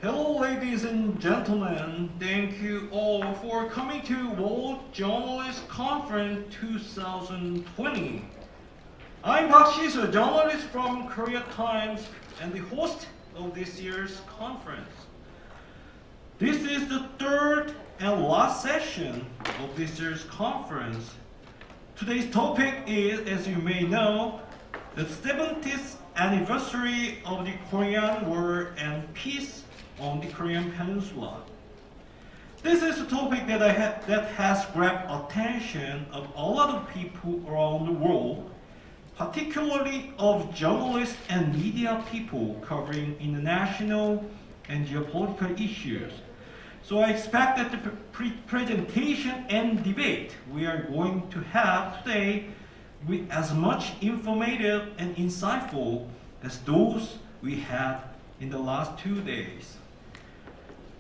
Hello, ladies and gentlemen. Thank you all for coming to World Journalist Conference 2020. I'm Park Shi-soo, journalist from Korea Times and the host of this year's conference. This is the third and last session of this year's conference. Today's topic is, as you may know, the 70th anniversary of the Korean War and peace on the Korean Peninsula. This is a topic that has grabbed attention of a lot of people around the world, particularly of journalists and media people covering international and geopolitical issues. So I expect that the presentation and debate we are going to have today will be as much informative and insightful as those we had in the last 2 days.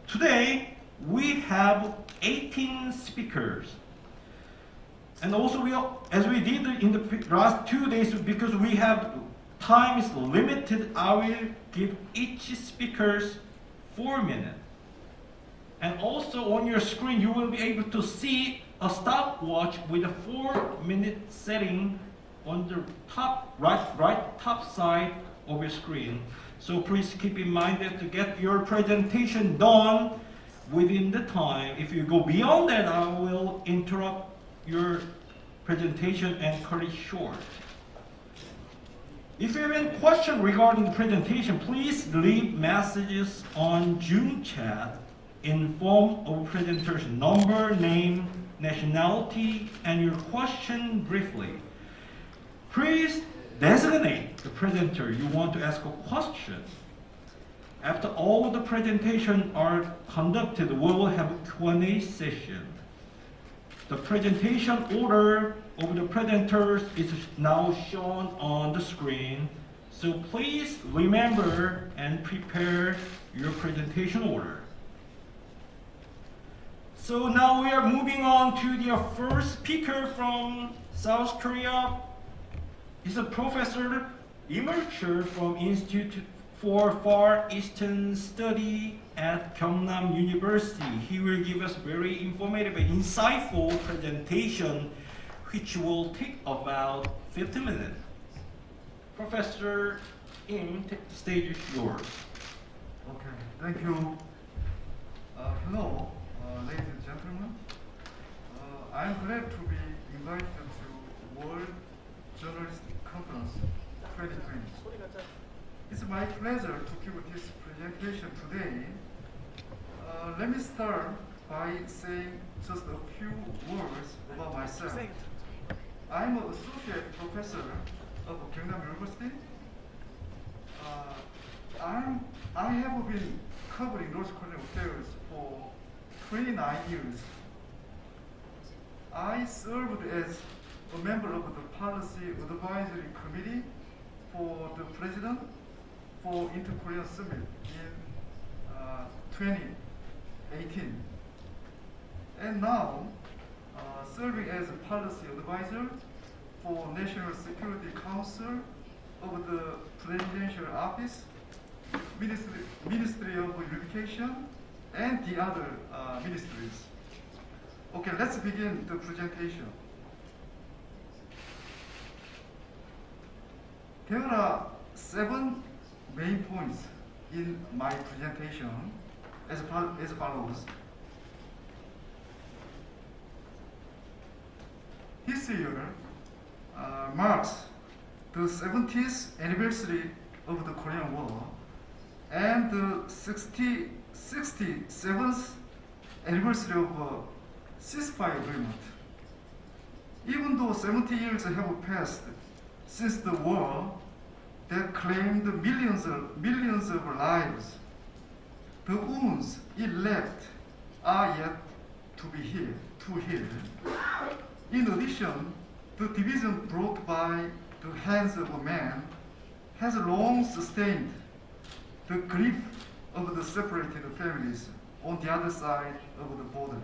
Today, we have 18 speakers. And also, as we did in the last 2 days, because we have time is limited, I will give each speaker 4 minutes. And also on your screen, you will be able to see a stopwatch with a 4-minute setting on the right top side of your screen. So please keep in mind that to get your presentation done within the time. If you go beyond that, I will interrupt your presentation and cut it short. If you have any question regarding the presentation, please leave messages on Zoom chat in form of presentation number, name, nationality, and your question briefly. Please designate the presenter you want to ask a question. After all the presentations are conducted, we will have a Q&A session. The presentation order of the presenters is now shown on the screen, so please remember and prepare your presentation order. So now we are moving on to the first speaker from South Korea. He's a professor, emerger from Institute for Far Eastern Study at Gyeongnam University. He will give us very informative and insightful presentation, which will take about 50 minutes. Professor Im, the stage is yours. Okay, thank you. Hello, ladies and gentlemen. I'm glad to be invited to World Journalist Conference 2020. It's my pleasure to give this presentation today. Let me start by saying just a few words about myself. I'm an associate professor of Gyeongnam University. I have been covering North Korean affairs for 29 years. I served as a member of the Policy Advisory Committee for the President for Inter-Korean Summit in 2018. And now, serving as a policy advisor for National Security Council of the Presidential Office, Ministry of Education, and the other ministries. Okay, let's begin the presentation. There are 7 main points in my presentation as follows. This year marks the 70th anniversary of the Korean War and the 67th anniversary of a ceasefire agreement. Even though 70 years have passed since the war that claimed millions of lives, the wounds it left are yet to be healed. In addition, the division brought by the hands of a man has long sustained the grief of the separated families on the other side of the border.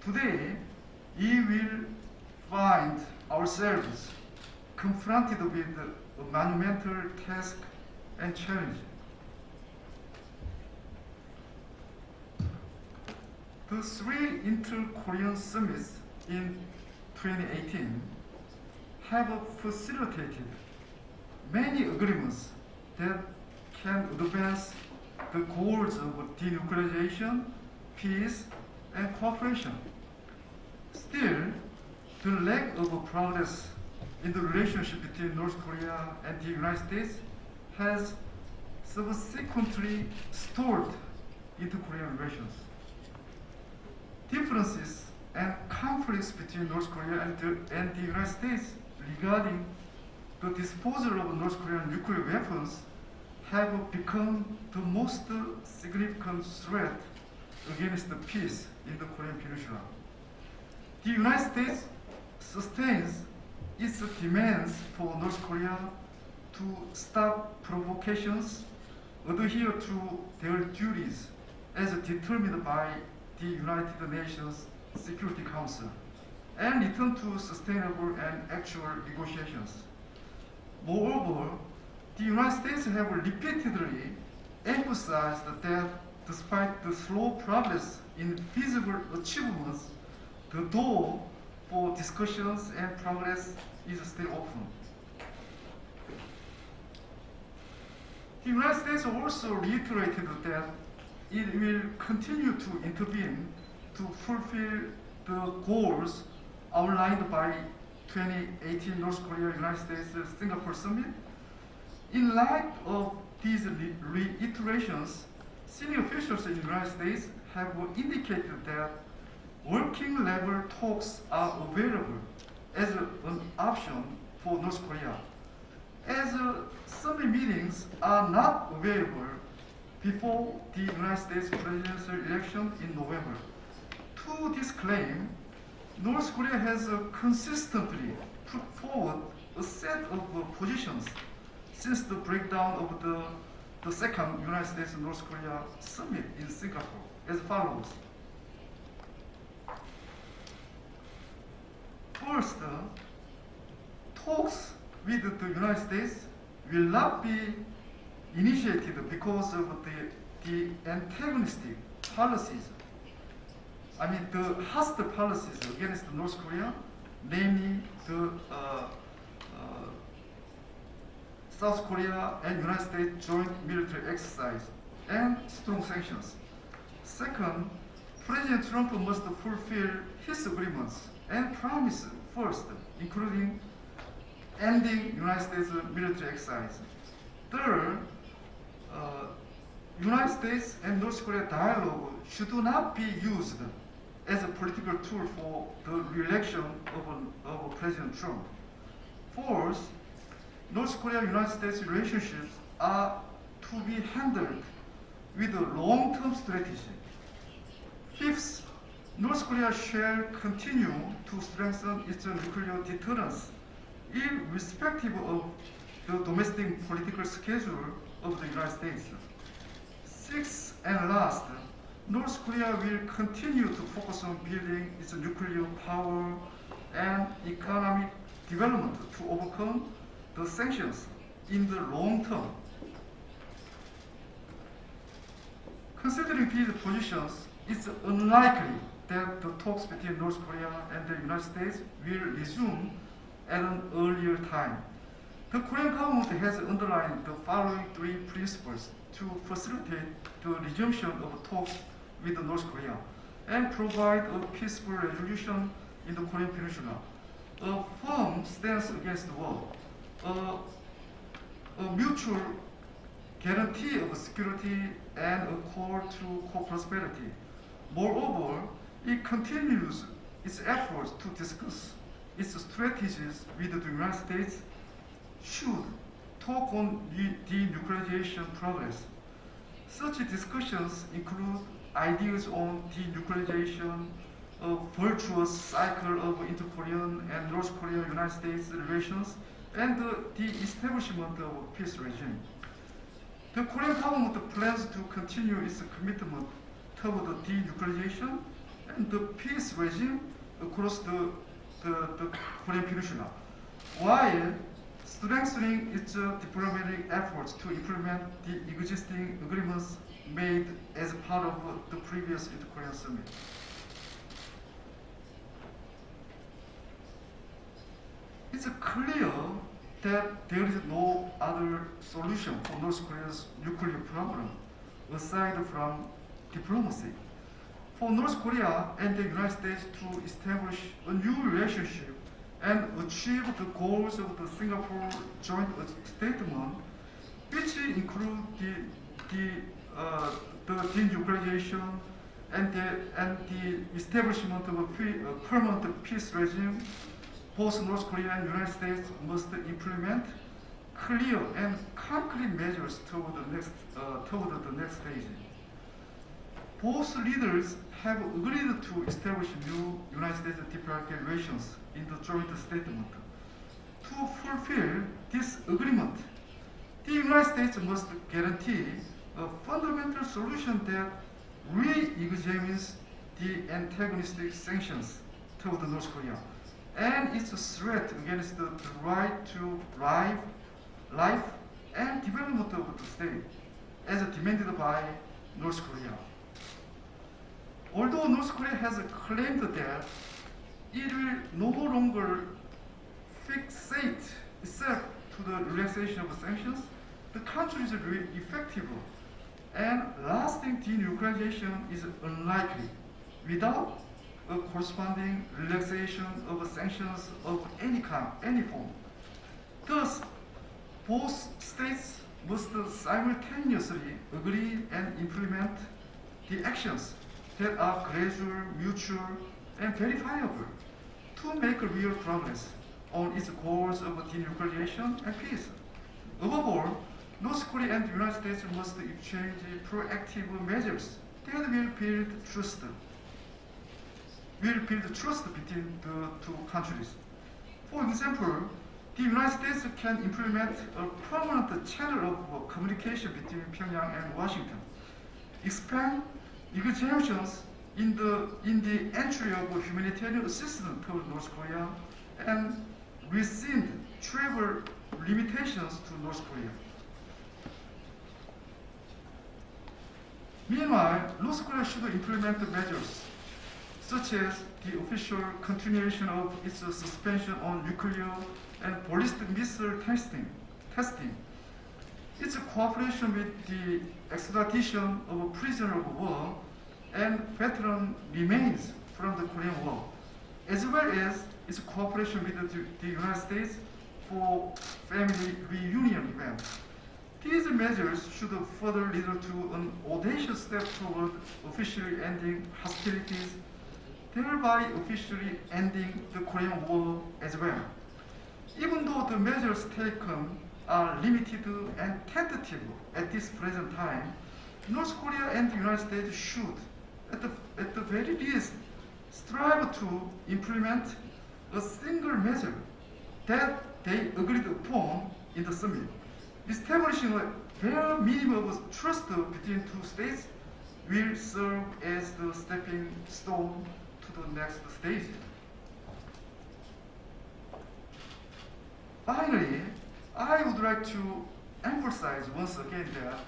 Today, we will find ourselves confronted with a monumental task and challenge. The three inter-Korean summits in 2018 have facilitated many agreements that can advance the goals of denuclearization, peace, and cooperation. Still, the lack of progress in the relationship between North Korea and the United States has subsequently stalled inter-Korean relations. Differences and conflicts between North Korea and the United States regarding the disposal of North Korean nuclear weapons have become the most significant threat against the peace in the Korean Peninsula. The United States sustains its demands for North Korea to stop provocations, adhere to their duties as determined by the United Nations Security Council, and return to sustainable and actual negotiations. Moreover, the United States have repeatedly emphasized that despite the slow progress in feasible achievements, the door for discussions and progress is still open. The United States also reiterated that it will continue to intervene to fulfill the goals outlined by 2018 North Korea-United States-Singapore Summit. In light of these reiterations, senior officials in the United States have indicated that working level talks are available as an option for North Korea, as summit meetings are not available before the United States presidential election in November. To this claim, North Korea has consistently put forward a set of positions since the breakdown of the second United States and North Korea summit in Singapore as follows. First, talks with the United States will not be initiated because of the antagonistic policies, the hostile policies against North Korea, namely the South Korea and United States joint military exercise and strong sanctions. Second, President Trump must fulfill his agreements and promise first, including ending United States military exercise. Third, United States and North Korea dialogue should not be used as a political tool for the re-election of President Trump. Fourth, North Korea-United States relationships are to be handled with a long-term strategy. Fifth, North Korea shall continue to strengthen its nuclear deterrence irrespective of the domestic political schedule of the United States. Sixth and last, North Korea will continue to focus on building its nuclear power and economic development to overcome the sanctions in the long term. Considering these positions, it's unlikely that the talks between North Korea and the United States will resume at an earlier time. The Korean government has underlined the following three principles to facilitate the resumption of talks with North Korea and provide a peaceful resolution in the Korean Peninsula. A firm stance against war, a mutual guarantee of security and a call to co-prosperity. Moreover, it continues its efforts to discuss its strategies with the United States should talk on denuclearization progress. Such discussions include ideas on denuclearization, a virtuous cycle of inter-Korean and North Korea-United States relations, and the establishment of a peace regime. The Korean government plans to continue its commitment toward the denuclearization and the peace regime across the Korean Peninsula, while strengthening its diplomatic efforts to implement the existing agreements made as part of the previous Korean summit. It's clear that there is no other solution for North Korea's nuclear problem aside from diplomacy. For North Korea and the United States to establish a new relationship and achieve the goals of the Singapore Joint Statement, which include the denuclearization and the establishment of a permanent peace regime, both North Korea and United States must implement clear and concrete measures toward the next stage. Both leaders have agreed to establish new United States diplomatic relations in the joint statement. To fulfill this agreement, the United States must guarantee a fundamental solution that re-examines the antagonistic sanctions toward North Korea and its threat against the right to life and development of the state, as demanded by North Korea. Although North Korea has claimed that it will no longer fixate itself to the relaxation of sanctions, the country's effective and lasting denuclearization is unlikely without a corresponding relaxation of sanctions of any kind, any form. Thus, both states must simultaneously agree and implement the actions that are gradual, mutual, and verifiable to make real progress on its goals of denuclearization and peace. Above all, North Korea and the United States must exchange proactive measures that will build trust between the two countries. For example, the United States can implement a permanent channel of communication between Pyongyang and Washington, expand exemptions in the entry of humanitarian assistance toward North Korea, and rescind travel limitations to North Korea. Meanwhile, North Korea should implement measures such as the official continuation of its suspension on nuclear and ballistic missile testing, its cooperation with the extradition of prisoners of war and veteran remains from the Korean War, as well as its cooperation with the United States for family reunion events. These measures should further lead to an audacious step toward officially ending hostilities, thereby officially ending the Korean War as well. Even though the measures taken are limited and tentative at this present time, North Korea and the United States should, at the very least, strive to implement a single measure that they agreed upon in the summit. Establishing a bare minimum of trust between two states will serve as the stepping stone to the next stage. Finally, I would like to emphasize once again that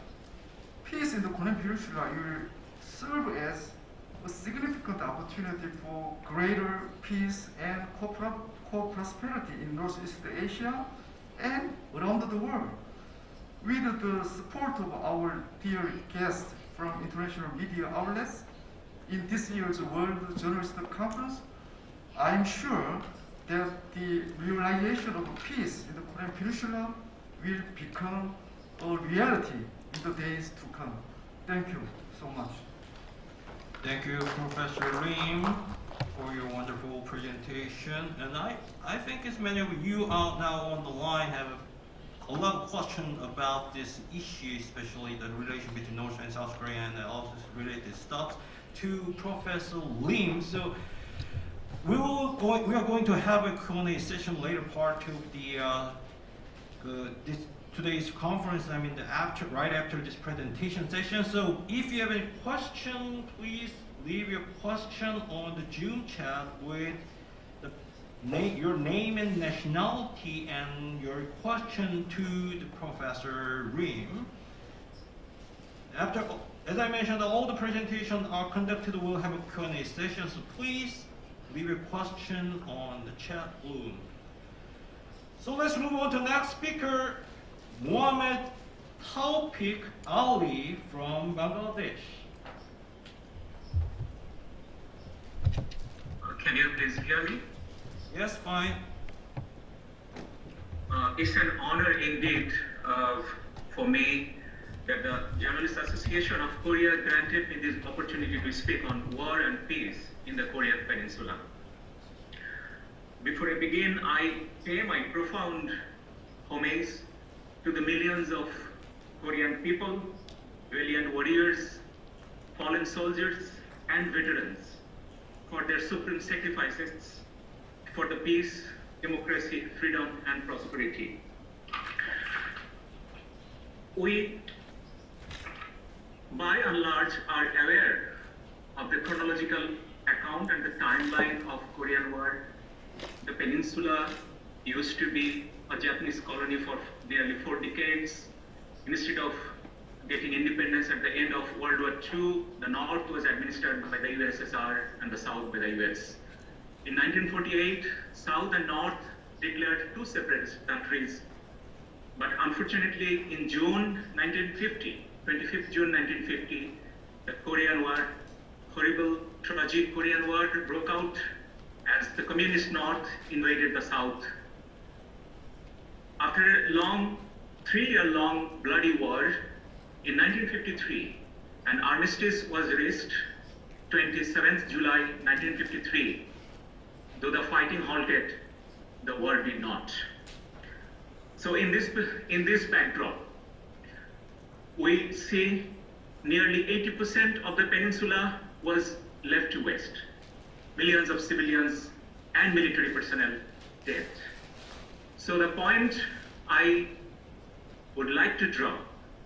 peace in the Korean Peninsula will serve as a significant opportunity for greater peace and co-prosperity in Northeast Asia and around the world. With the support of our dear guests from international media outlets in this year's World Journalist Conference, I am sure that the realization of peace in the Korean Peninsula will become a reality in the days to come. Thank you so much. Thank you, Professor Lim, for your wonderful presentation. And I think as many of you out now on the line have a lot of questions about this issue, especially the relation between North and South Korea and all this related stuff, to Professor Lim. So we are going to have a Q&A session later part of today's conference. I mean, right after this presentation session. So if you have any question, please leave your question on the Zoom chat with the your name and nationality and your question to the Professor Rim. After, as I mentioned, all the presentations are conducted. We'll have a Q&A session, so please leave your question on the chat room. So let's move on to the next speaker, Mohammed Taufik Ali from Bangladesh. Can you please hear me? Yes, fine. It's an honor indeed for me that the Journalists Association of Korea granted me this opportunity to speak on war and peace in the Korean Peninsula. Before I begin, I pay my profound homage to the millions of Korean people, valiant warriors, fallen soldiers, and veterans for their supreme sacrifices for the peace, democracy, freedom, and prosperity. We, by and large, are aware of the chronological account and the timeline of Korean War. The peninsula used to be a Japanese colony for nearly 4 decades. Instead of getting independence at the end of World War II, the North was administered by the USSR and the South by the US. In 1948, South and North declared 2 separate countries. But unfortunately, in June 1950, 25th June 1950, the Korean War, horrible, tragic Korean War broke out as the communist North invaded the South. After a 3-year-long bloody war, in 1953, an armistice was reached, 27th July 1953. Though the fighting halted, the war did not. So in this backdrop, we see nearly 80% of the peninsula was left to waste. Millions of civilians and military personnel dead. So the point I would like to draw,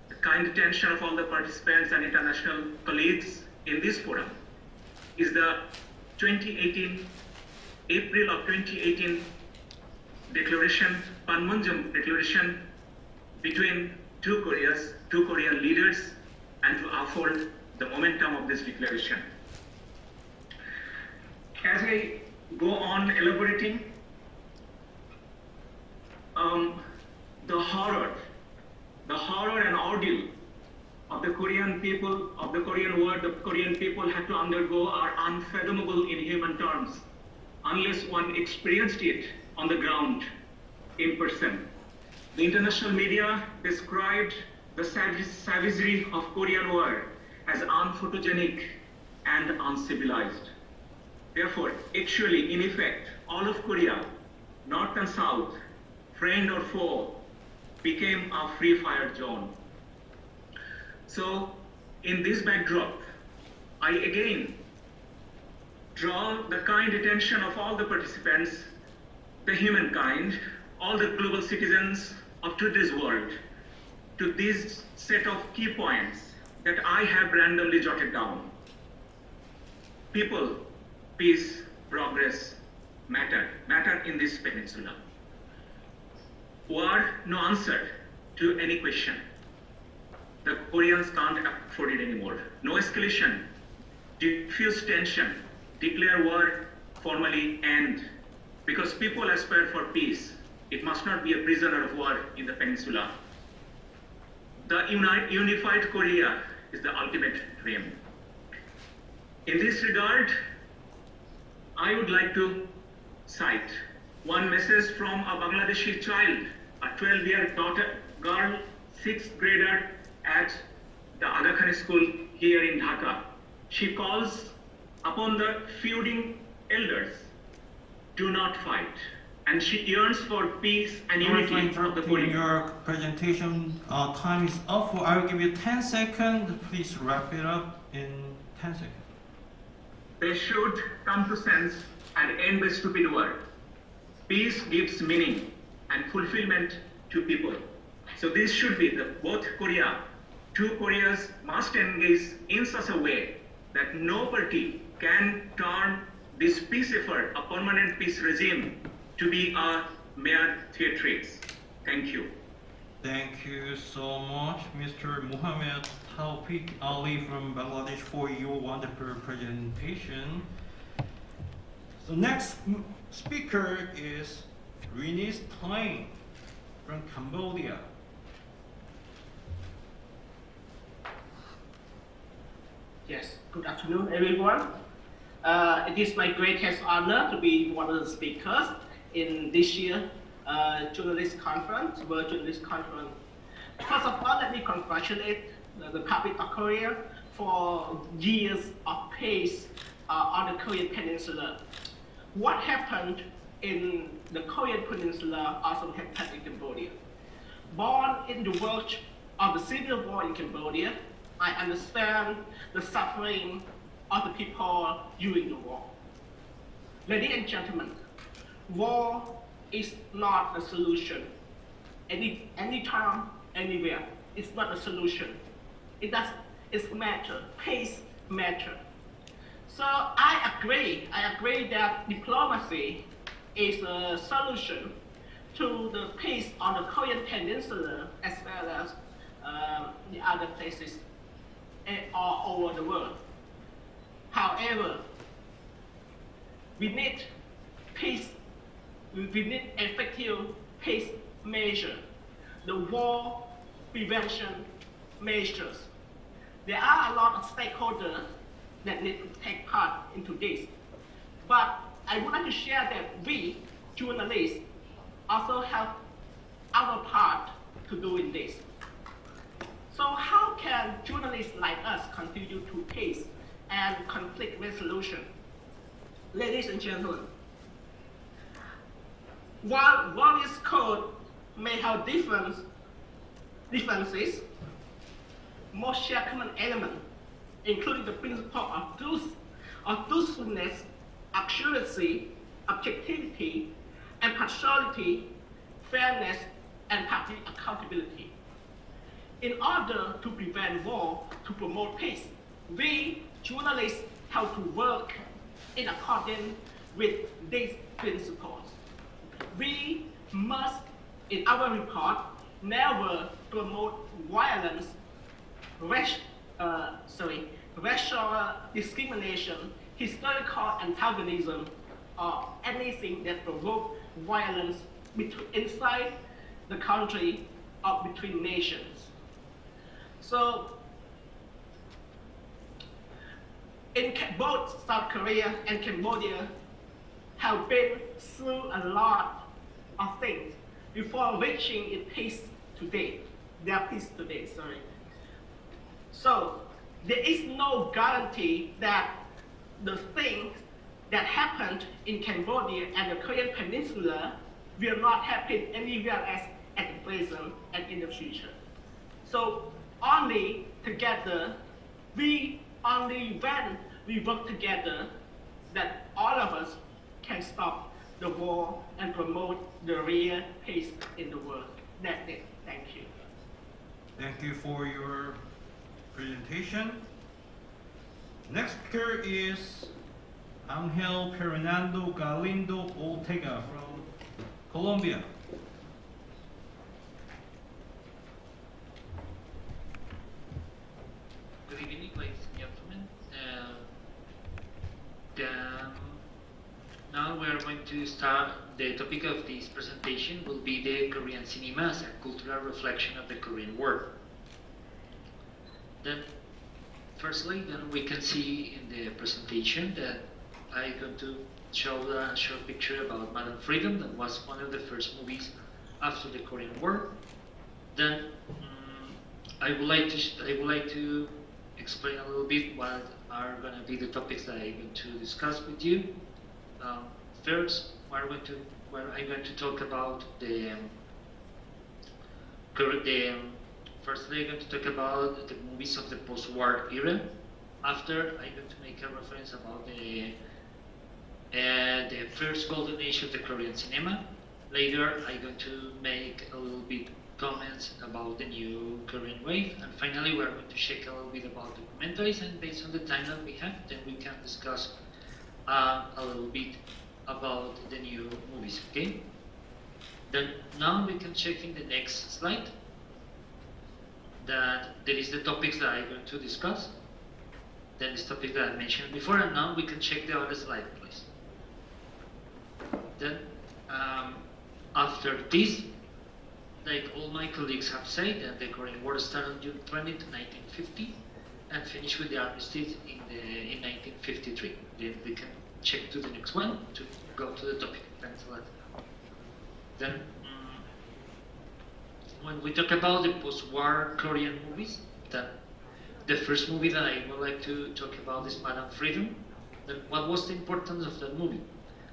the kind attention of all the participants and international colleagues in this forum, is the April of 2018 declaration, Panmunjom declaration between two Korean leaders, and to uphold the momentum of this declaration. As I go on elaborating, the horror and ordeal of the Korean people, of the Korean war, the Korean people had to undergo are unfathomable in human terms, unless one experienced it on the ground, in person. The international media described the savagery of Korean war as unphotogenic and uncivilized. Therefore, actually, in effect, all of Korea, North and South, friend or foe, became a free fire zone. So, in this backdrop, I again draw the kind attention of all the participants, the humankind, all the global citizens of today's world, to this set of key points that I have randomly jotted down. People, peace, progress, matter in this peninsula. War, no answer to any question. The Koreans can't afford it anymore. No escalation, diffuse tension, declare war, formally end. Because people aspire for peace, it must not be a prisoner of war in the peninsula. The unified Korea is the ultimate dream. In this regard, I would like to cite one message from a Bangladeshi child, a 12-year girl, 6th grader at the Aga Khan school here in Dhaka. She calls upon the feuding elders, do not fight. And she yearns for peace and unity of the Korean. Your presentation time is up. I will give you 10 seconds. Please wrap it up in 10 seconds. They should come to sense and end the stupid war. Peace gives meaning and fulfillment to people. So this should be both Korea, two Koreas must engage in such a way that no party can turn this peace effort, a permanent peace regime, to be a mere theatrics. Thank you. Thank you so much, Mr. Mohammed Tawfiq Ali from Bangladesh, for your wonderful presentation. So next speaker is Renis Tang from Cambodia. Yes, good afternoon, everyone. It is my greatest honor to be one of the speakers in this year's journalist conference, World Journalist Conference. First of all, let me congratulate the Republic of Korea for years of peace on the Korean Peninsula. What happened in the Korean Peninsula also happened in Cambodia. Born in the verge of the civil war in Cambodia, I understand the suffering of the people during the war. Ladies and gentlemen, war is not a solution. Anytime, anywhere, it's not a solution. It's matter, peace matter. So I agree that diplomacy is a solution to the peace on the Korean Peninsula as well as the other places all over the world. However, we need peace, we need effective peace measures, the war prevention measures. There are a lot of stakeholders that need to take part into this. But I would like to share that we, journalists, also have our part to do in this. So how can journalists like us contribute to peace and conflict resolution? Ladies and gentlemen, while various codes may have differences, most share common elements, including the principle of truthfulness, accuracy, objectivity, impartiality, fairness, and public accountability. In order to prevent war, to promote peace, we journalists have to work in accordance with these principles. We must, in our report, never promote violence, racial discrimination, historical antagonism, or anything that provokes violence inside the country or between nations. So, in both South Korea and Cambodia have been through a lot of things before reaching their peace today. So there is no guarantee that the things that happened in Cambodia and the Korean Peninsula will not happen anywhere else at the present and in the future. So only together, only when we work together, that all of us can stop the war and promote the real peace in the world. That's it. Thank you. Thank you for your presentation. Next speaker is Angel Fernando Galindo Ortega from Colombia. Good evening, ladies and gentlemen. Now we are going to start. The topic of this presentation will be the Korean cinema as a cultural reflection of the Korean War. Then, firstly, we can see in the presentation that I'm going to show a short picture about Madame Freedom, that was one of the first movies after the Korean War. Then, I would like to explain a little bit what are going to be the topics that I'm going to discuss with you. First, I'm going to talk about firstly, I'm going to talk about the movies of the post-war era. After, I'm going to make a reference about the first golden age of the Korean cinema. Later, I'm going to make a little bit comments about the new Korean wave, and finally we're going to check a little bit about documentaries, and based on the time that we have, then we can discuss a little bit about the new movies, okay? Then now we can check in the next slide that there is the topics that I'm going to discuss. Then this topic that I mentioned before, and now we can check the other slide, please. Then after this, like all my colleagues have said, that the Korean War started on June 20, 1950, and finished with the armistice in 1953. Then we can check to the next one to go to the topic. Thanks a lot. Then, when we talk about the post-war Korean movies, the first movie that I would like to talk about is Madame Freedom. Then, what was the importance of that movie?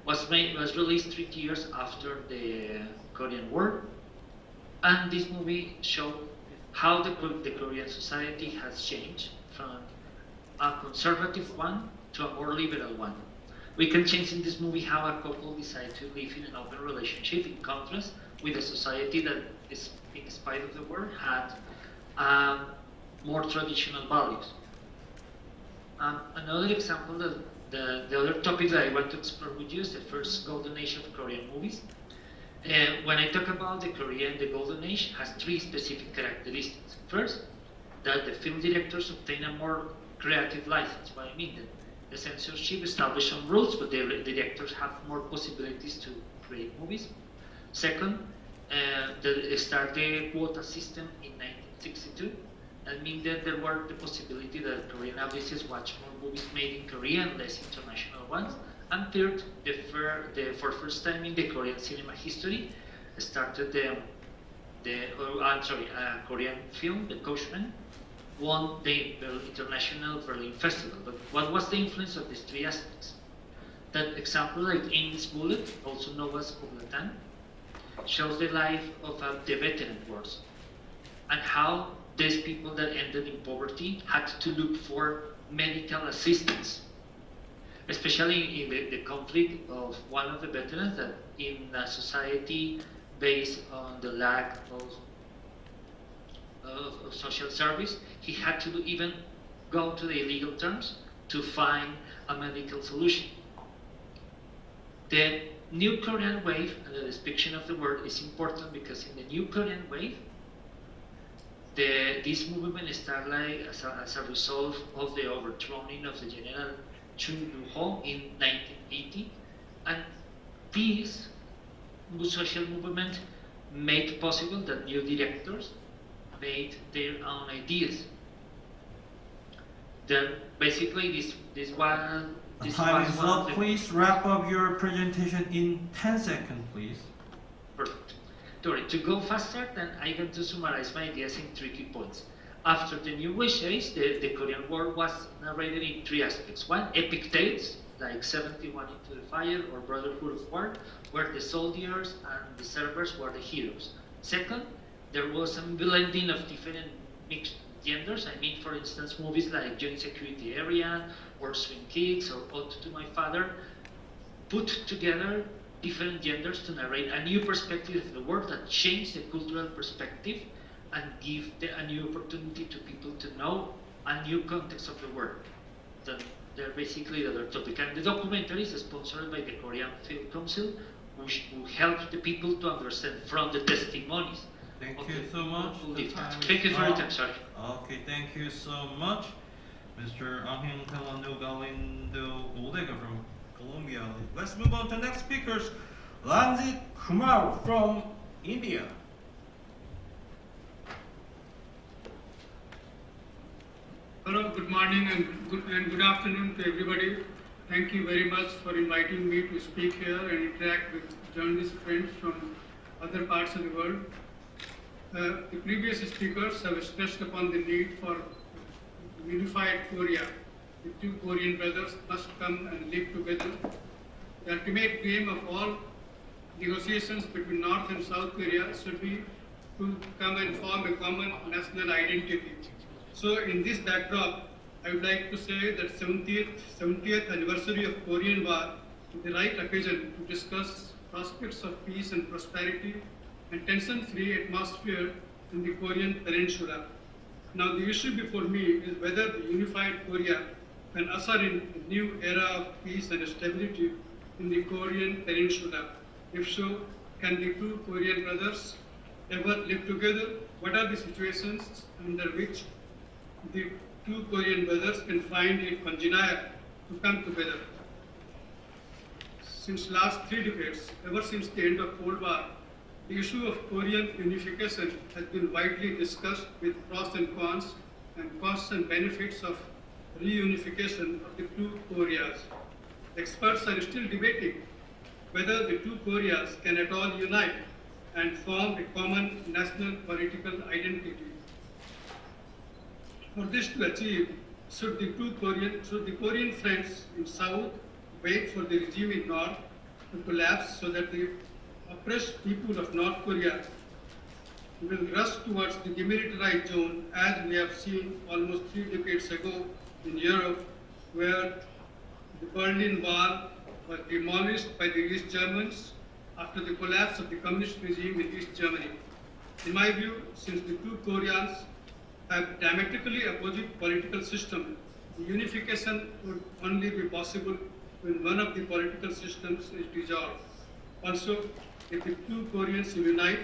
Was released 3 years after the Korean War, and this movie showed how the Korean society has changed from a conservative one to a more liberal one. We can change in this movie how a couple decide to live in an open relationship, in contrast with a society that, is, in spite of the war, had more traditional values. Another example, the other topic that I want to explore with you is the first golden age of Korean movies. When I talk about the golden age has 3 specific characteristics. First, that the film directors obtain a more creative license. What I mean, that the censorship established some rules, but the directors have more possibilities to create movies. Second, they started the quota system in 1962. That means that there were the possibility that Korean audiences watch more movies made in Korean, less international ones. And third, for first time in the Korean cinema history, started Korean film, The Coachman, won the International Berlin Festival. But what was the influence of these 3 aspects? That example, like Amy's Bullet, also known as Kublatan, shows the life of the veteran wars and how these people that ended in poverty had to look for medical assistance, especially in the conflict of one of the veterans, that in a society based on the lack of social service, he had to even go to the illegal terms to find a medical solution. The New Korean Wave and the depiction of the word is important because in the New Korean Wave, this movement started like as a result of the overthrowing of the General Chun Lu-ho in 1980, and this social movement made possible that new directors made their own ideas. Then basically this one. The time is up. Please wrap up your presentation in 10 seconds, please. Perfect. Sorry, to go faster, then I'm going to summarize my ideas in 3 key points. After the New WJC, the Korean War was narrated in 3 aspects. One, epic tales, like 71 Into the Fire or Brotherhood of War, where the soldiers and the servers were the heroes. Second, there was a blending of different mixed genders. I mean, for instance, movies like Joint Security Area or Swing Kids or Ode to My Father put together different genders to narrate a new perspective of the world that changed the cultural perspective and give a new opportunity to people to know a new context of the world. They're basically the other topic. And the documentary is sponsored by the Korean Film Council, which will help the people to understand from the testimonies. Thank you so much. Thank you for your time, sorry. Okay, thank you so much, Mr. Anghyung Taewon Galindo Goldega from Colombia. Let's move on to the next speakers. Lanjit Kumar from India. Hello, good morning and good afternoon to everybody. Thank you very much for inviting me to speak here and interact with journalist friends from other parts of the world. The previous speakers have stressed upon the need for unified Korea. The 2 Korean brothers must come and live together. The ultimate aim of all negotiations between North and South Korea should be to come and form a common national identity. So in this backdrop, I would like to say that 70th anniversary of Korean War is the right occasion to discuss prospects of peace and prosperity and tension-free atmosphere in the Korean Peninsula. Now the issue before me is whether the unified Korea can usher in a new era of peace and stability in the Korean Peninsula? If so, can the two Korean brothers ever live together? What are the situations under which the two Korean brothers can find it congenial to come together? Since last 3 decades, ever since the end of Cold War, the issue of Korean unification has been widely discussed with pros and cons and costs and benefits of reunification of the two Koreas. Experts are still debating whether the two Koreas can at all unite and form a common national political identity. For this to achieve, should the Korean friends in South wait for the regime in North to collapse so that the oppressed people of North Korea will rush towards the demilitarized zone, as we have seen almost 3 decades ago in Europe, where the Berlin Wall was demolished by the East Germans after the collapse of the communist regime in East Germany. In my view, since the two Koreas have diametrically opposite political systems, the unification would only be possible when one of the political systems is dissolved. Also, if the two Koreans unite,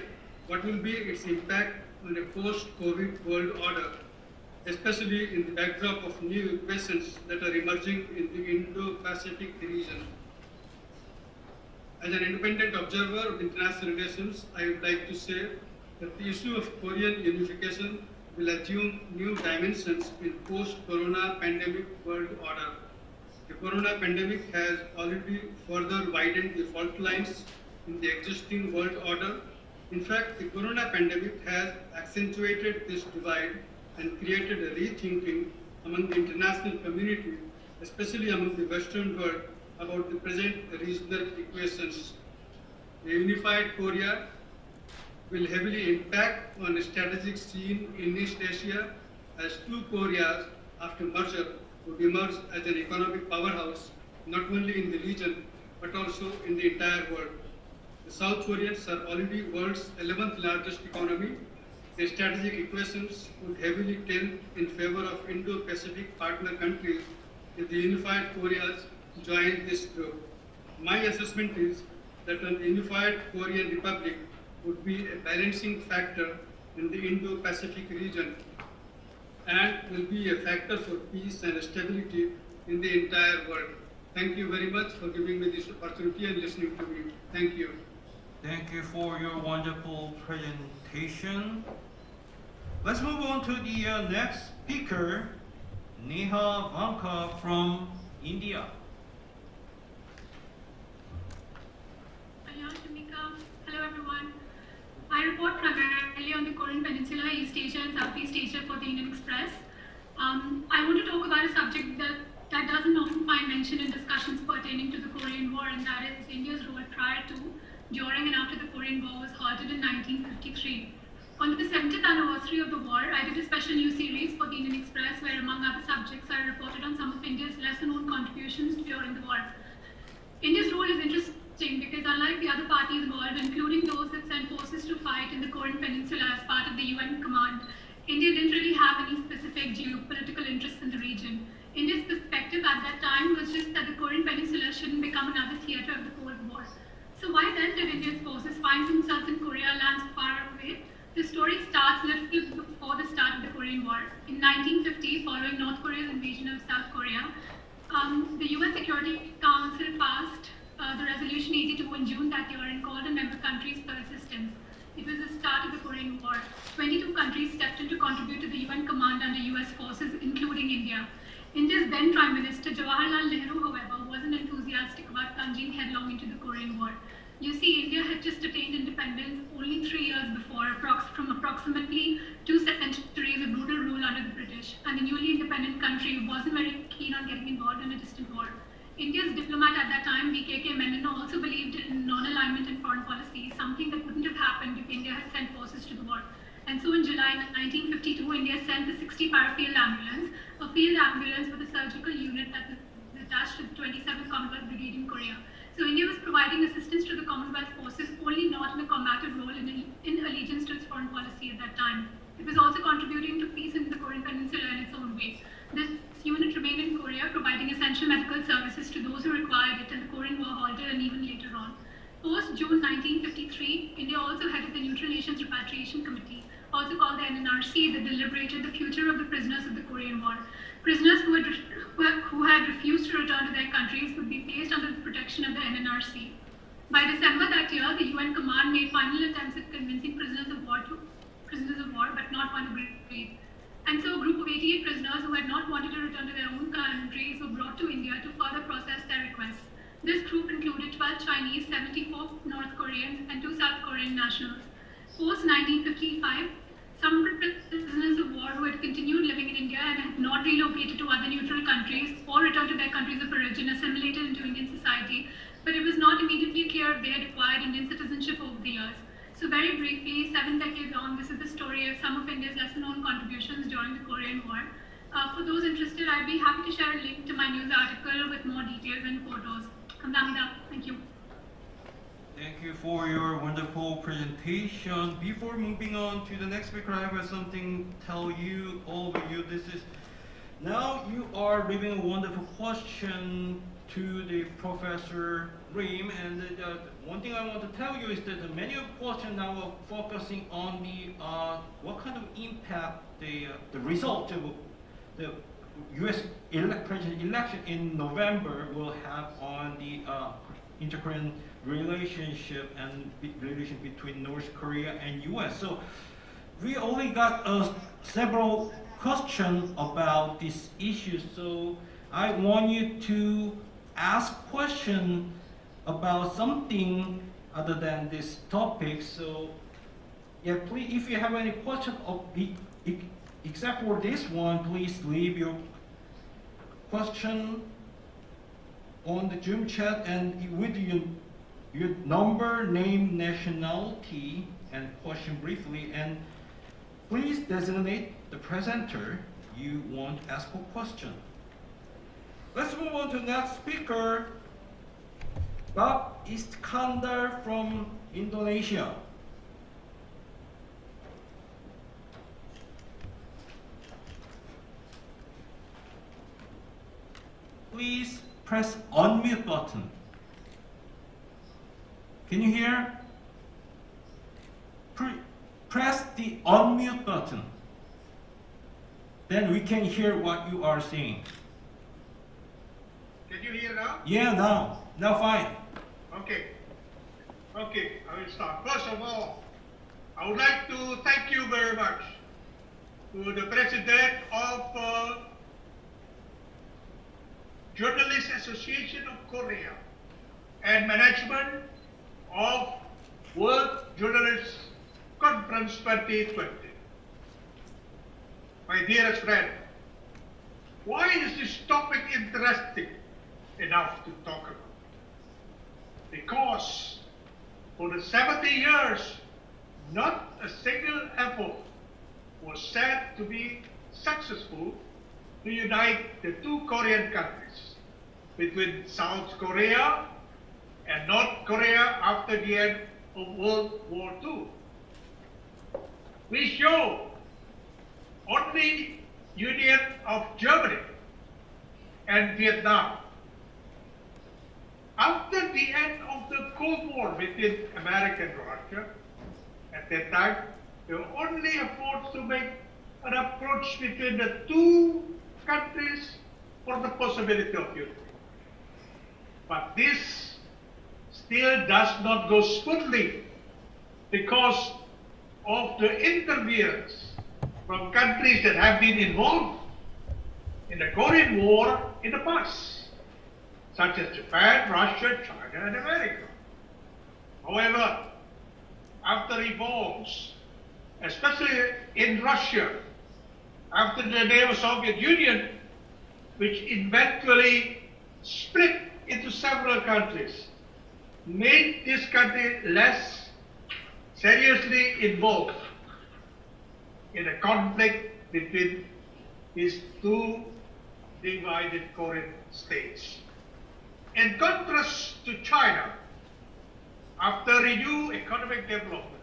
what will be its impact on a post-COVID world order, especially in the backdrop of new equations that are emerging in the Indo-Pacific region? As an independent observer of international relations, I would like to say that the issue of Korean unification will assume new dimensions in post-corona pandemic world order. The corona pandemic has already further widened the fault lines in the existing world order. In fact, the corona pandemic has accentuated this divide and created a rethinking among the international community, especially among the Western world, about the present regional equations. A unified Korea will heavily impact on the strategic scene in East Asia, as two Koreas, after merger, would emerge as an economic powerhouse, not only in the region, but also in the entire world. The South Koreans are already world's 11th largest economy. The strategic equations would heavily tilt in favor of Indo-Pacific partner countries if the unified Koreas join this group. My assessment is that an unified Korean Republic would be a balancing factor in the Indo-Pacific region and will be a factor for peace and stability in the entire world. Thank you very much for giving me this opportunity and listening to me. Thank you. Thank you for your wonderful presentation. Let's move on to the next speaker, Neha Vanka from India. Hello everyone. I report primarily on the Korean Peninsula, East Asia and Southeast Asia for the Indian Express. I want to talk about a subject that doesn't often find mention in discussions pertaining to the Korean War, and that is India's role prior to, during and after the Korean War was halted in 1953. On the 70th anniversary of the war, I did a special news series for the Indian Express where, among other subjects, I reported on some of India's lesser-known contributions during the war. India's role is interesting because, unlike the other parties involved, including those that sent forces to fight in the Korean Peninsula as part of the UN command, India didn't really have any specific geopolitical interests in the region. India's perspective at that time was just that the Korean Peninsula shouldn't become another theater of the Cold War. So why then did India's forces find themselves in Korea, lands far away? The story starts little before the start of the Korean War. In 1950, following North Korea's invasion of South Korea, the UN Security Council passed the Resolution 82 in June that year and called on member countries for assistance. It was the start of the Korean War. 22 countries stepped in to contribute to the UN command under US forces, including India. India's then Prime Minister Jawaharlal Nehru, however, wasn't enthusiastic about plunging headlong into the Korean War. You see, India had just attained independence only 3 years before, from approximately 2 centuries of brutal rule under the British, and the newly independent country wasn't very keen on getting involved in a distant war. India's diplomat at that time, BKK Menon, also believed in non-alignment in foreign policy, something that wouldn't have happened if India had sent forces to the war. And so in July 1952, India sent the 60-car field ambulance, a field ambulance with a surgical unit that was attached to the 27th Commonwealth Brigade in Korea. So India was providing assistance to the Commonwealth forces, only not in a combative role in allegiance to its foreign policy at that time. It was also contributing to peace in the Korean Peninsula in its own way. This This unit remained in Korea, providing essential medical services to those who required it, and the Korean War halted and even later on. Post-June 1953, India also headed the Neutral Nations Repatriation Committee, also called the NNRC, that deliberated the future of the prisoners of the Korean War. Prisoners who had refused to return to their countries would be placed under the protection of the NNRC. By December that year, the UN command made final attempts at convincing prisoners of war, but not one agreed. And so a group of 88 prisoners who had not wanted to return to their own countries were brought to India to further process their requests. This group included 12 Chinese, 74 North Koreans, and 2 South Korean nationals. Post-1955, some prisoners of war who had continued living in India and had not relocated to other neutral countries or returned to their countries of origin assimilated into Indian society, but it was not immediately clear if they had acquired Indian citizenship over the years. So very briefly, 7 decades on, this is the story of some of India's lesser-known contributions during the Korean War. For those interested, I'd be happy to share a link to my news article with more details and photos. Kamsahamnida. Thank you. Thank you for your wonderful presentation. Before moving on to the next speaker, I have something to tell you, all of you. Now you are leaving a wonderful question to the Professor Rim, and one thing I want to tell you is that many of the questions now are focusing on the what kind of impact the result of the U.S. president election in November will have on the inter-Korean relationship and relation between North Korea and U.S. So we only got several questions about this issue. So I want you to ask questions about something other than this topic. So yeah, please, if you have any questions except for this one, please leave your question on the Zoom chat and with your number, name, nationality, and question briefly, and please designate the presenter you want to ask a question. Let's move on to the next speaker, Bob Iskandar from Indonesia. Please press unmute button. Can you hear? Press the unmute button. Then we can hear what you are saying. Can you hear now? Yeah, now fine. Okay, I will start. First of all, I would like to thank you very much to the President of Journalists Association of Korea and management of World Journalists Conference 2020. My dearest friend, why is this topic interesting enough to talk about? Because for the 70 years, not a single effort was said to be successful to unite the 2 Korean countries between South Korea and North Korea after the end of World War II. We show only union of Germany and Vietnam. After the end of the Cold War between America and Russia, at that time, there were only efforts to make an approach between the 2 countries for the possibility of unity. But this still does not go smoothly because of the interference from countries that have been involved in the Korean War in the past, such as Japan, Russia, China, and America. However, after reforms, especially in Russia, after the day of Soviet Union, which eventually split into several countries, made this country less seriously involved in a conflict between these 2 divided Korean states. In contrast to China, after renewed economic development,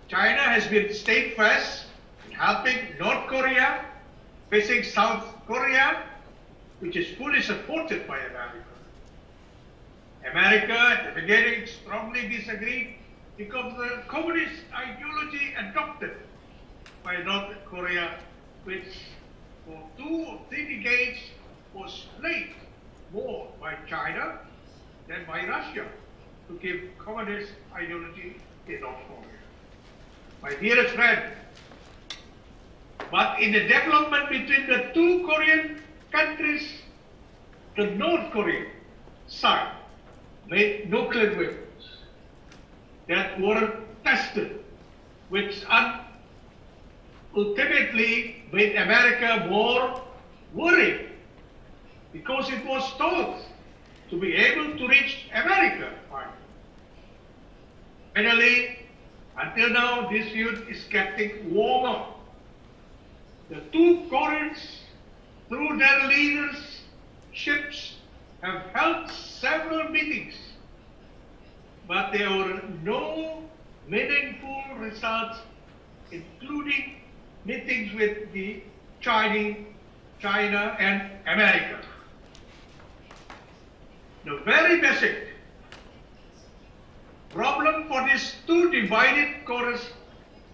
China has been steadfast in helping North Korea facing South Korea, which is fully supported by America. America at the beginning strongly disagreed because of the communist ideology adopted by North Korea, which for 2 or 3 decades was played more by China than by Russia to give communist ideology in North Korea. My dearest friend, but in the development between the 2 Korean countries, the North Korean side made nuclear weapons that were tested, which ultimately made America more worried because it was told to be able to reach America finally. Finally, until now, this feud is getting warmer. The 2 Koreans, through their leaderships, have held several meetings, but there were no meaningful results, including meetings with the China and America. The very basic problem for these 2 divided Koreas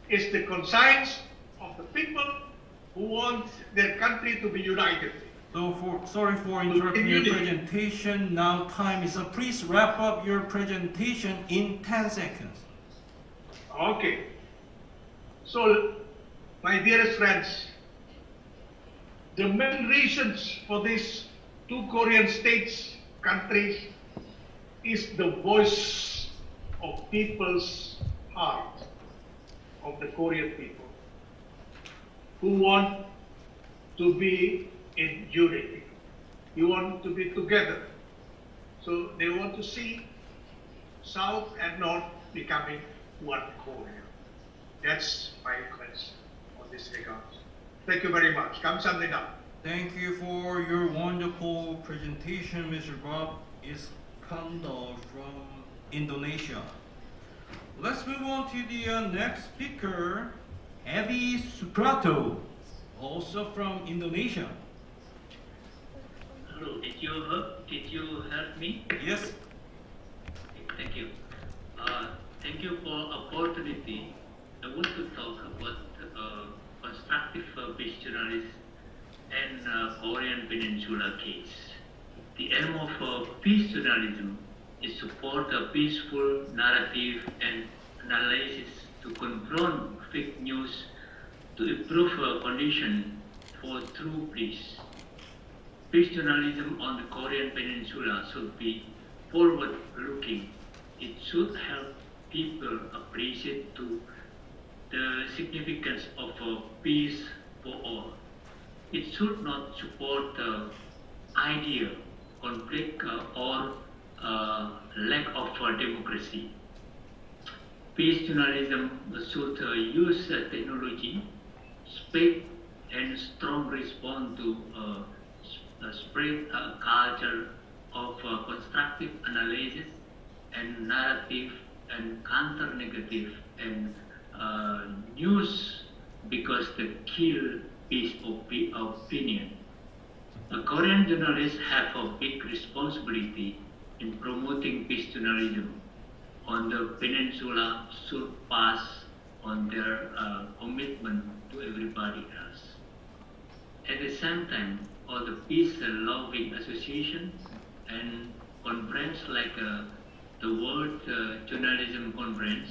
is the conscience of the people who want their country to be united. So sorry for interrupting your presentation. Now time is up. Please wrap up your presentation in 10 seconds. Okay. So, my dearest friends, the main reasons for these 2 Korean states, countries, is the voice of people's heart, of the Korean people, who want to be in unity. You want to be together. So they want to see South and North becoming one Korea. That's my request on this regard. Thank you very much. 감사합니다. Thank you for your wonderful presentation, Mr. Bob Iskandar from Indonesia. Let's move on to the next speaker, Edi Suprato, also from Indonesia. Hello, did you help me? Yes. Thank you. Thank you for opportunity. I want to talk about constructive peace journalism and Korean Peninsula case. The aim of peace journalism is to support a peaceful narrative and analysis to confront fake news to improve condition for true peace. Peace journalism on the Korean Peninsula should be forward-looking. It should help people appreciate the significance of peace for all. It should not support the idea, conflict, or lack of democracy. Peace journalism should use technology, speed, and strong response to spread a culture of constructive analysis and narrative and counter-negative and news because they kill peace of opinion. Korean journalists have a big responsibility in promoting peace journalism on the peninsula should pass on their commitment to everybody else. At the same time, all the peace-loving associations and conferences like the World Journalism Conference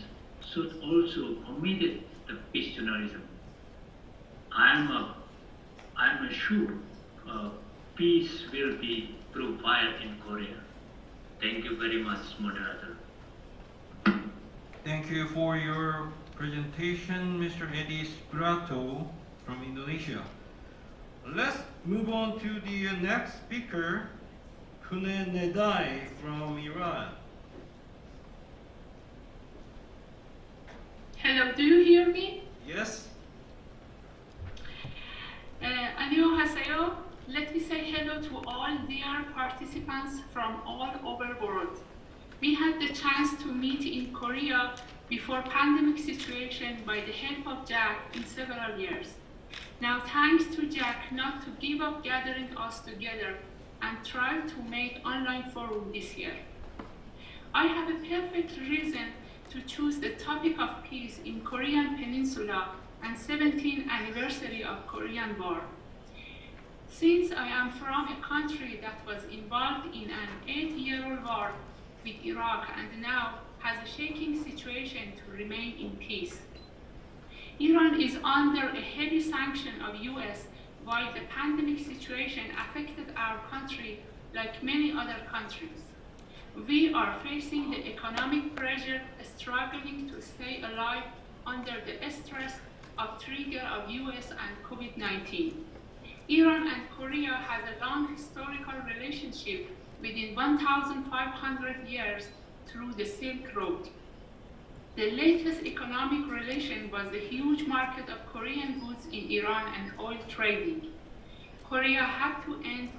should also commit to peace journalism. I'm sure peace will be provided in Korea. Thank you very much, moderator. Thank you for your presentation, Mr. Edi Suprato from Indonesia. Let's move on to the next speaker, Kunenedai from Iran. Hello, do you hear me? Yes. 안녕하세요. Let me say hello to all dear participants from all over the world. We had the chance to meet in Korea before pandemic situation by the help of Jack in several years. Now, thanks to Jack not to give up gathering us together and try to make online forum this year. I have a perfect reason to choose the topic of peace in Korean Peninsula and 17th anniversary of Korean War. Since I am from a country that was involved in an 8-year-old war with Iraq and now has a shaking situation to remain in peace. Iran is under a heavy sanction of US while the pandemic situation affected our country like many other countries. We are facing the economic pressure, struggling to stay alive under the stress of trigger of US and COVID-19. Iran and Korea has a long historical relationship within 1,500 years through the Silk Road. The latest economic relation was the huge market of Korean goods in Iran and oil trading. Korea had to end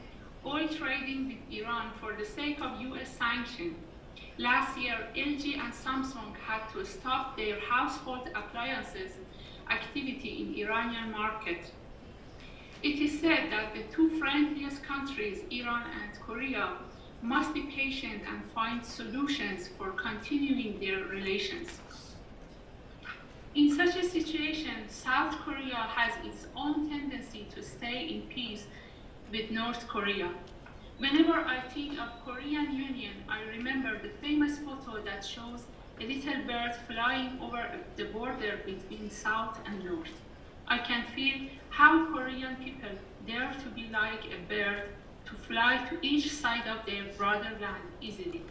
oil trading with Iran for the sake of US sanctions. Last year, LG and Samsung had to stop their household appliances activity in Iranian market. It is said that the two friendliest countries, Iran and Korea, must be patient and find solutions for continuing their relations. In such a situation, South Korea has its own tendency to stay in peace with North Korea. Whenever I think of Korean Union, I remember the famous photo that shows a little bird flying over the border between South and North. I can feel how Korean people dare to be like a bird, to fly to each side of their brotherland easily.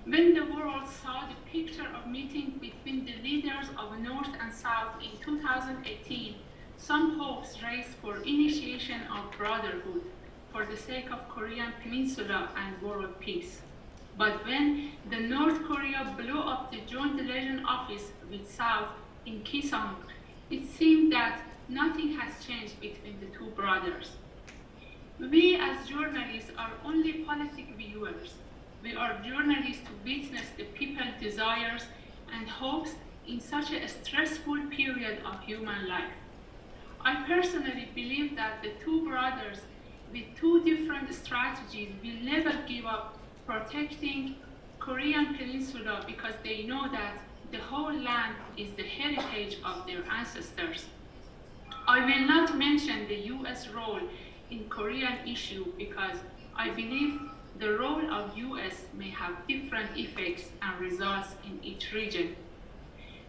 When the world saw the picture of meeting between the leaders of North and South in 2018, some hopes raised for initiation of brotherhood for the sake of Korean Peninsula and world peace. But when the North Korea blew up the Joint Liaison Office with South in Kisong, it seemed that nothing has changed between the two brothers. We as journalists are only politic viewers. We are journalists to witness the people's desires and hopes in such a stressful period of human life. I personally believe that the two brothers with two different strategies will never give up protecting Korean Peninsula because they know that the whole land is the heritage of their ancestors. I will not mention the US role in Korean issue because I believe the role of US may have different effects and results in each region.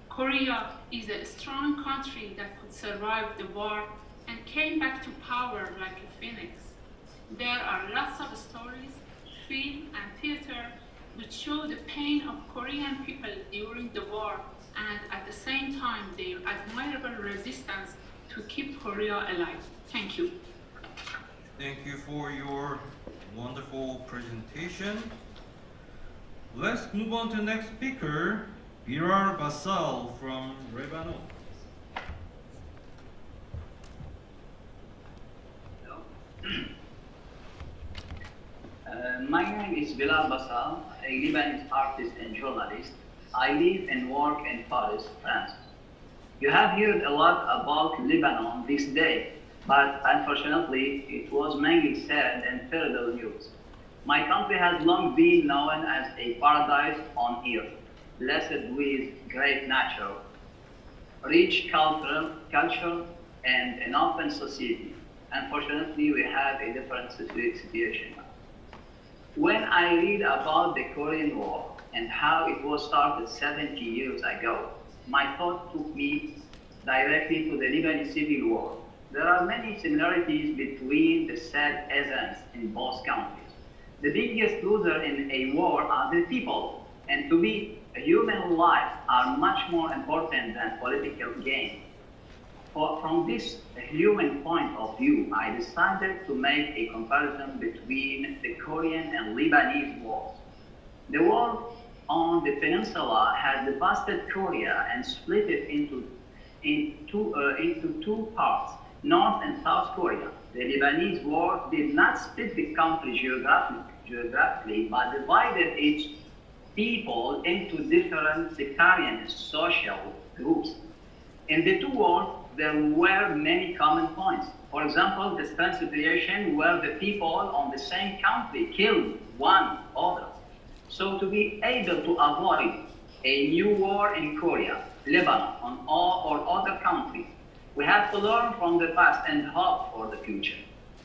Korea is a strong country that could survive the war and came back to power like a phoenix. There are lots of stories, film and theater which show the pain of Korean people during the war and at the same time their admirable resistance to keep Korea alive. Thank you. Thank you for your wonderful presentation. Let's move on to the next speaker, Birar Basal from Lebanon. My name is Bilal Basal, a Lebanese artist and journalist. I live and work in Paris, France. You have heard a lot about Lebanon this day, but unfortunately, it was mainly sad and terrible news. My country has long been known as a paradise on earth, blessed with great nature, rich culture, and an open society. Unfortunately, we have a different situation. When I read about the Korean War and how it was started 70 years ago, my thought took me directly to the Lebanese Civil War. There are many similarities between the sad events in both countries. The biggest loser in a war are the people, and to me, human lives are much more important than political gain. From this human point of view, I decided to make a comparison between the Korean and Lebanese wars. The war on the peninsula has devastated Korea and split it into two parts, North and South Korea. The Lebanese war did not split the country geographically, but divided its people into different sectarian social groups. In the two wars, there were many common points. For example, the strange situation where the people on the same country killed one another. So to be able to avoid a new war in Korea, Lebanon, or other countries, we have to learn from the past and hope for the future.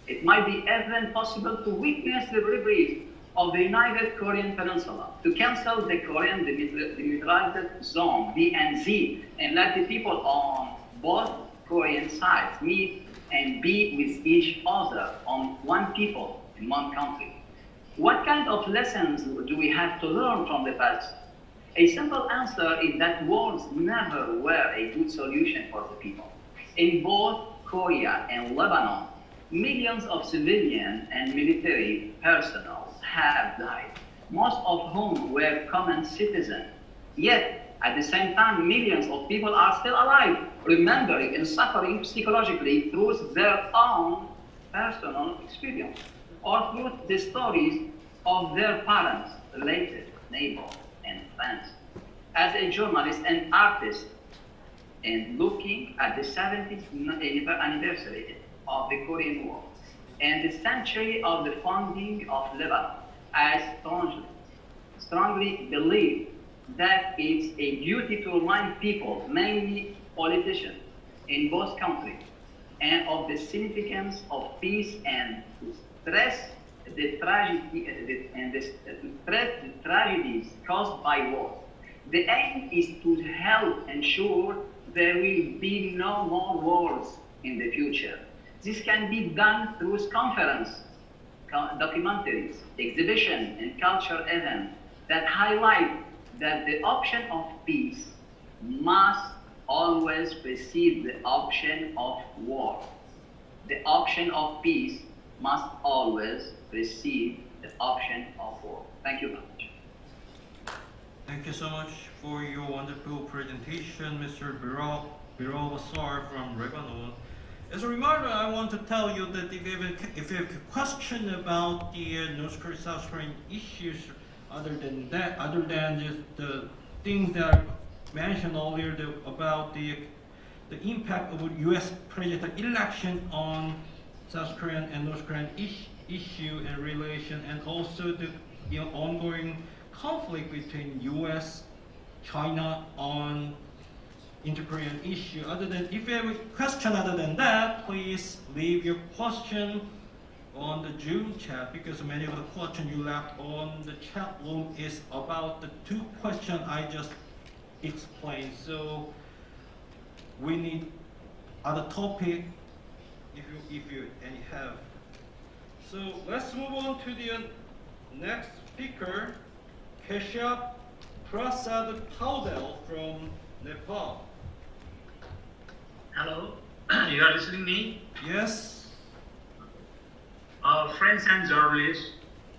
It might be even possible to witness the rebirth of the United Korean Peninsula, to cancel the Korean Demilitarized Zone, DMZ, and let the people on both Korean sides meet and be with each other on one people in one country. What kind of lessons do we have to learn from the past? A simple answer is that wars never were a good solution for the people. In both Korea and Lebanon, millions of civilian and military personnel have died, most of whom were common citizens. Yet, at the same time, millions of people are still alive, remembering and suffering psychologically through their own personal experience, or through the stories of their parents, relatives, neighbors, and friends. As a journalist and artist, and looking at the 70th anniversary of the Korean War and the century of the founding of Lebanon, I strongly believe that it's a duty to remind people, mainly politicians in both countries, and of the significance of peace and to stress the tragedies caused by war. The aim is to help ensure there will be no more wars in the future. This can be done through conferences, documentaries, exhibitions, and cultural events that highlight that the option of peace must always precede the option of war. The option of peace must always precede the option of war. Thank you very much. Thank you so much for your wonderful presentation, Mr. Birol Basar from Lebanon. As a reminder, I want to tell you that if you have a question about the North Korean South Korean issues, other than just the things that I mentioned earlier about the impact of U.S. president election on South Korean and North Korean issue and relation, and also the ongoing conflict between U.S. China on inter-Korean issue. If you have a question other than that, please leave your question on the Zoom chat, because many of the questions you left on the chat room is about the two questions I just explained. So we need other topic if you any have. So let's move on to the next speaker, Keshav Prasad Paudel from Nepal. Hello, you are listening me? Yes. Friends and journalists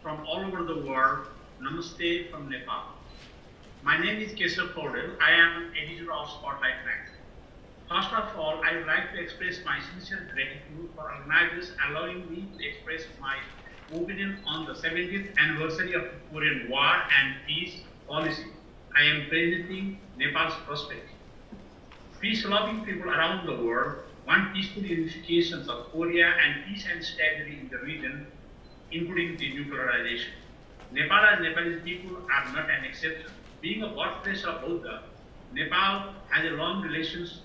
from all over the world, namaste from Nepal. My name is Keshav Paudel. I am editor of Spotlight magazine. First of all, I would like to express my sincere gratitude for organizers allowing me to express my opinion on the 70th anniversary of the Korean War and peace policy. I am presenting Nepal's perspective. Peace-loving people around the world want peaceful unifications of Korea and peace and stability in the region, including denuclearization. Nepal and Nepalese people are not an exception. Being a birthplace of Buddha, Nepal has a long relations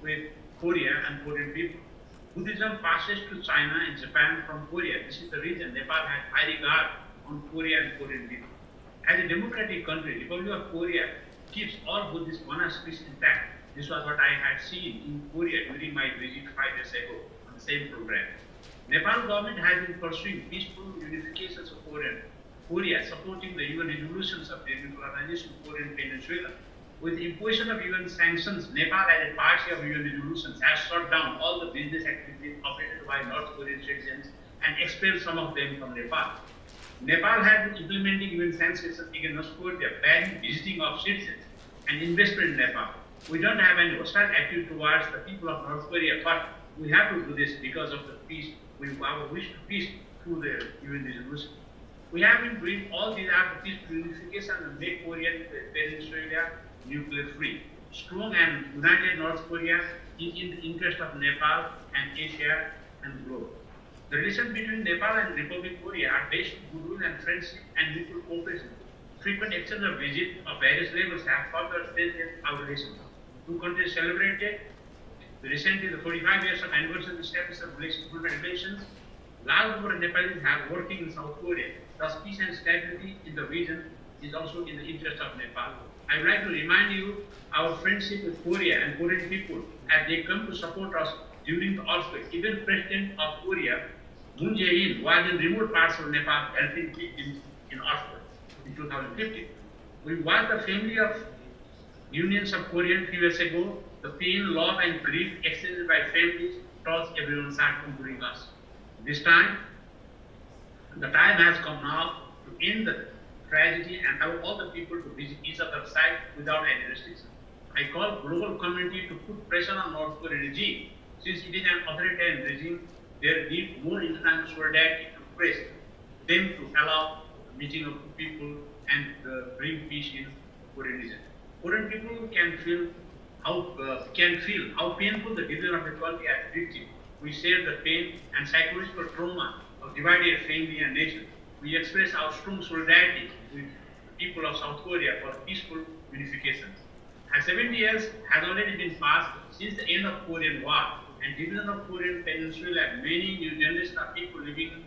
with Korea and Korean people. Buddhism passes to China and Japan from Korea. This is the reason Nepal has high regard on Korea and Korean people. As a democratic country, Republic of Korea keeps all Buddhist monasteries intact. This was what I had seen in Korea during my visit 5 years ago on the same program. Nepal government has been pursuing peaceful unifications of Korea, supporting the UN resolutions of denuclearization of Korean Peninsula. With the imposition of UN sanctions, Nepal as a party of UN resolutions has shut down all the business activities operated by North Korean citizens and expelled some of them from Nepal. Nepal has been implementing UN sanctions against North Korea, banning visiting of citizens and investment in Nepal. We don't have any hostile attitude towards the people of North Korea, but we have to do this because of the peace. Our wish to peace through the UN resolution. We have been doing all these activities to unification and make Korean Peninsula nuclear free. strong and united North Korea is in the interest of Nepal and Asia and the globe. The relations between Nepal and Republic of Korea are based on goodwill and friendship and mutual cooperation. Frequent exchange of visits of various levels have further strengthened our relations. Two countries celebrated recently the 45 years of anniversary of the establishment of relations. Large number of Nepalis have working in South Korea. Thus, peace and stability in the region is also in the interest of Nepal. I would like to remind you our friendship with Korea and Korean people as they come to support us during the earthquake. Even President of Korea, Moon Jae-in, was in remote parts of Nepal helping in earthquake in 2015. We watched the family of unions of Korean few years ago. The pain, love, and grief extended by families touched everyone's heart, including us. This time, the time has come now to end the tragedy and allow all the people to visit each other's side without any restriction. I call global community to put pressure on North Korean regime. Since it is an authoritarian regime, there needs more international solidarity to press them to allow the meeting of people and bring peace in Korean region. Korean people can feel how painful the division of equality as victim. We share the pain and psychological trauma of divided family and nation. We express our strong solidarity with the people of South Korea for peaceful unification. As 70 years has already been passed since the end of Korean War and division of Korean Peninsula, many new generation of people living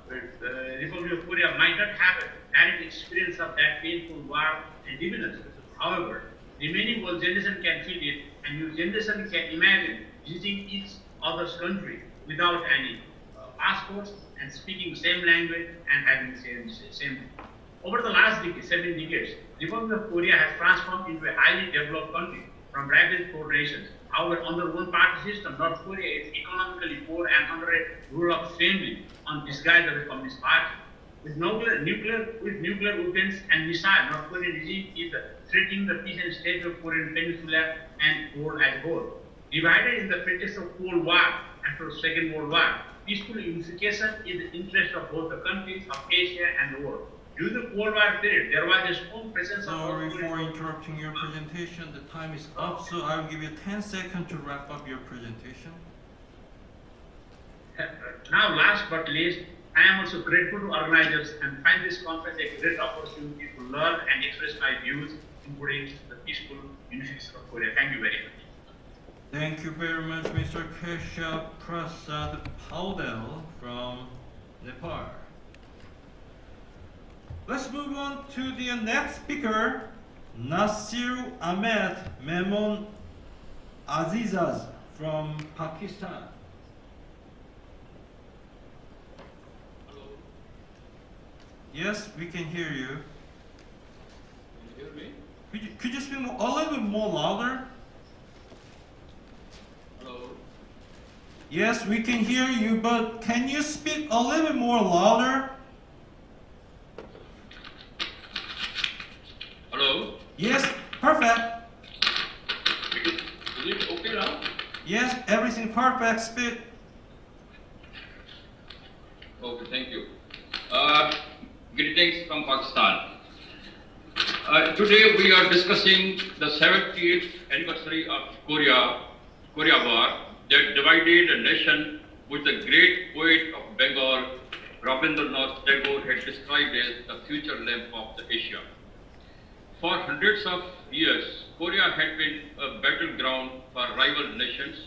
the Republic of Korea might not have a direct experience of that painful war and division. However, remaining old generation can feel it, and new generation can imagine visiting each other's country without any passports and speaking same language and having same. Over the last decade, 7 decades, the Republic of Korea has transformed into a highly developed country from ravaged poor nations. However, under one-party system, North Korea is economically poor and under a rule of family on disguise of a communist party. With nuclear weapons and missiles, North Korean regime is threatening the peace and stability of Korean Peninsula and world as a whole. Divided in the pretext of Cold War and for Second World War, peaceful unification is the interest of both the countries of Asia and the world. During the Cold War period, there was a strong presence of... Sorry for interrupting your presentation. The time is up, so I will give you 10 seconds to wrap up your presentation. Now, last but least, I am also grateful to organizers and find this conference a great opportunity to learn and express my views, including the peaceful unification of Korea. Thank you very much. Thank you very much, Mr. Keshav Prasad Paudel from Nepal. Let's move on to the next speaker, Nasir Ahmed Memon Azizaz from Pakistan. Hello. Yes, we can hear you. Can you hear me? Could you speak a little bit more louder? Hello. Yes, we can hear you, but can you speak a little bit more louder? Hello. Yes, perfect. Is it okay now? Yes, everything perfect. Speak. Okay, thank you. Greetings from Pakistan. Today we are discussing the 70th anniversary of Korea War that divided a nation, which the great poet of Bengal, Rabindranath Tagore, had described as the future lamp of the Asia. For hundreds of years, Korea had been a battleground for rival nations,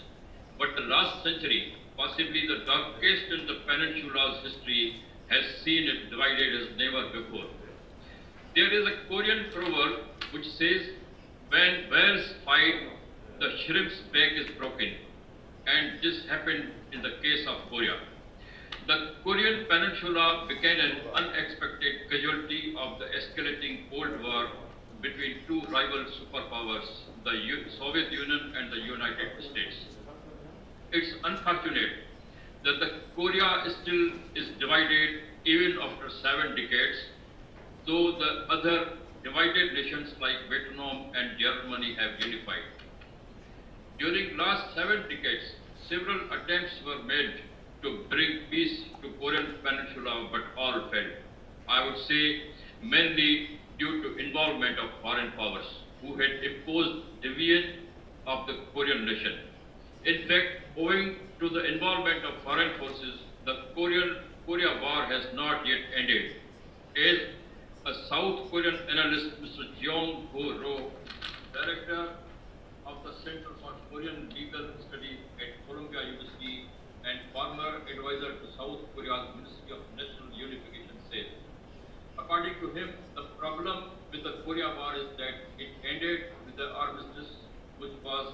but the last century, possibly the darkest in the peninsula's history, has seen it divided as never before. There is a Korean proverb which says, when whales fight, the shrimp's back is broken, and this happened in the case of Korea. The Korean Peninsula became an unexpected casualty of the escalating Cold War between two rival superpowers, the Soviet Union and the United States. It's unfortunate that the Korea still is divided even after 7 decades, though the other divided nations like Vietnam and Germany have unified. During last 7 decades, several attempts were made to bring peace to Korean Peninsula, but all failed. I would say mainly due to involvement of foreign powers, who had imposed division of the Korean nation. In fact, owing to the involvement of foreign forces, the Korea War has not yet ended. As a South Korean analyst, Mr. Jeong Ho-ro, director of the Center for Korean Legal Studies at Columbia University and former advisor to South Korea's Ministry of National Unification, says, according to him, the problem with the Korea War is that it ended with the armistice, which was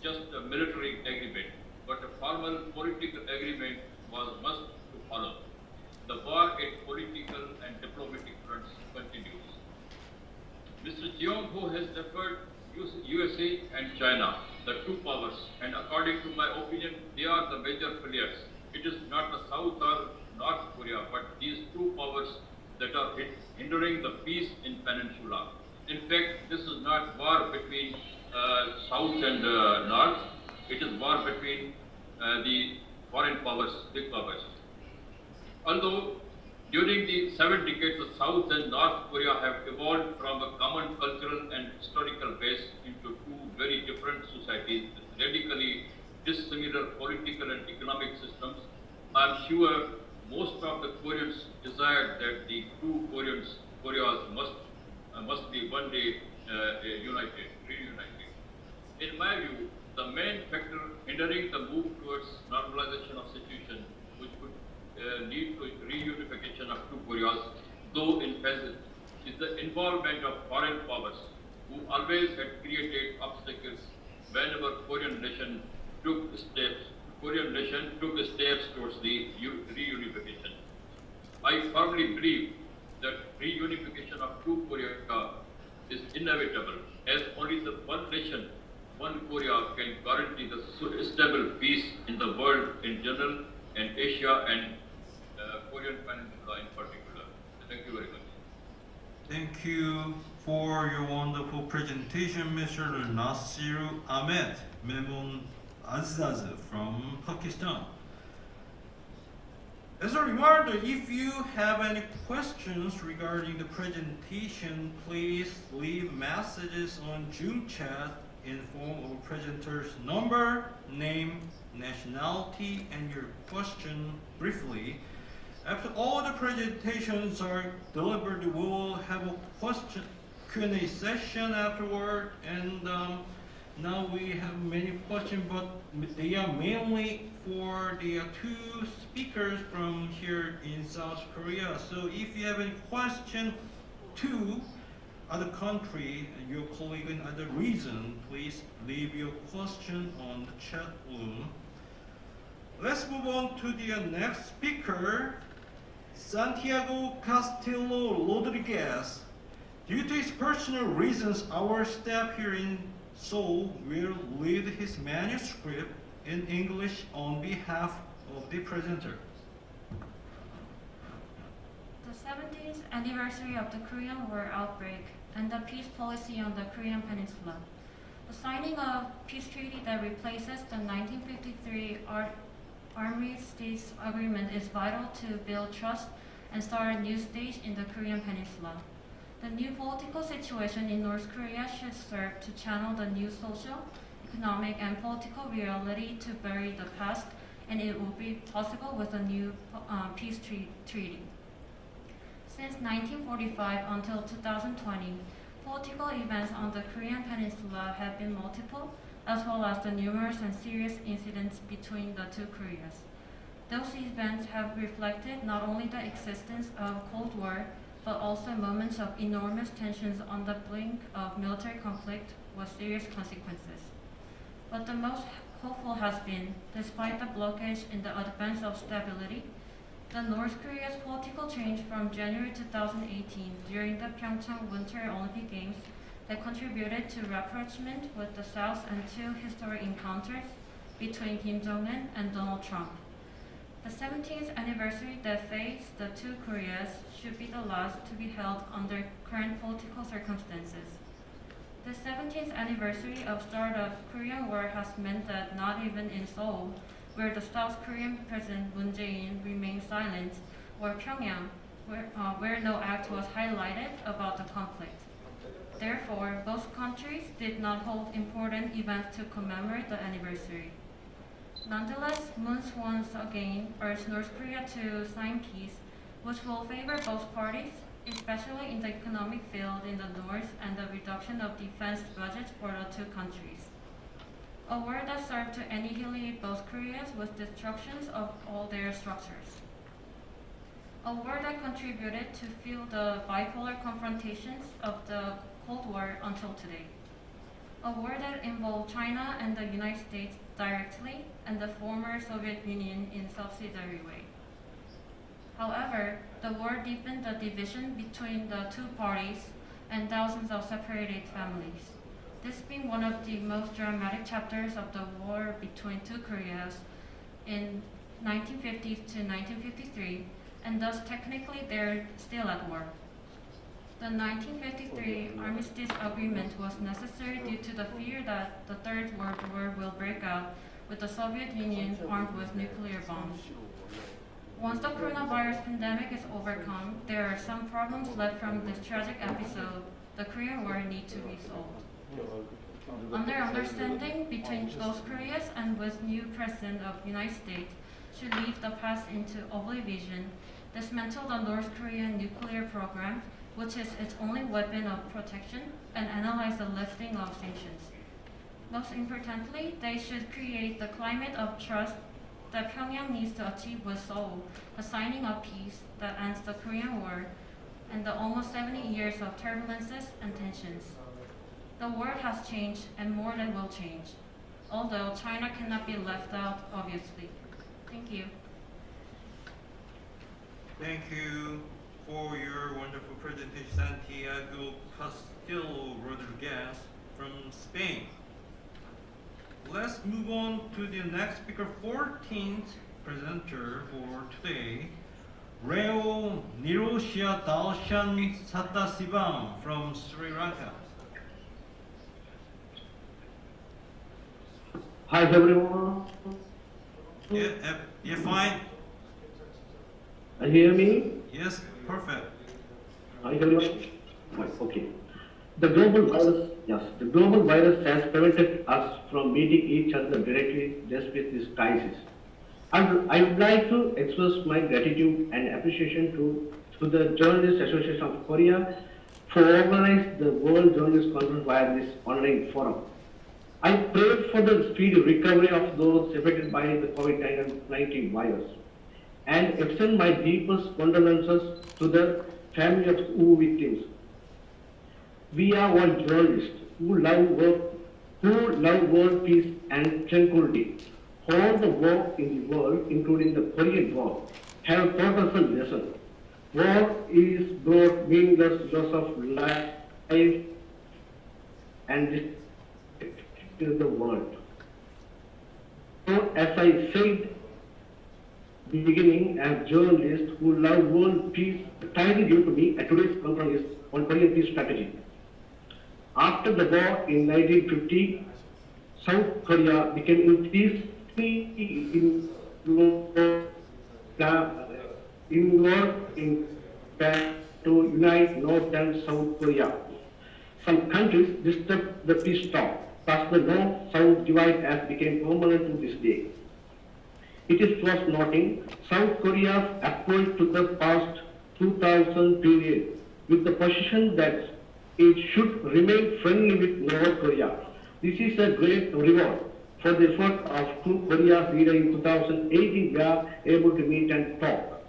just a military agreement, but a formal political agreement was must to follow. The war at political and diplomatic fronts continues. Mr. Jeong Ho has referred USA and China, the two powers, and according to my opinion, they are the major players. It is not the South or North Korea, but these two powers that are hindering the peace in Peninsula. In fact, this is not war between South and North. It is war between the foreign powers, big powers. Although during the 7 decades, the South and North Korea have evolved from a common cultural and historical base into two very different societies with radically dissimilar political and economic systems. I'm sure most of the Koreans desire that the two Koreas must be one day reunited. In my view, the main factor hindering the move towards normalization of situation, which would lead to reunification of two Koreas, though in passage, is the involvement of foreign powers, who always had created obstacles whenever Korean nation took steps towards the reunification. I firmly believe that reunification of two Korea is inevitable, as only the one nation, one Korea, can guarantee the stable peace in the world in general and Asia and Korean Peninsula in particular. Thank you very much. Thank you for your wonderful presentation, Mr. Nasiru Ahmed Memon Azaz from Pakistan. As a reminder, if you have any questions regarding the presentation, please leave messages on Zoom chat in form of a presenter's number, name, nationality, and your question briefly. After all the presentations are delivered, we will have a Q&A session afterward, and now we have many questions, but they are mainly for the two speakers from here in South Korea. So if you have any question to other country and your colleague in other region, please leave your question on the chat room. Let's move on to the next speaker, Santiago Castillo Rodriguez. Due to his personal reasons, our staff here in Seoul will read his manuscript in English on behalf of the presenter. The 17th anniversary of the Korean War outbreak and the peace policy on the Korean Peninsula. The signing of peace treaty that replaces the 1953 Armistice Agreement is vital to build trust and start a new stage in the Korean Peninsula. The new political situation in North Korea should serve to channel the new social, economic, and political reality to bury the past, and it will be possible with a new peace treaty. Since 1945 until 2020, political events on the Korean Peninsula have been multiple, as well as the numerous and serious incidents between the two Koreas. Those events have reflected not only the existence of Cold War, but also moments of enormous tensions on the brink of military conflict with serious consequences. But the most hopeful has been, despite the blockage in the advance of stability, the North Korea's political change from January 2018 during the Pyeongchang Winter Olympic Games that contributed to rapprochement with the South and two historic encounters between Kim Jong-un and Donald Trump. The 17th anniversary that faced the two Koreas should be the last to be held under current political circumstances. The 17th anniversary of start of Korean War has meant that not even in Seoul, where the South Korean President Moon Jae-in remained silent, or Pyongyang, where no act was highlighted about the conflict. Therefore, both countries did not hold important events to commemorate the anniversary. Nonetheless, Moon once again urged North Korea to sign peace, which will favor both parties, especially in the economic field in the North and the reduction of defense budgets for the two countries. A war that served to annihilate both Koreas with destructions of all their structures. A war that contributed to fuel the bipolar confrontations of the Cold War until today. A war that involved China and the United States directly and the former Soviet Union in a subsidiary way. However, the war deepened the division between the two parties and thousands of separated families. This being one of the most dramatic chapters of the war between two Koreas in 1950 to 1953, and thus technically they're still at war. The 1953 Armistice Agreement was necessary due to the fear that the Third World War will break out with the Soviet Union armed with nuclear bombs. Once the coronavirus pandemic is overcome, there are some problems left from this tragic episode. The Korean War need to be solved. Under understanding between both Koreas and with new President of the United States should leave the past into oblivion, dismantle the North Korean nuclear program, which is its only weapon of protection, and analyze the lifting of sanctions. Most importantly, they should create the climate of trust that Pyongyang needs to achieve with Seoul, the signing of peace that ends the Korean War and the almost 70 years of turbulences and tensions. The world has changed and more than will change, although China cannot be left out, obviously. Thank you. Thank you for your wonderful presentation, Santiago Castillo Rodriguez from Spain. Let's move on to the next speaker, 14th presenter for today, Reo Nirosia Dalshan Satasibam from Sri Lanka. Hi everyone. Yeah, fine. You hear me? Yes, perfect. Hi everyone. Okay. The global virus has prevented us from meeting each other directly despite this crisis. I would like to express my gratitude and appreciation to the Journalists Association of Korea for organizing the World Journalists Conference via this online forum. I pray for the speedy recovery of those affected by the COVID-19 virus and extend my deepest condolences to the family of WHO victims. We are all journalists who love world peace and tranquility. All the war in the world, including the Korean War, have taught us a lesson. War is brought meaningless loss of life and to the world. So, as I said, beginning as journalists who love world peace, tightly due to me at today's conference on Korean peace strategy. After the war in 1950, South Korea became increasingly involved in to unite North and South Korea. Some countries disturbed the peace talk. Thus, the North-South divide has become permanent to this day. It is worth noting South Korea's approach to the past 2000 period with the position that it should remain friendly with North Korea. This is a great reward for the effort of two Korea's leaders in 2018 were able to meet and talk.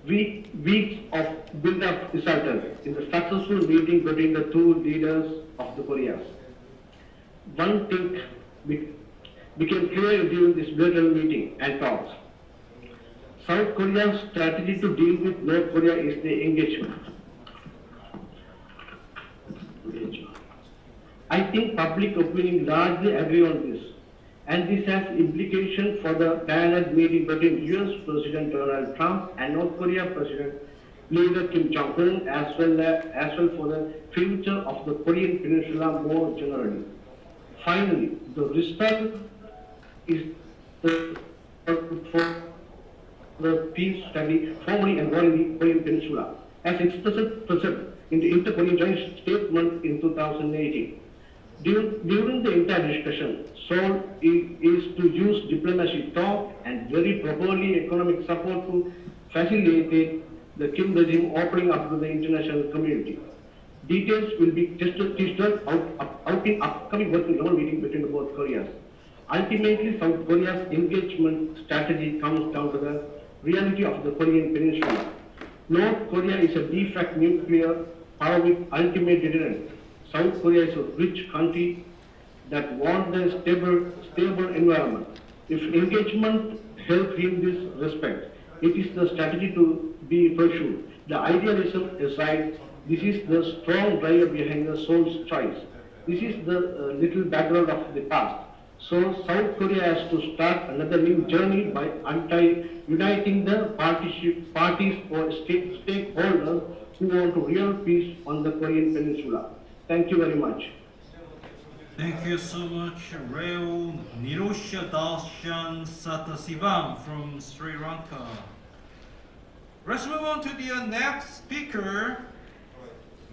Weeks of build-up resulted in the successful meeting between the two leaders of the Koreas. One thing became clear during this bilateral meeting and talks. South Korea's strategy to deal with North Korea is the engagement. I think public opinion largely agree on this, and this has implications for the dialogue meeting between US President Donald Trump and North Korea President leader Kim Jong-un, as well for the future of the Korean Peninsula more generally. Finally, the result is for the peace study formally involving the Korean Peninsula. As expressed in the Inter-Korean Joint Statement in 2018. During the entire discussion, Seoul is to use diplomacy talk and very properly economic support to facilitate the Kim regime opening up to the international community. Details will be tested out in upcoming working level meeting between the both Koreas. Ultimately, South Korea's engagement strategy comes down to the reality of the Korean Peninsula. North Korea is a de facto nuclear power with ultimate deterrent. South Korea is a rich country that wants a stable environment. If engagement helps in this respect, it is the strategy to be pursued. The idealism aside, this is the strong driver behind the Seoul's choice. This is the little background of the past. So South Korea has to start another new journey by uniting the parties or stakeholders who want to real peace on the Korean Peninsula. Thank you very much. Thank you so much, Reo Nirosha Darshan Satasivang from Sri Lanka. Let's move on to the next speaker,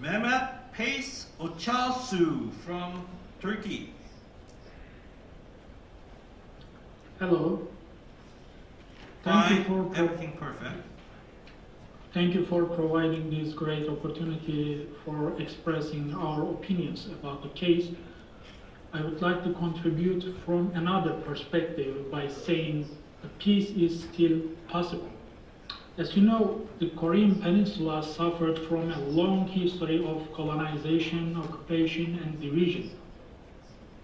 Mehmet Pace Ochalsu from Turkey. Hello. Everything perfect. Thank you for providing this great opportunity for expressing our opinions about the case. I would like to contribute from another perspective by saying the peace is still possible. As you know, the Korean Peninsula suffered from a long history of colonization, occupation, and division.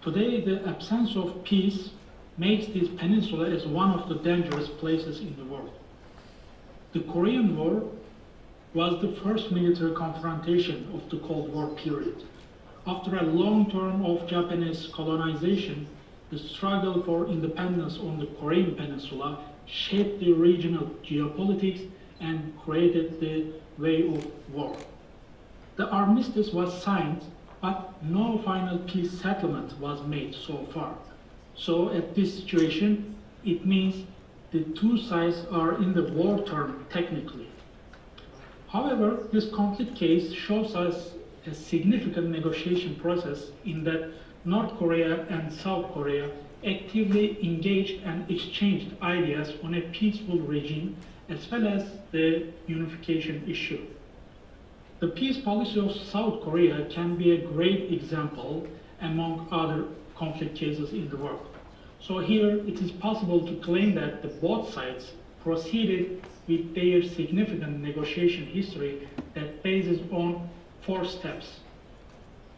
Today, the absence of peace makes this peninsula as one of the dangerous places in the world. The Korean War was the first military confrontation of the Cold War period. After a long term of Japanese colonization, the struggle for independence on the Korean Peninsula shaped the regional geopolitics and created the way of war. The armistice was signed, but no final peace settlement was made so far. So at this situation, it means the two sides are in the war term technically. However, this conflict case shows us a significant negotiation process in that North Korea and South Korea actively engaged and exchanged ideas on a peaceful regime as well as the unification issue. The peace policy of South Korea can be a great example among other conflict cases in the world. So here it is possible to claim that the both sides proceeded with their significant negotiation history that bases on 4 steps.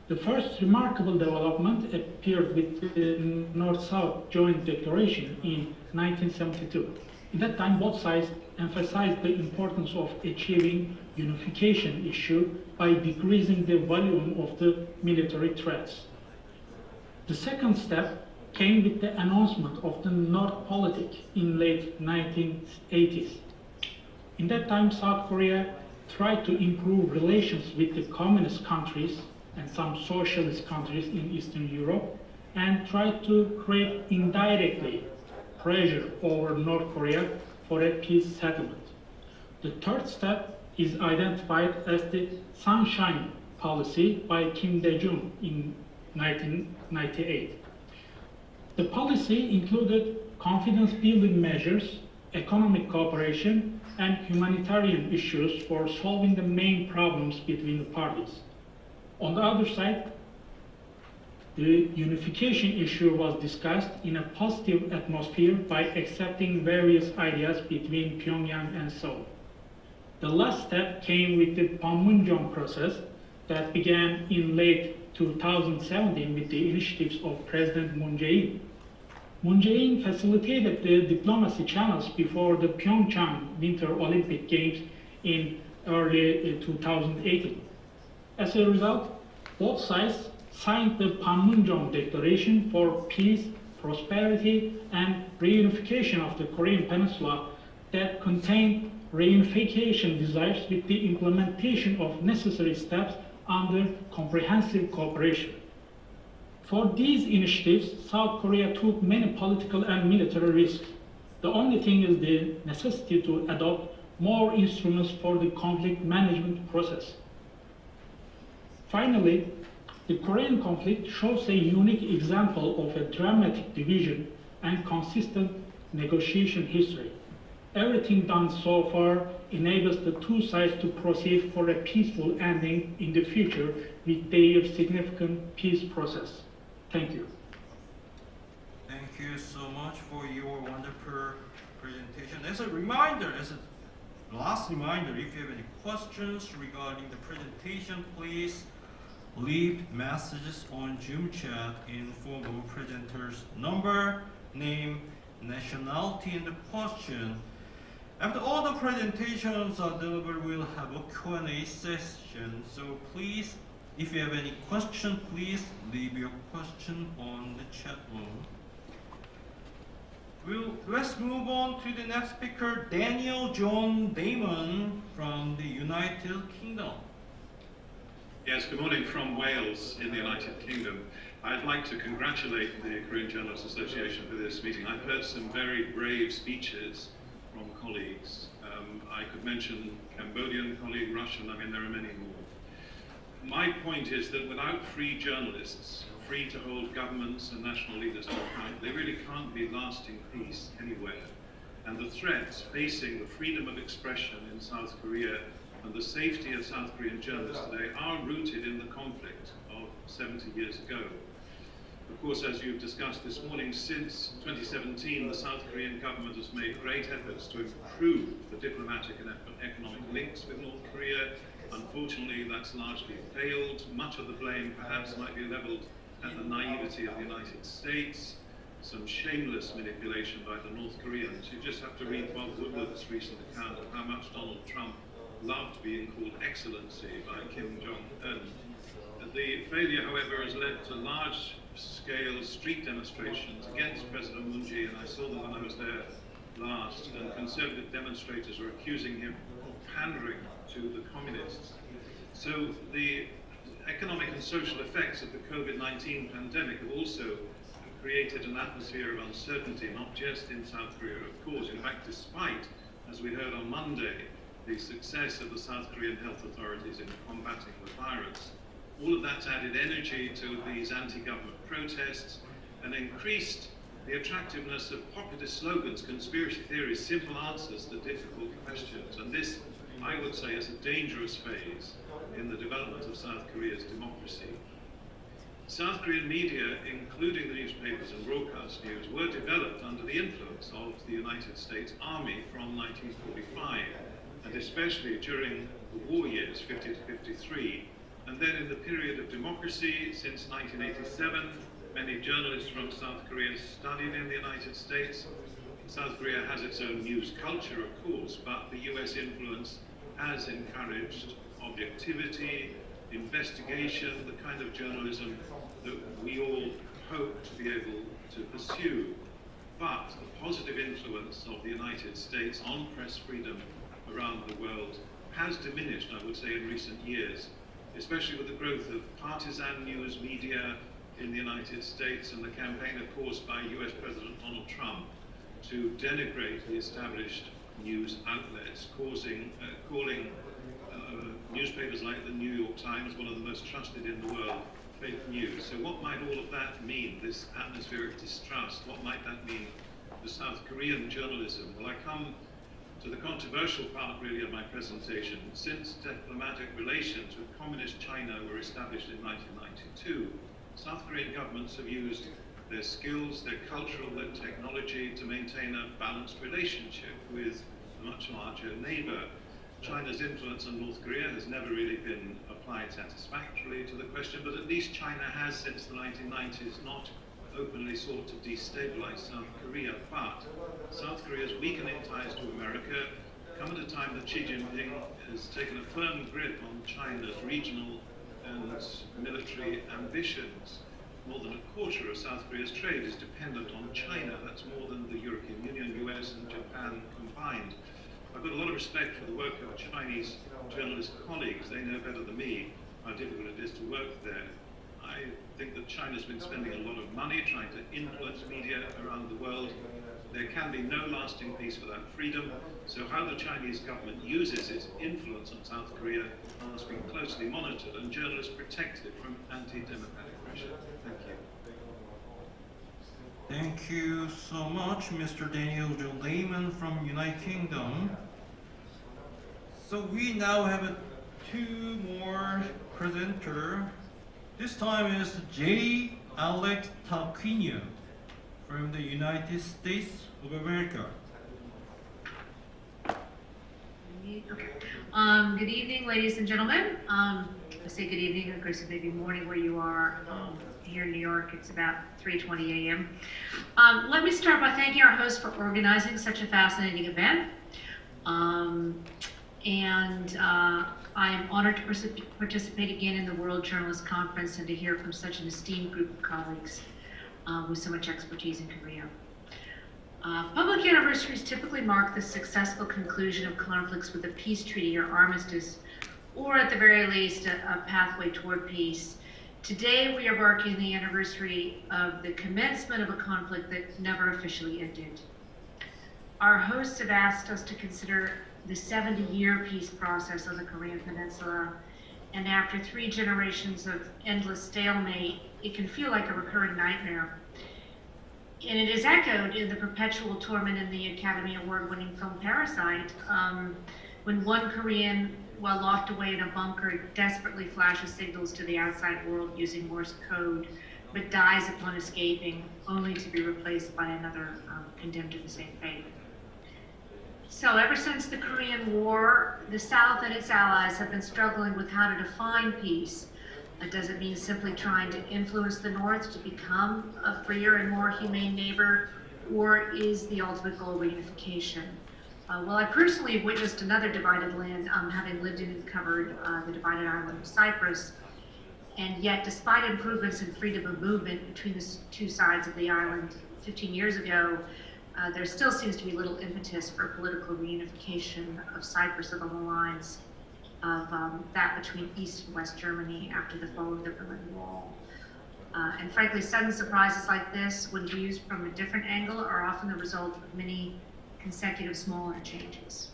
The first remarkable development appeared with the North-South Joint Declaration in 1972. At that time, both sides emphasized the importance of achieving unification issue by decreasing the volume of the military threats. The second step came with the announcement of the North Politic in late 1980s. In that time, South Korea tried to improve relations with the communist countries and some socialist countries in Eastern Europe and tried to create indirectly pressure over North Korea for a peace settlement. The third step is identified as the Sunshine Policy by Kim Dae-jung in 1998. The policy included confidence-building measures, economic cooperation, and humanitarian issues for solving the main problems between the parties. On the other side, the unification issue was discussed in a positive atmosphere by accepting various ideas between Pyongyang and Seoul. The last step came with the Panmunjom process that began in late 2017 with the initiatives of President Moon Jae-in. Moon Jae-in facilitated the diplomacy channels before the Pyeongchang Winter Olympic Games in early 2018. As a result, both sides signed the Panmunjom Declaration for Peace, Prosperity, and Reunification of the Korean Peninsula that contained reunification desires with the implementation of necessary steps under comprehensive cooperation. For these initiatives, South Korea took many political and military risks. The only thing is the necessity to adopt more instruments for the conflict management process. Finally, the Korean conflict shows a unique example of a dramatic division and consistent negotiation history. Everything done so far enables the two sides to proceed for a peaceful ending in the future with their significant peace process. Thank you. Thank you so much for your wonderful presentation. As a reminder, as a last reminder, if you have any questions regarding the presentation, please leave messages on Zoom chat in form of presenter's number, name, nationality, and the question. After all the presentations are delivered, we'll have a Q&A session. So please, if you have any question, please leave your question on the chat room. Let's move on to the next speaker, Daniel John Damon from the United Kingdom. Yes, good morning from Wales in the United Kingdom. I'd like to congratulate the Korean Journalists Association for this meeting. I've heard some very brave speeches from colleagues. I could mention Cambodian colleague, Russian, I mean there are many more. My point is that without free journalists, free to hold governments and national leaders to account, there really can't be lasting peace anywhere. And the threats facing the freedom of expression in South Korea and the safety of South Korean journalists today are rooted in the conflict of 70 years ago. Of course, as you've discussed this morning, since 2017, the South Korean government has made great efforts to improve the diplomatic and economic links with North Korea. Unfortunately, that's largely failed. Much of the blame perhaps might be leveled at the naivety of the United States, some shameless manipulation by the North Koreans. You just have to read Bob Woodward's recent account of how much Donald Trump loved being called Excellency by Kim Jong-un. The failure, however, has led to large-scale street demonstrations against President Moon Jae, and I saw them when I was there last, and conservative demonstrators were accusing him of pandering to the communists. So the economic and social effects of the COVID-19 pandemic have also created an atmosphere of uncertainty, not just in South Korea, of course. In fact, despite, as we heard on Monday, the success of the South Korean health authorities in combating the virus, all of that's added energy to these anti-government protests and increased the attractiveness of populist slogans, conspiracy theories, simple answers to difficult questions. And this, I would say, is a dangerous phase in the development of South Korea's democracy. South Korean media, including the newspapers and broadcast news, were developed under the influence of the United States Army from 1945, and especially during the war years, 50 to 53. And then in the period of democracy since 1987, many journalists from South Korea studied in the United States. South Korea has its own news culture, of course, but the US influence has encouraged objectivity, investigation, the kind of journalism that we all hope to be able to pursue. But the positive influence of the United States on press freedom around the world has diminished, I would say, in recent years, especially with the growth of partisan news media in the United States and the campaign, of course, by US President Donald Trump to denigrate the established news outlets, calling newspapers like the New York Times, one of the most trusted in the world, fake news. So what might all of that mean, this atmosphere of distrust? What might that mean for South Korean journalism? Well, I come to the controversial part, really, of my presentation. Since diplomatic relations with Communist China were established in 1992, South Korean governments have used their skills, their cultural, their technology to maintain a balanced relationship with a much larger neighbor. China's influence on North Korea has never really been applied satisfactorily to the question, but at least China has, since the 1990s, not openly sought to destabilize South Korea. But South Korea's weakening ties to America come at a time that Xi Jinping has taken a firm grip on China's regional and military ambitions. More than a quarter of South Korea's trade is dependent on China. That's more than the European Union, US, and Japan combined. I've got a lot of respect for the work of Chinese journalist colleagues. They know better than me how difficult it is to work there. I think that China's been spending a lot of money trying to influence media around the world. Their can be no lasting peace without freedom, so how the Chinese government uses its influence on South Korea must be closely monitored and journalists protected from anti-democratic pressure. Thank you. Thank you so much, Mr. Daniel Joe Lehman from United Kingdom. So we now have two more presenters. This time is J. Alex Tarquinio from the United States of America. Okay. Good evening, ladies and gentlemen. I say good evening, of course it may be morning where you are. Here in New York, it's about 3:20 a.m. Let me start by thanking our host for organizing such a fascinating event. I am honored to participate again in the World Journalist Conference and to hear from such an esteemed group of colleagues with so much expertise in Korea. Public anniversaries typically mark the successful conclusion of conflicts with a peace treaty or armistice, or at the very least, a pathway toward peace. Today, we are marking the anniversary of the commencement of a conflict that never officially ended. Our hosts have asked us to consider the 70-year peace process on the Korean Peninsula, and after 3 generations of endless stalemate, it can feel like a recurring nightmare. And it is echoed in the perpetual torment in the Academy Award-winning film Parasite, when one Korean, while locked away in a bunker, desperately flashes signals to the outside world using Morse code, but dies upon escaping, only to be replaced by another condemned to the same fate. So ever since the Korean War, the South and its allies have been struggling with how to define peace. Does it mean simply trying to influence the North to become a freer and more humane neighbor, or is the ultimate goal reunification? Well, I personally have witnessed another divided land, having lived in and covered the divided island of Cyprus. And yet, despite improvements in freedom of movement between the two sides of the island 15 years ago, there still seems to be little impetus for political reunification of Cyprus along the lines of that between East and West Germany after the fall of the Berlin Wall. And frankly, sudden surprises like this, when viewed from a different angle, are often the result of many consecutive smaller changes.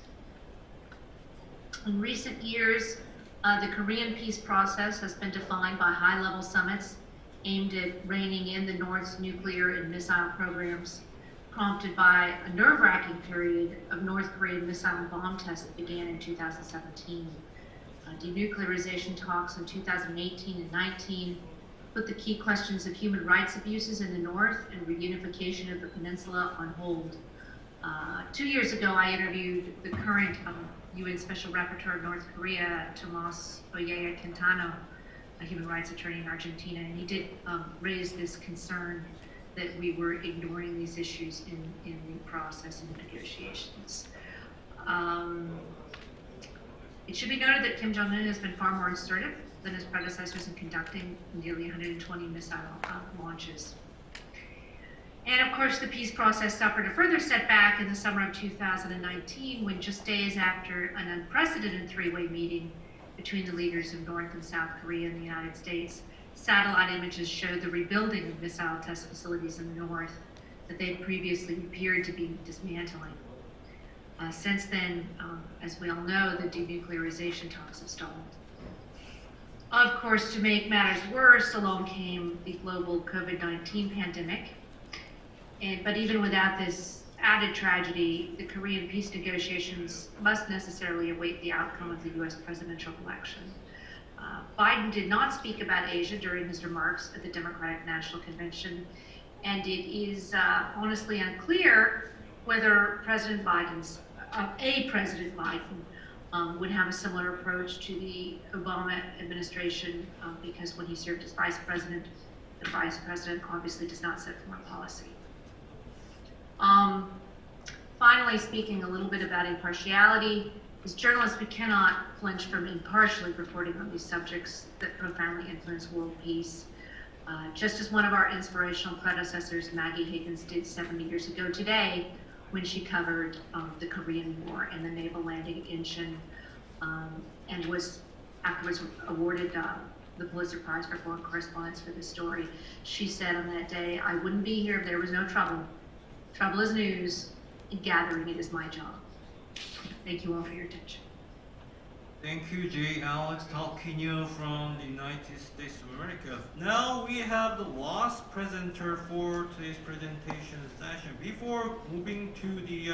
In recent years, the Korean peace process has been defined by high-level summits aimed at reining in the North's nuclear and missile programs, prompted by a nerve-wracking period of North Korean missile and bomb tests that began in 2017. Denuclearization talks in 2018 and 19 put the key questions of human rights abuses in the North and reunification of the peninsula on hold. 2 years ago, I interviewed the current UN Special Rapporteur of North Korea, Tomas Ollea Quintano, a human rights attorney in Argentina, and he did raise this concern that we were ignoring these issues in the process of negotiations. It should be noted that Kim Jong-un has been far more assertive than his predecessors in conducting nearly 120 missile launches. And of course, the peace process suffered a further setback in the summer of 2019, when just days after an unprecedented 3-way meeting between the leaders of North and South Korea and the United States, satellite images showed the rebuilding of missile test facilities in the North that they had previously appeared to be dismantling. Since then, as we all know, the denuclearization talks have stalled. Of course, to make matters worse, along came the global COVID-19 pandemic. But even without this added tragedy, the Korean peace negotiations must necessarily await the outcome of the US presidential election. Biden did not speak about Asia during his remarks at the Democratic National Convention, and it is honestly unclear whether President Biden would have a similar approach to the Obama administration, because when he served as vice president, the vice president obviously does not set foreign policy. Finally, speaking a little bit about impartiality, as journalists, we cannot flinch from impartially reporting on these subjects that profoundly influence world peace. Just as one of our inspirational predecessors, Maggie Higgins, did 70 years ago today, when she covered the Korean War and the naval landing at Incheon, and was afterwards awarded the Pulitzer Prize for Foreign Correspondence for this story. She said on that day, "I wouldn't be here if there was no trouble. Trouble is news, and gathering it is my job. Thank you all for your attention. Thank you, J. Alex Talquino from the United States of America. Now we have the last presenter for today's presentation session. Before moving to the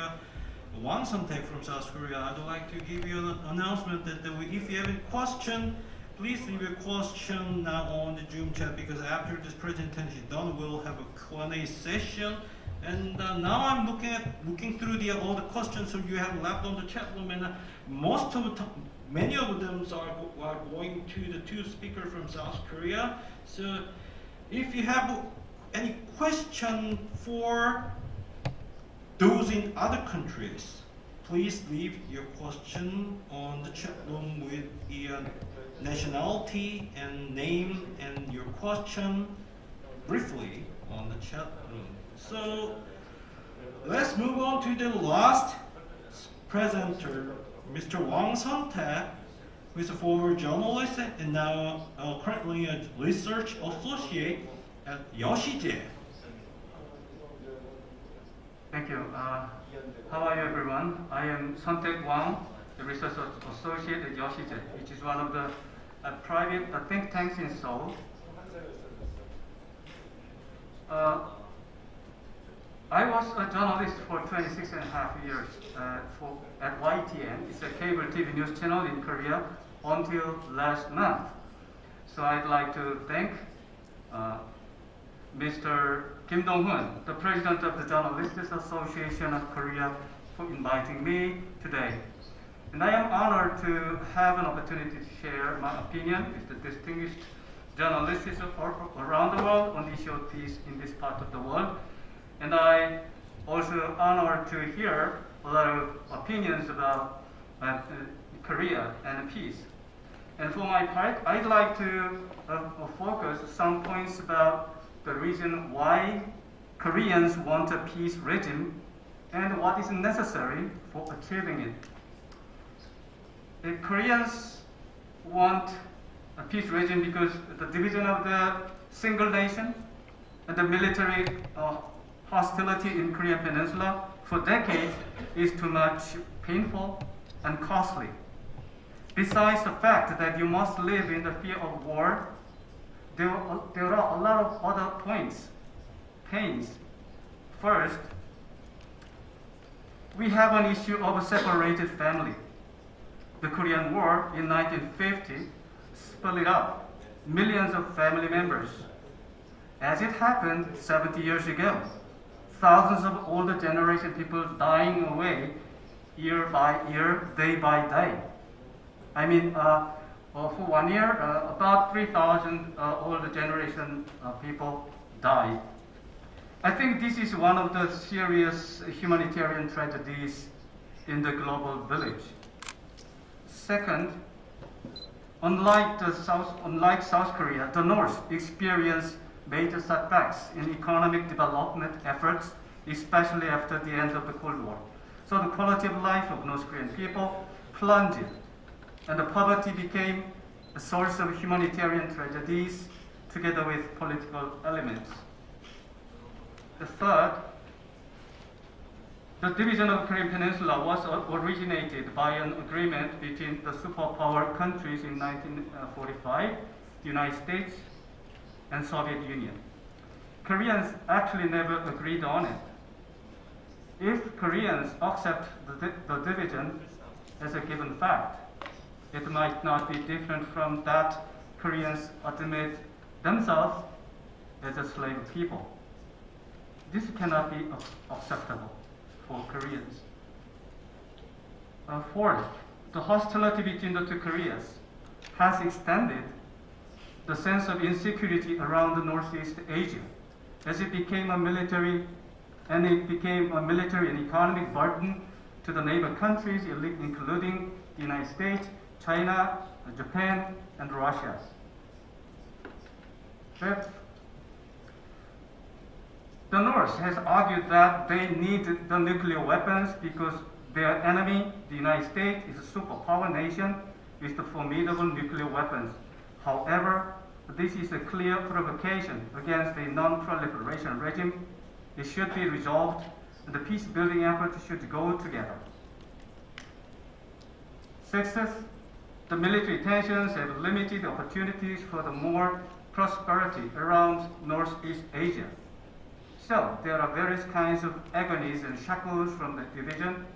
Wang Sun-taek from South Korea, I'd like to give you an announcement that if you have any question, please leave a question now on the Zoom chat, because after this presentation is done, we'll have a Q&A session. And now I'm looking through all the questions that you have left on the chat room, and many of them are going to the two speakers from South Korea. So if you have any question for those in other countries, please leave your question on the chat room with the nationality and name and your question briefly on the chat room. So let's move on to the last presenter, Mr. Wang Sun-taek, who is a former journalist and now currently a research associate at Yoshije. Thank you. How are you, everyone? I am Sun-taek Wang, the research associate at Yoshije, which is one of the private think tanks in Seoul. I was a journalist for 26.5 years at YTN. It's a cable TV news channel in Korea until last month. So I'd like to thank Mr. Kim Dong-hoon, the president of the Journalists Association of Korea, for inviting me today. And I am honored to have an opportunity to share my opinion with the distinguished journalists around the world on issue of peace in this part of the world. And I also honored to hear a lot of opinions about Korea and peace. And for my part, I'd like to focus some points about the reason why Koreans want a peace regime and what is necessary for achieving it. The Koreans want a peace regime because the division of the single nation and the military hostility in Korean Peninsula for decades is too much painful and costly. Besides the fact that you must live in the fear of war, there are a lot of other pains. First, we have an issue of a separated family. The Korean War in 1950 split up millions of family members. As it happened 70 years ago, thousands of older generation people dying away year by year, day by day. I mean, for 1 year, about 3,000 older generation people died. I think this is one of the serious humanitarian tragedies in the global village. Second, unlike South Korea, the North experienced major setbacks in economic development efforts, especially after the end of the Cold War. So the quality of life of North Korean people plunged, and the poverty became a source of humanitarian tragedies together with political elements. The third, the division of the Korean Peninsula was originated by an agreement between the superpower countries in 1945, the United States and Soviet Union. Koreans actually never agreed on it. If Koreans accept the division as a given fact, it might not be different from that Koreans admit themselves as a slave people. This cannot be acceptable for Koreans. Fourth, the hostility between the two Koreas has extended the sense of insecurity around the Northeast Asia, as it became a military and economic burden to the neighbor countries, including the United States, China, Japan, and Russia. Fifth, the North has argued that they need the nuclear weapons because their enemy, the United States, is a superpower nation with the formidable nuclear weapons. However, this is a clear provocation against a non-proliferation regime. It should be resolved and the peace-building effort should go together. Sixth, the military tensions have limited opportunities for the more prosperity around Northeast Asia. So there are various kinds of agonies and shackles from the division,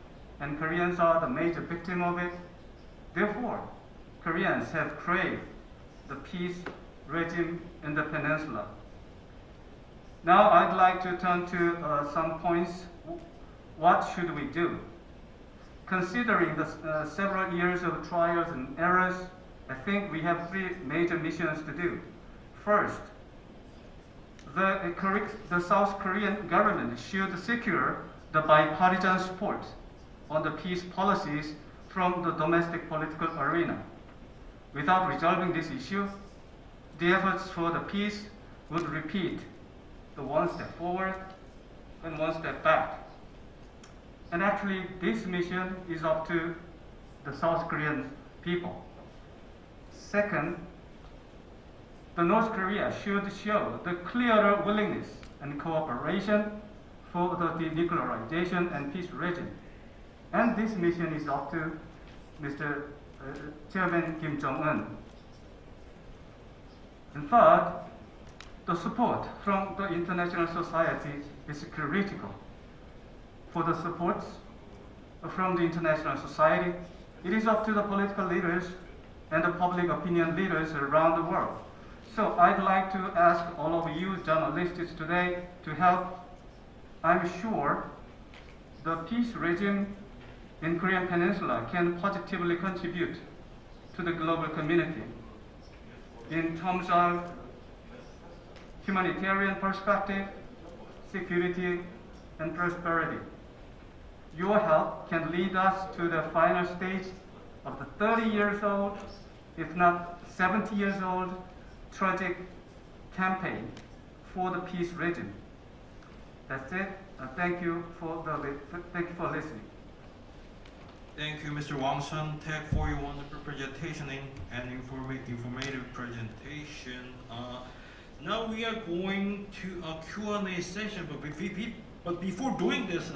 and Koreans are the major victim of it. Therefore, Koreans have craved the peace regime in the peninsula. Now I'd like to turn to some points. What should we do? Considering the several years of trials and errors, I think we have three major missions to do. First, the South Korean government should secure the bipartisan support on the peace policies from the domestic political arena. Without resolving this issue, the efforts for the peace would repeat the one step forward and one step back. And actually, this mission is up to the South Korean people. Second, the North Korea should show the clearer willingness and cooperation for the denuclearization and peace regime. And this mission is up to Mr. Chairman Kim Jong-un. And third, the support from the international society is critical. For the support from the international society, it is up to the political leaders and the public opinion leaders around the world. So I'd like to ask all of you journalists today to help. I'm sure the peace regime in Korean Peninsula can positively contribute to the global community in terms of humanitarian perspective, security, and prosperity. Your help can lead us to the final stage of the 30 years old, if not 70 years old, tragic campaign for the peace regime. That's it. Thank you for listening. Thank you, Mr. Wang Sun-taek, for your wonderful presentation and informative presentation. Now we are going to a Q&A session, but before doing this,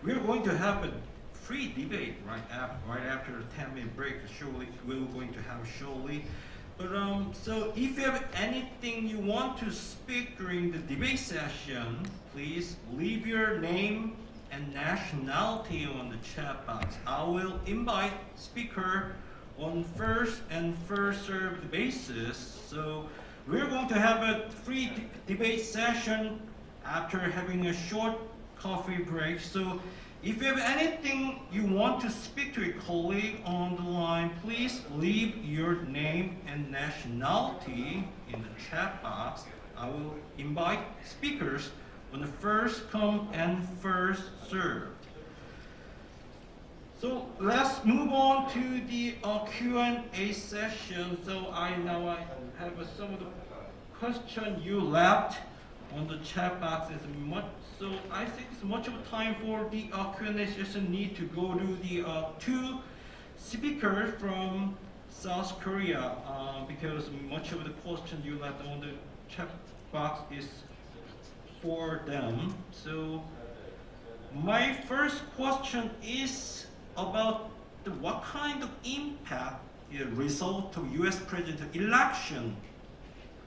we are going to have a free debate right after the 10-minute break. Surely we're going to have shortly. But so if you have anything you want to speak during the debate session, please leave your name and nationality on the chat box. I will invite speaker on first and first served basis. So we're going to have a free debate session after having a short coffee break. So if you have anything you want to speak to a colleague on the line, please leave your name and nationality in the chat box. I will invite speakers on the first come and first served. So let's move on to the Q&A session. So I have some of the questions you left on the chat box. So I think it's much of a time for the Q&A session need to go to the two speakers from South Korea because much of the questions you left on the chat box is for them. So my first question is about what kind of impact the result of U.S. president election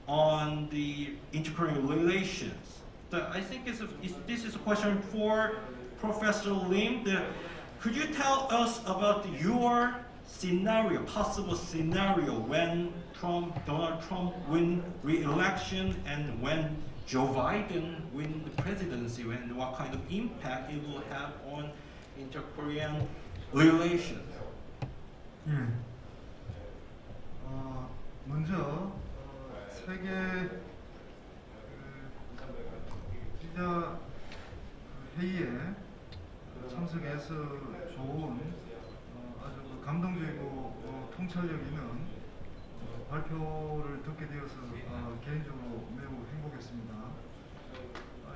on the inter-Korean relations. I think this is a question for Professor Lim. Could you tell us about your scenario, possible scenario when Donald Trump win re-election and when Joe Biden win the presidency, and what kind of impact it will have on inter-Korean relations? 먼저 세계 기자 회의에 참석해서 좋은 아주 감동적이고 통찰력 있는 발표를 듣게 되어서 개인적으로 매우 행복했습니다.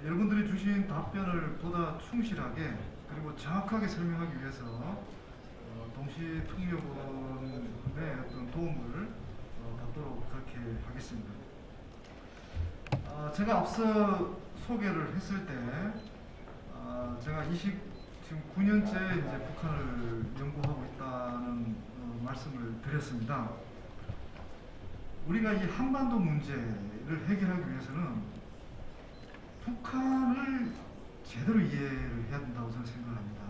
여러분들이 주신 답변을 보다 충실하게 그리고 정확하게 설명하기 위해서 동시 통역원의 어떤 도움을 받도록 그렇게 하겠습니다. 제가 앞서 소개를 했을 때 제가 지금 9년째 이제 북한을 연구하고 있다는 말씀을 드렸습니다. 우리가 이 한반도 문제를 해결하기 위해서는 북한을 제대로 이해를 해야 된다고 저는 생각합니다.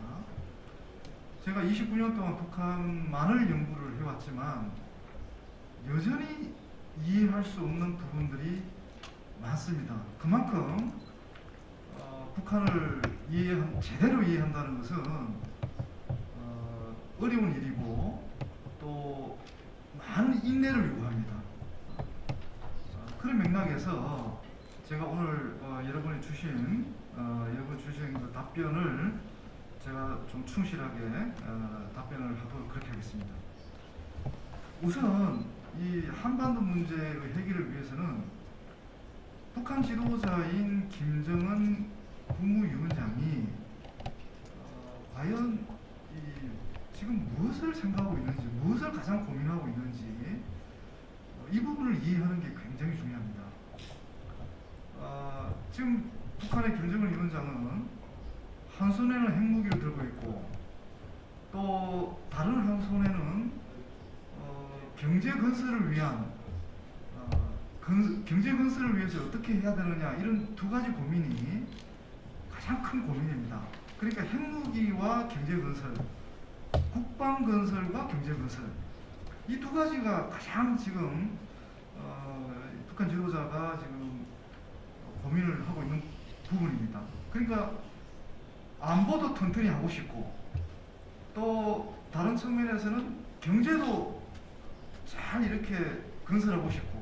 제가 29년 동안 북한만을 연구를 해왔지만 여전히 이해할 수 없는 부분들이 많습니다. 그만큼 북한을 제대로 이해한다는 것은 어려운 일이고 또 많은 인내를 요구합니다. 그런 맥락에서 제가 오늘 여러분이 주신 그 답변을 제가 좀 충실하게 답변을 하도록 그렇게 하겠습니다. 우선 이 한반도 문제의 해결을 위해서는 북한 지도자인 김정은 국무위원장이 과연 지금 무엇을 생각하고 있는지, 무엇을 가장 고민하고 있는지 이 부분을 이해하는 게 굉장히 중요합니다. 지금 북한의 김정은 위원장은 한 손에는 핵무기를 들고 있고 또 다른 한 손에는 경제 건설을 위해서 어떻게 해야 되느냐, 이런 두 가지 고민이 가장 큰 고민입니다. 그러니까 핵무기와 경제 건설, 국방 건설과 경제 건설, 이 두 가지가 가장 지금 북한 지도자가 지금 고민을 하고 있는 부분입니다. 그러니까 안보도 튼튼히 하고 싶고 또 다른 측면에서는 경제도 잘 이렇게 건설하고 싶고,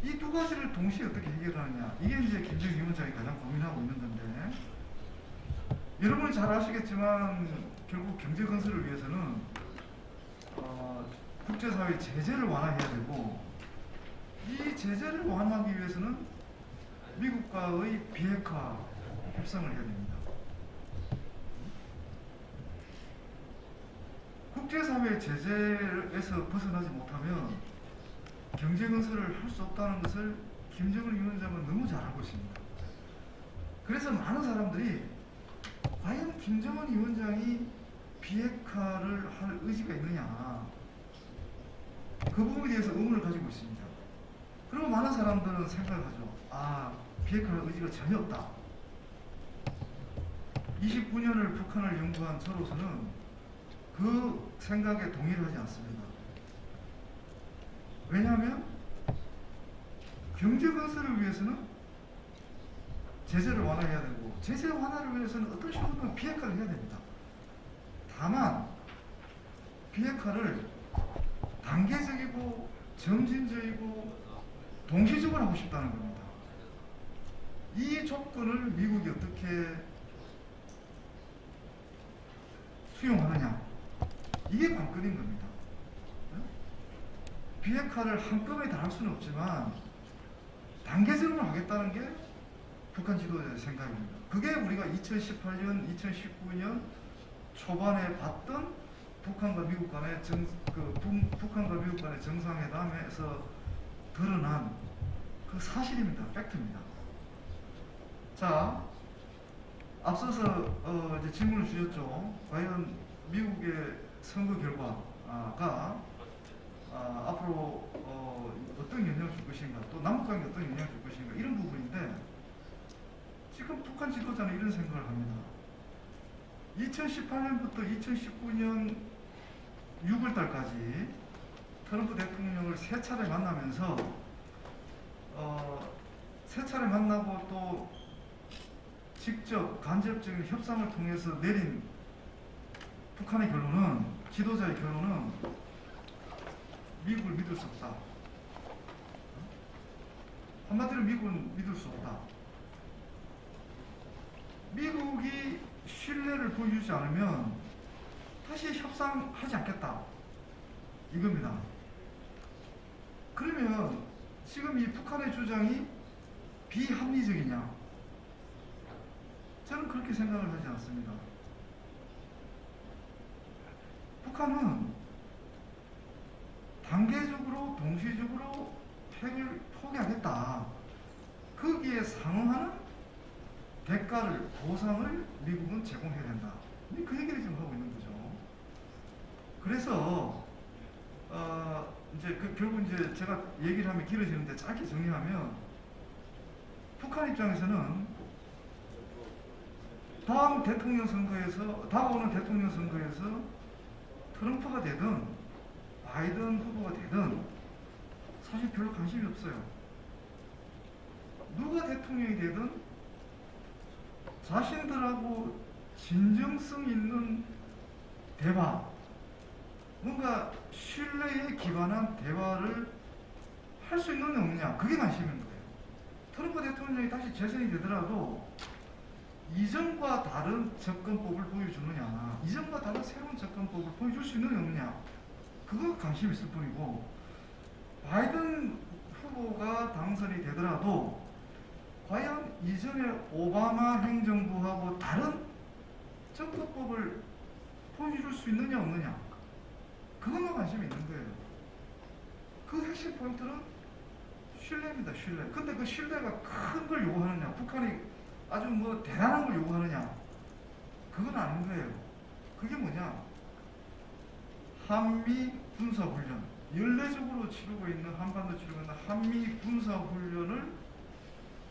이 두 가지를 동시에 어떻게 해결하느냐, 이게 이제 김정은 위원장이 가장 고민하고 있는 건데, 여러분이 잘 아시겠지만 결국 경제 건설을 위해서는 국제사회 제재를 완화해야 되고, 이 제재를 완화하기 위해서는 미국과의 비핵화 협상을 해야 됩니다. 국제사회 제재에서 벗어나지 못하면 경제 건설을 할 수 없다는 것을 김정은 위원장은 너무 잘 알고 있습니다. 그래서 많은 사람들이 과연 김정은 위원장이 비핵화를 할 의지가 있느냐, 그 부분에 대해서 의문을 가지고 있습니다. 그리고 많은 사람들은 생각하죠. 비핵화할 의지가 전혀 없다. 29년을 북한을 연구한 저로서는 그 생각에 동의를 하지 않습니다. 왜냐하면 경제 건설을 위해서는 제재를 완화해야 되고, 제재 완화를 위해서는 어떤 식으로든 비핵화를 해야 됩니다. 다만 비핵화를 단계적이고 점진적이고 동시적으로 하고 싶다는 겁니다. 이 조건을 미국이 어떻게 수용하느냐, 이게 관건인 겁니다. 비핵화를 한꺼번에 다 할 수는 없지만 단계적으로 하겠다는 게 북한 지도자의 생각입니다. 그게 우리가 2018년, 2019년 초반에 봤던 북한과 미국 간의 정상회담에서 드러난 그 사실입니다. 팩트입니다. 자, 앞서서 이제 질문을 주셨죠. 과연 미국의 선거 결과가 앞으로 어떤 영향을 줄 것인가, 또 남북관계에 어떤 영향을 줄 것인가, 이런 부분인데, 지금 북한 지도자는 이런 생각을 합니다. 2018년부터 2019년 6월달까지 트럼프 대통령을 세 차례 만나면서 세 차례 만나고 또 직접 간접적인 협상을 통해서 내린 북한의 결론은, 지도자의 결론은 미국을 믿을 수 없다. 한마디로 미국은 믿을 수 없다. 미국이 신뢰를 보여주지 않으면 다시 협상하지 않겠다, 이겁니다. 그러면 지금 이 북한의 주장이 비합리적이냐? 저는 그렇게 생각을 하지 않습니다. 북한은 단계적으로 동시적으로 핵을 포기하겠다, 거기에 상응하는 대가를, 보상을 미국은 제공해야 된다. 그 얘기를 지금 하고 있는 거죠. 그래서 이제 결국 이제 제가 얘기를 하면 길어지는데 짧게 정리하면, 북한 입장에서는 다가오는 대통령 선거에서 트럼프가 되든 바이든 후보가 되든 사실 별로 관심이 없어요. 누가 대통령이 되든 자신들하고 진정성 있는 대화, 뭔가 신뢰에 기반한 대화를 할 수 있느냐 없느냐, 그게 관심인 거예요. 트럼프 대통령이 다시 재선이 되더라도 이전과 다른 접근법을 보여주느냐, 이전과 다른 새로운 접근법을 보여줄 수 있느냐 없느냐, 그거 관심이 있을 뿐이고, 바이든 후보가 당선이 되더라도 과연 이전의 오바마 행정부하고 다른 접근법을 보여줄 수 있느냐 없느냐, 그것만 관심이 있는 거예요. 그 핵심 포인트는 신뢰입니다. 신뢰. 근데 그 신뢰가 큰 걸 요구하느냐, 북한이 아주 뭐 대단한 걸 요구하느냐, 그건 아닌 거예요. 그게 뭐냐, 한미 군사훈련, 연례적으로 치르고 있는, 한반도 치르고 있는 한미 군사훈련을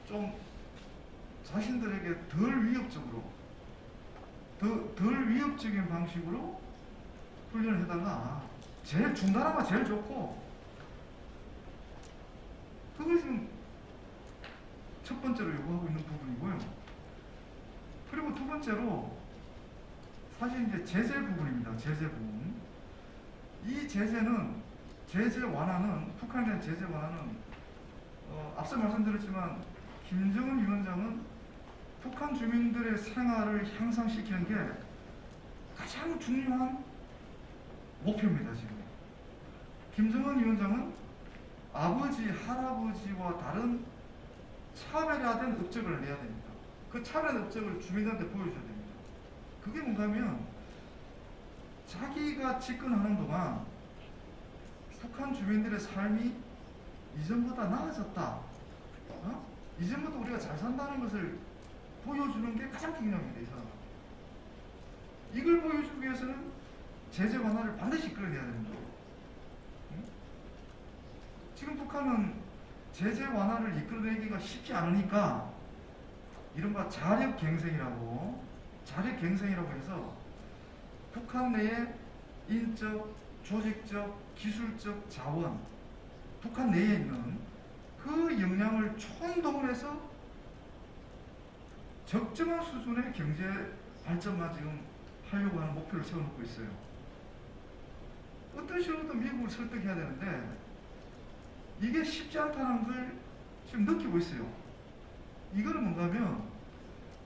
좀 자신들에게 덜 위협적인 방식으로 훈련을 해달라. 제일 중단하면 제일 좋고, 그걸 지금 첫 번째로 요구하고 있는 부분이고요. 그리고 두 번째로 사실 이제 제재 부분입니다. 제재 부분. 이 제재는, 제재 완화는, 북한에 대한 제재 완화는 앞서 말씀드렸지만 김정은 위원장은 북한 주민들의 생활을 향상시키는 게 가장 중요한 목표입니다. 지금 김정은 위원장은 아버지, 할아버지와 다른 차별화된 업적을 내야 됩니다. 그 차별화된 업적을 주민들한테 보여줘야 됩니다. 그게 뭔가 하면, 자기가 집권하는 동안 북한 주민들의 삶이 이전보다 나아졌다, 이전보다 우리가 잘 산다는 것을 보여주는 게 가장 중요합니다. 이 사람은. 이걸 보여주기 위해서는 제재 완화를 반드시 이끌어내야 됩니다. 지금 북한은 제재 완화를 이끌어내기가 쉽지 않으니까 이른바 자력갱생이라고 해서 북한 내에 인적, 조직적, 기술적 자원, 북한 내에 있는 그 역량을 총동원해서 적정한 수준의 경제 발전만 지금 하려고 하는 목표를 세워놓고 있어요. 어떤 식으로든 미국을 설득해야 되는데 이게 쉽지 않다는 걸 지금 느끼고 있어요. 이거는 뭔가 하면,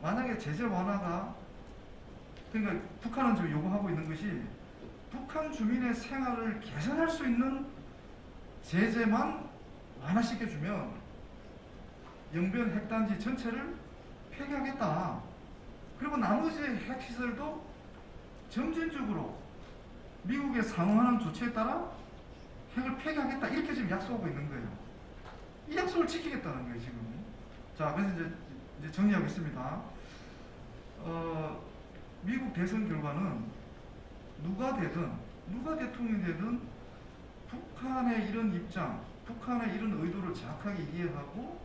만약에 제재 완화가, 그러니까 북한은 지금 요구하고 있는 것이 북한 주민의 생활을 개선할 수 있는 제재만 완화시켜주면 영변 핵단지 전체를 폐기하겠다. 그리고 나머지 핵시설도 점진적으로 미국의 상응하는 조치에 따라 핵을 폐기하겠다, 이렇게 지금 약속하고 있는 거예요. 이 약속을 지키겠다는 거예요, 지금. 자, 그래서 이제 정리하겠습니다. 미국 대선 결과는 누가 대통령이 되든 북한의 이런 입장, 북한의 이런 의도를 정확하게 이해하고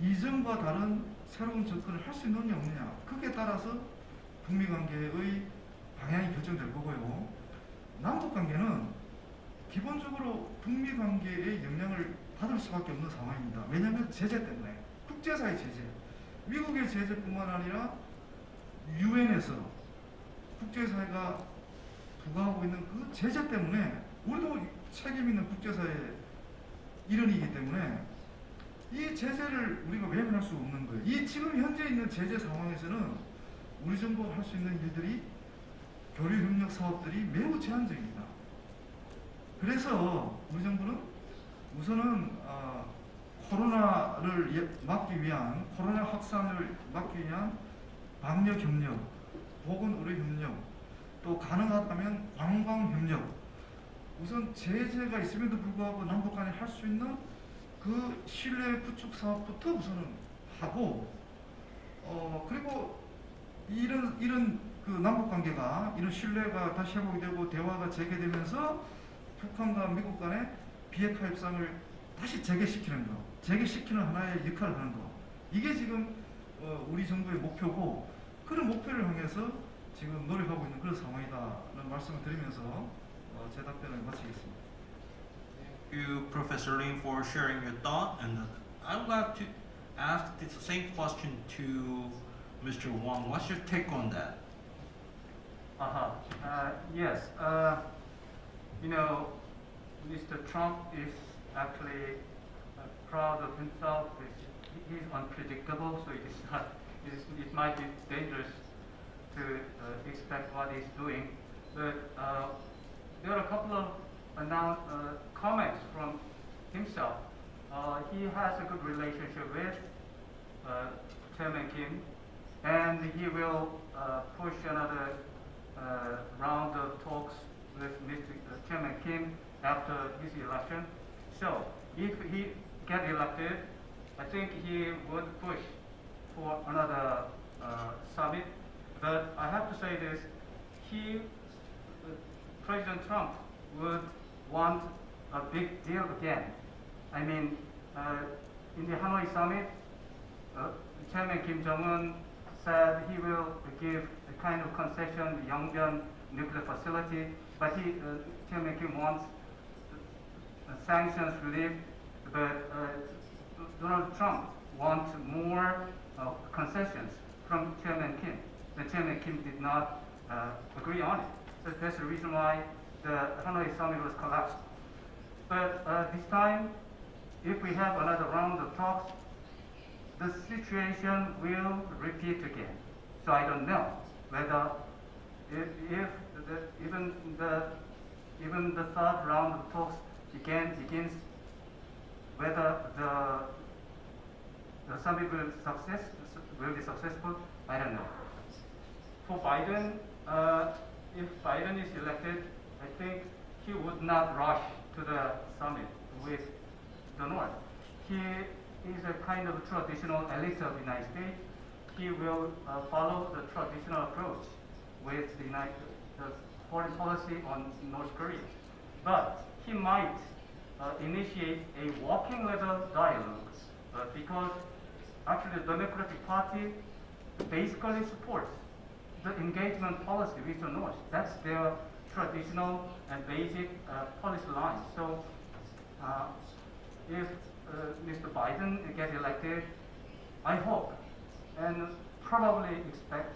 이전과 다른 새로운 접근을 할 수 있느냐 없느냐, 그게 따라서 북미 관계의 방향이 결정될 거고요. 남북 관계는 기본적으로 북미 관계의 영향을 받을 수밖에 없는 상황입니다. 왜냐하면 제재 때문에, 국제사회 제재, 미국의 제재뿐만 아니라 유엔에서 국제사회가 부과하고 있는 그 제재 때문에 우리도 책임 있는 국제사회의 일원이기 때문에 이 제재를 우리가 외면할 수 없는 거예요. 이 지금 현재 있는 제재 상황에서는 우리 정부가 할 수 있는 일들이, 교류협력 사업들이 매우 제한적입니다. 그래서 우리 정부는 우선은 코로나를 막기 위한, 코로나 확산을 막기 위한 방역협력, 보건의료협력, 또 가능하다면 관광협력, 우선 제재가 있음에도 불구하고 남북 간에 할 수 있는 그 신뢰 구축 사업부터 우선은 하고, 그리고 이런 그 남북 관계가 이런 신뢰가 다시 회복이 되고 대화가 재개되면서 북한과 미국 간의 비핵화 협상을 다시 재개시키는 거, 재개시키는 하나의 역할을 하는 거. 이게 지금 우리 정부의 목표고 그런 목표를 향해서 지금 노력하고 있는 그런 상황이다라는 말씀을 드리면서 제 답변을 마치겠습니다. Thank you, Professor Lin, for sharing your thought, and I would like to ask the same question to Mr. Wang. What's your take on that? Yes. You know, Mr. Trump is actually proud of himself. He's unpredictable, so it might be dangerous to expect what he's doing. But there are a couple of comments from himself. He has a good relationship with Chairman Kim, and he will push another round of talks with Mr. Chairman Kim after his election. So if he gets elected, I think he would push for another summit. But I have to say this, President Trump would want a big deal again. I mean, in the Hanoi summit, Chairman Kim Jong-un said he will give a kind of concession, the Yongbyon nuclear facility, but Chairman Kim wants sanctions relief, but Donald Trump wants more concessions from Chairman Kim. The Chairman Kim did not agree on it. So that's the reason why the Hanoi summit was collapsed. But this time, if we have another round of talks, the situation will repeat again. So I don't know whether even the third round of talks begins, whether the summit will be successful. I don't know. For Biden, if Biden is elected, I think he would not rush to the summit with the North. He is a kind of traditional elite of the United States. He will follow the traditional approach with the foreign policy on North Korea. But he might initiate a working level dialogue because actually the Democratic Party basically supports the engagement policy with the North. That's their traditional and basic policy line. So if Mr. Biden gets elected, I hope and probably expect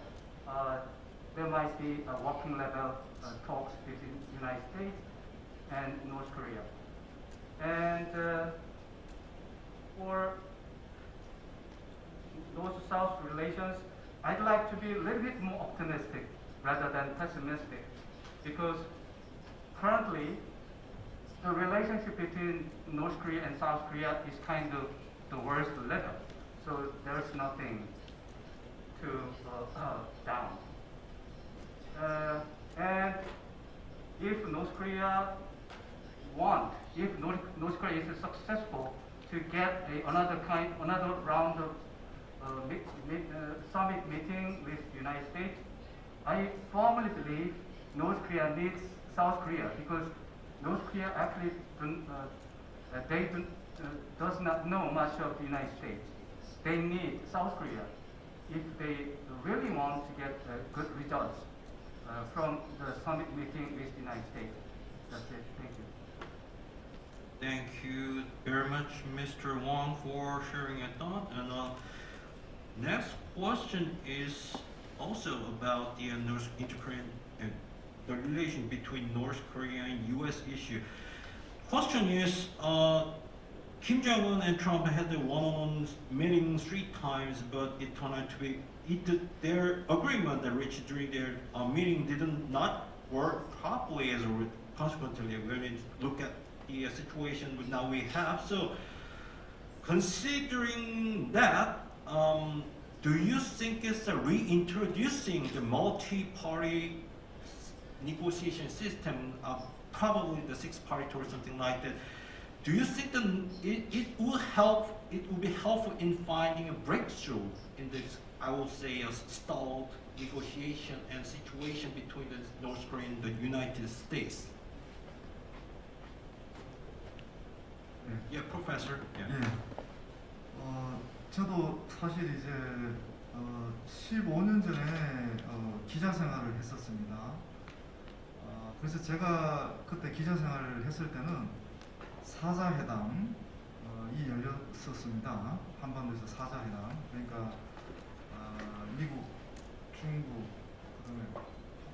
there might be a working level talks between the United States and North Korea. And for North-South relations, I'd like to be a little bit more optimistic rather than pessimistic, because currently the relationship between North Korea and South Korea is kind of the worst level. So there's nothing to down. And if North Korea if North Korea is successful to get another round of summit meeting with the United States, I firmly believe North Korea needs South Korea, because North Korea actually does not know much of the United States. They need South Korea if they really want to get good results from the summit meeting with the United States. That's it. Thank you. Thank you very much, Mr. Wang, for sharing your thought. And next question is also about the the relation between North Korea and U.S. issue. Question is, Kim Jong-un and Trump had a one-on-one meeting 3 times, but it turned out to be their agreement that reached during their meeting did not work properly. As a consequently, when we look at the situation now we have. So, considering that, do you think it's reintroducing the multi-party negotiation system, probably the 6-party or something like that, do you think that it would be helpful in finding a breakthrough in this, I would say, a stalled negotiation and situation between the North Korea and the United States? Yeah, Professor. Yeah. 저도 사실 이제 15년 전에 기자 생활을 했었습니다. 그래서 제가 그때 기자 생활을 했을 때는 사자회담이 열렸었습니다. 한반도에서 사자회담. 그러니까 미국, 중국, 그다음에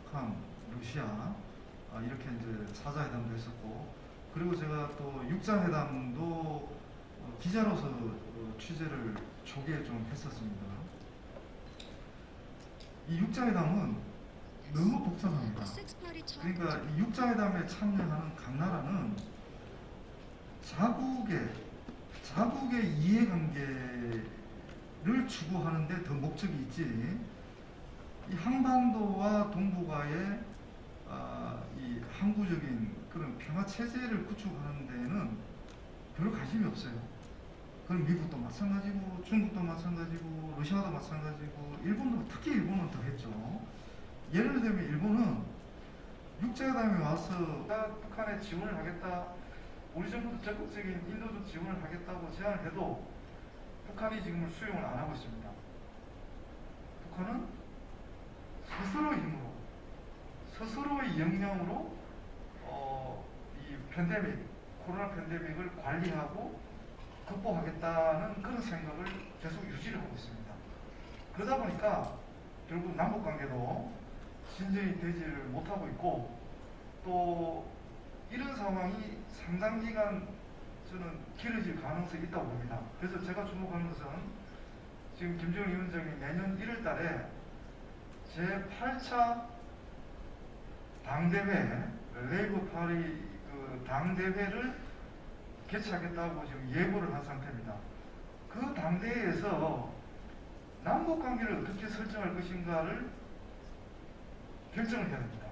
북한, 러시아 이렇게 이제 사자회담도 했었고, 그리고 제가 또 육자회담도 기자로서 취재를 초기에 좀 했었습니다. 이 육자회담은 너무 복잡합니다. 그러니까 이 육자회담에 참여하는 각 나라는 자국의 이해관계를 추구하는데 더 목적이 있지, 이 한반도와 동북아의 이 항구적인 그런 평화 체제를 구축하는 데는 별로 관심이 없어요. 그럼 미국도 마찬가지고, 중국도 마찬가지고, 러시아도 마찬가지고, 일본도, 특히 일본은 더 했죠. 예를 들면 일본은 육자회담에 와서 북한에 지원을 하겠다, 우리 정부도 적극적인 인도적 지원을 하겠다고 제안을 해도 북한이 지금 수용을 안 하고 있습니다. 북한은 스스로 힘으로, 스스로의 역량으로 이 팬데믹, 코로나 팬데믹을 관리하고 극복하겠다는 그런 생각을 계속 유지를 하고 있습니다. 그러다 보니까 결국 남북관계도 진전이 되지를 못하고 있고, 또 이런 상황이 상당 기간 저는 길어질 가능성이 있다고 봅니다. 그래서 제가 주목하는 것은 지금 김정은 위원장이 내년 1월 달에 제8차 당대회, 레이버 파리 그 당대회를 개최하겠다고 지금 예고를 한 상태입니다. 그 당대회에서 남북관계를 어떻게 설정할 것인가를 결정을 해야 됩니다.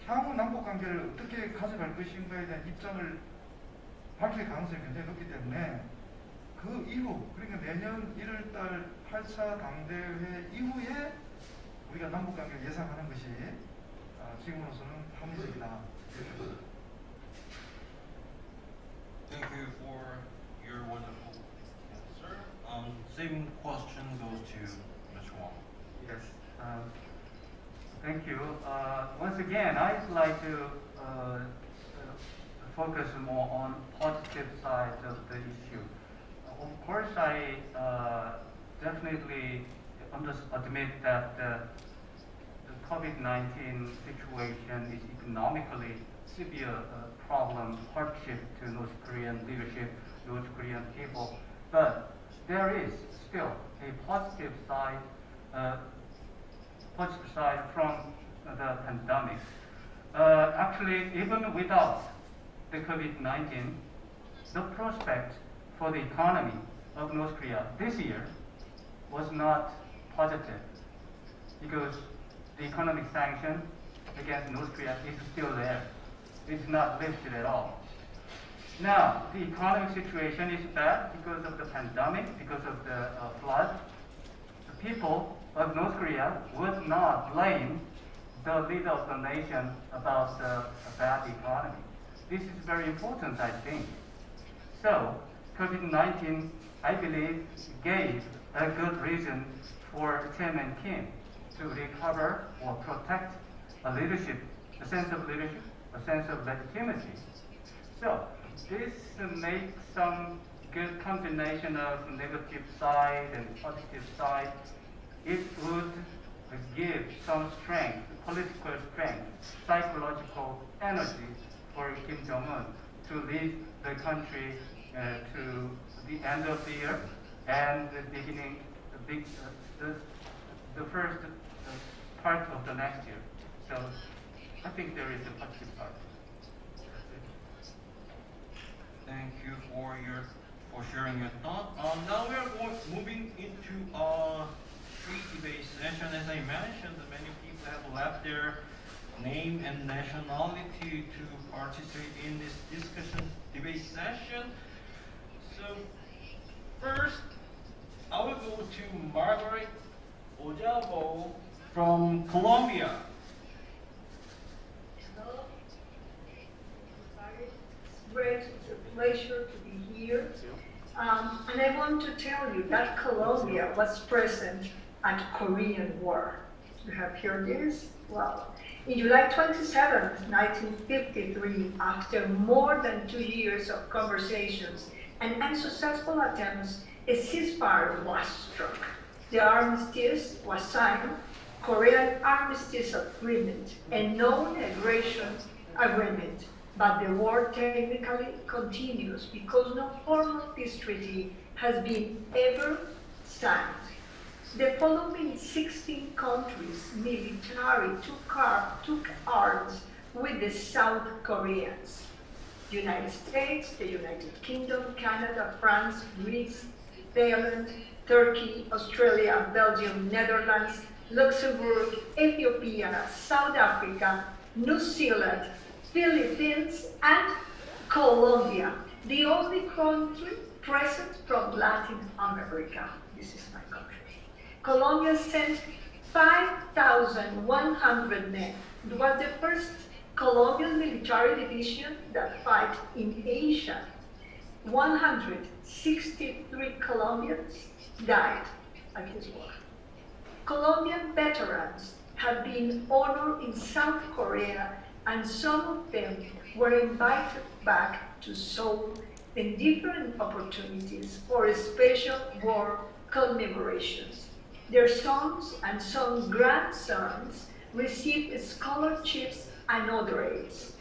향후 남북관계를 어떻게 가져갈 것인가에 대한 입장을 밝힐 가능성이 굉장히 높기 때문에 그 이후, 그러니까 내년 1월달 8차 당대회 이후에 우리가 남북관계를 예상하는 것이 지금으로서는 합리적이다. Thank you for your wonderful answer. Same question goes to Mr. Wang. Yes. Thank you. Once again, I'd like to focus more on positive side of the issue. Of course, I definitely admit that the COVID-19 situation is economically severe problem, hardship to North Korean leadership, North Korean people. But there is still a positive side from the pandemic. Actually, even without the COVID-19, the prospect for the economy of North Korea this year was not positive, because the economic sanction against North Korea is still there. It's not lifted at all. Now, the economic situation is bad because of the pandemic, because of the flood. The people of North Korea would not blame the leader of the nation about the bad economy. This is very important, I think. So, COVID-19, I believe, gave a good reason for Chairman Kim to recover or protect a leadership, a sense of leadership, a sense of legitimacy. So, this makes some good combination of negative side and positive side. It would give some strength, political strength, psychological energy for Kim Jong-un to lead the country to the end of the year and the beginning, the first part of the next year. So I think there is a positive part. Thank you for sharing your thought. Now we are moving into a free debate session. As I mentioned, many people have left their name and nationality to participate in this debate session. So first, I will go to Margaret Ojabo from Colombia. Hello. It's great, it's a pleasure to be here. And I want to tell you that Colombia was present at the Korean War. You have heard this? Well, in July 27, 1953, after more than 2 years of conversations and unsuccessful attempts, a ceasefire was struck. The armistice was signed, Korean Armistice Agreement, a non-aggression agreement. But the war technically continues because no formal peace treaty has been ever signed. The following 16 countries military took arms with the South Koreans: the United States, the United Kingdom, Canada, France, Greece, Thailand, Turkey, Australia, Belgium, Netherlands, Luxembourg, Ethiopia, South Africa, New Zealand, Philippines, and Colombia, the only country present from Latin America. This is my country. Colombia sent 5,100 men. It was the first Colombian military division that fought in Asia. 163 Colombians died at this war. Colombian veterans have been honored in South Korea, and some of them were invited back to Seoul in different opportunities for special war commemorations. Their sons and some grandsons received scholarships and other aids.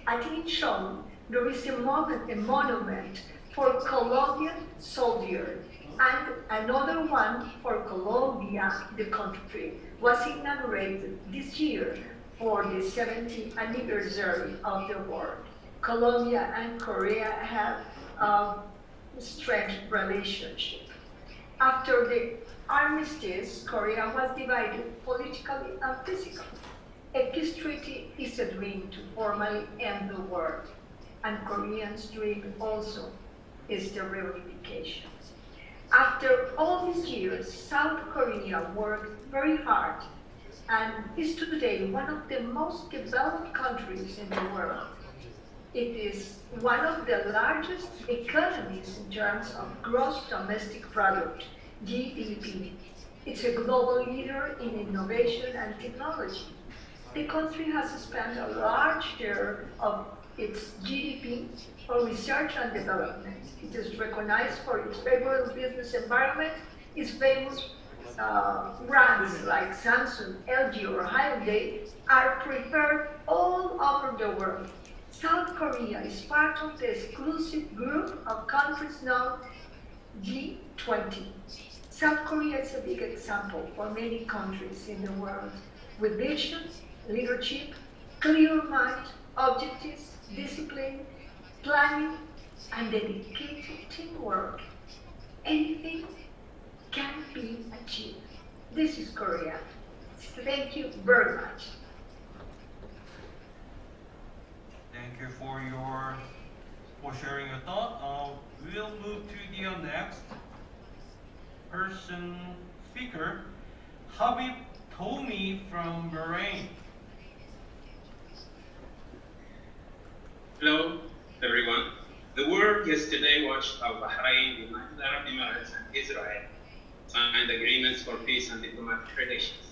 At Incheon, there is a monument for Colombian soldiers, and another one for Colombia, the country, was inaugurated this year for the 70th anniversary of the war. Colombia and Korea have a strange relationship. After the armistice, Korea was divided politically and physically. A peace treaty is a dream to formally end the war, and Koreans' dream also is the reunification. After all these years, South Korea worked very hard and is today one of the most developed countries in the world. It is one of the largest economies in terms of gross domestic product, GDP. It's a global leader in innovation and technology. The country has spent a large share of its GDP for research and development. It is recognized for its favorable business environment. Its famous brands like Samsung, LG, or Hyundai are preferred all over the world. South Korea is part of the exclusive group of countries known G20. South Korea is a big example for many countries in the world with vision, leadership, clear mind, objectives, discipline, planning, and dedicated teamwork. Anything can be achieved. This is Korea. Thank you very much. Thank you for sharing your thought. We'll move to the next person speaker, Habib Tomi from Bahrain. Hello, everyone. The world yesterday watched how Bahrain, the United Arab Emirates, and Israel signed agreements for peace and diplomatic relations.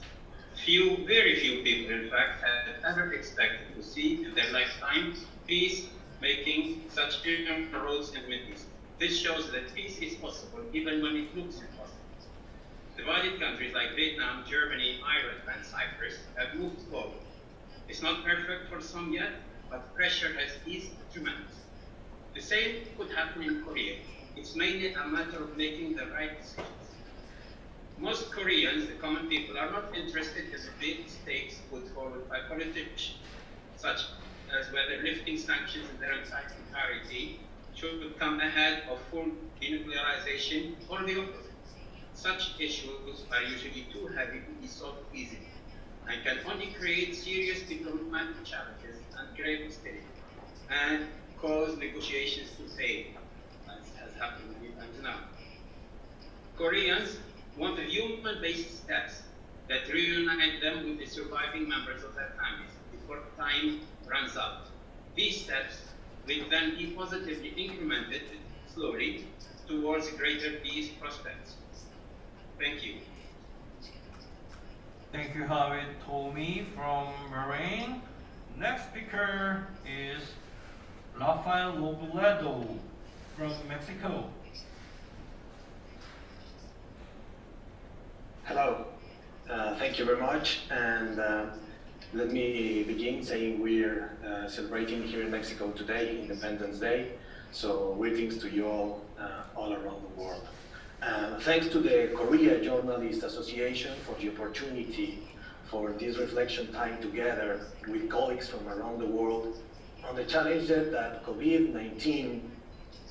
Very few people, in fact, had ever expected to see in their lifetime peace making such inroads in the Middle East. This shows that peace is possible even when it looks impossible. Divided countries like Vietnam, Germany, Ireland, and Cyprus have moved forward. It's not perfect for some yet, but pressure has eased tremendously. The same could happen in Korea. It's mainly a matter of making the right decisions. Most Koreans, the common people, are not interested in the big stakes put forward by politicians, such as whether lifting sanctions in their entirety should come ahead of full denuclearization or the opposite. Such issues are usually too heavy to be solved easily. and can only create serious diplomatic challenges and grave hostility, and cause negotiations to fail, as has happened many times now. Koreans want human-based steps that reunite them with the surviving members of their families before time runs out. These steps will then be positively incremented slowly towards greater peace prospects. Thank you. Thank you, Javier Tommy from Bahrain. Next speaker is Rafael Robledo from Mexico. Hello, thank you very much, and let me begin saying we're celebrating here in Mexico today, Independence Day, so greetings to you all around the world. Thanks to the Korea Journalist Association for the opportunity for this reflection time together with colleagues from around the world on the challenges that COVID-19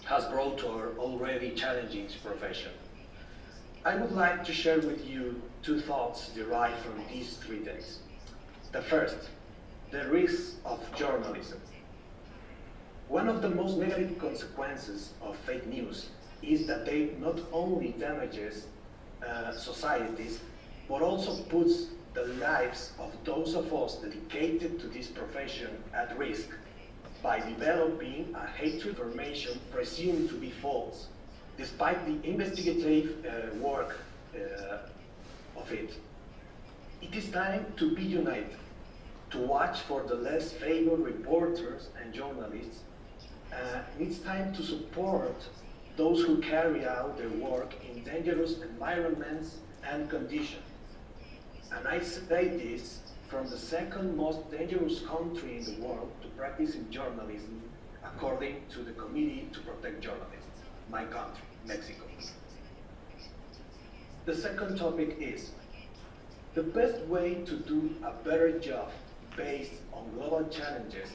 has brought to our already challenging profession. I would like to share with you two thoughts derived from these 3 days. The first, the risks of journalism. One of the most negative consequences of fake news is that they not only damages societies, but also puts the lives of those of us dedicated to this profession at risk by developing a hatred information presumed to be false, despite the investigative work of it. It is time to be united, to watch for the less favored reporters and journalists. It's time to support those who carry out their work in dangerous environments and conditions. And I say this from the second most dangerous country in the world to practice in journalism, according to the Committee to Protect Journalists, my country, Mexico. The second topic is, the best way to do a better job based on global challenges,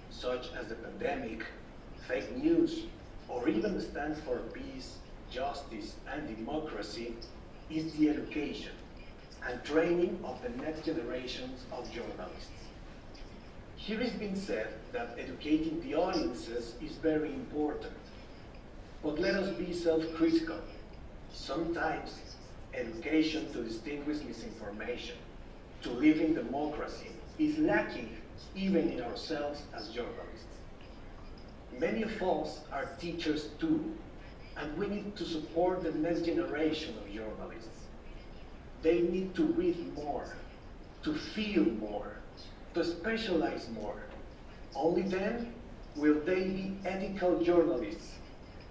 such as the pandemic, fake news, or even stand for peace, justice, and democracy, is the education and training of the next generations of journalists. Here it's been said that educating the audiences is very important, but let us be self-critical. Sometimes education to distinguish misinformation, to live in democracy, is lacking even in ourselves as journalists. Many of us are teachers too, and we need to support the next generation of journalists. They need to read more, to feel more, to specialize more. Only then will they be ethical journalists,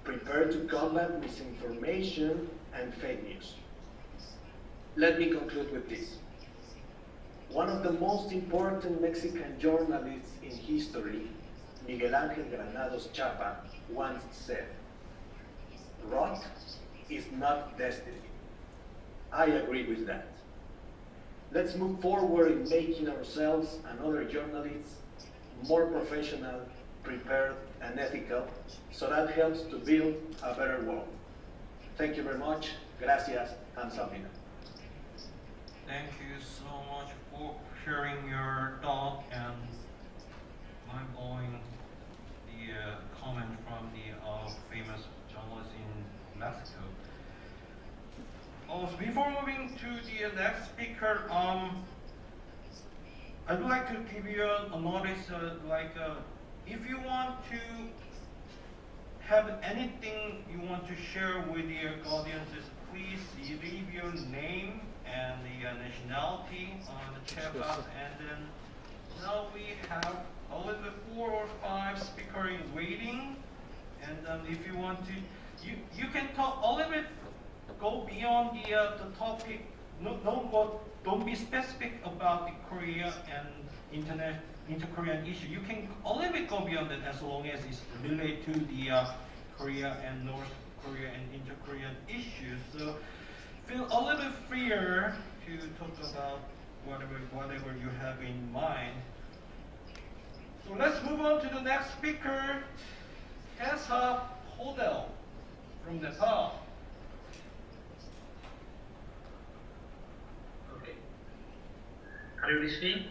prepared to combat misinformation and fake news. Let me conclude with this. One of the most important Mexican journalists in history, Miguel Ángel Granados Chapa, once said, "Rot is not destiny." I agree with that. Let's move forward in making ourselves and other journalists more professional, prepared, and ethical, so that helps to build a better world. Thank you very much. Gracias. Kamsahamnida. Thank you so much for sharing your thought and mind-blowing comment from the famous journalist in Mexico. Before moving to the next speaker, I'd like to give you a notice, if you want to have anything you want to share with your audiences, please leave your name and the nationality on the chat box, and then now we have a little bit 4 or 5 speakers waiting, and if you want to, you can talk a little bit, go beyond the topic. Don't be specific about the Korea and inter-Korean issue. You can a little bit go beyond that as long as it's related to the Korea and North Korea and inter-Korean issues. So feel a little bit freer to talk about whatever you have in mind. So let's move on to the next speaker, Tessa Hodel from Nepal. Are you listening?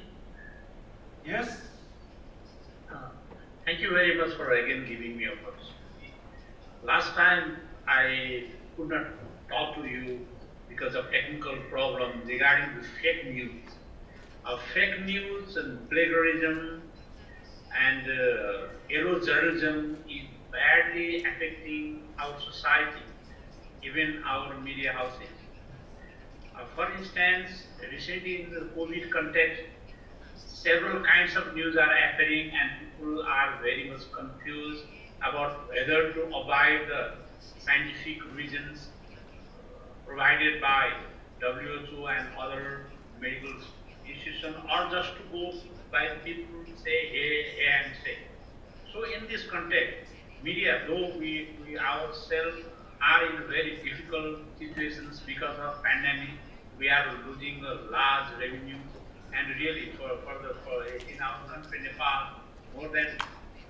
Yes. Thank you very much for again giving me opportunity. Last time I could not talk to you because of technical problem regarding the fake news. Fake news and plagiarism and yellow journalism is badly affecting our society, even our media houses. For instance, recently in the COVID context, several kinds of news are appearing and people are very much confused about whether to abide the scientific reasons provided by WHO and other medical institutions or just to go by people say hey and say. So in this context, media, though we ourselves are in very difficult situations because of pandemic, we are losing a large revenue. And really, in our country, Nepal, more than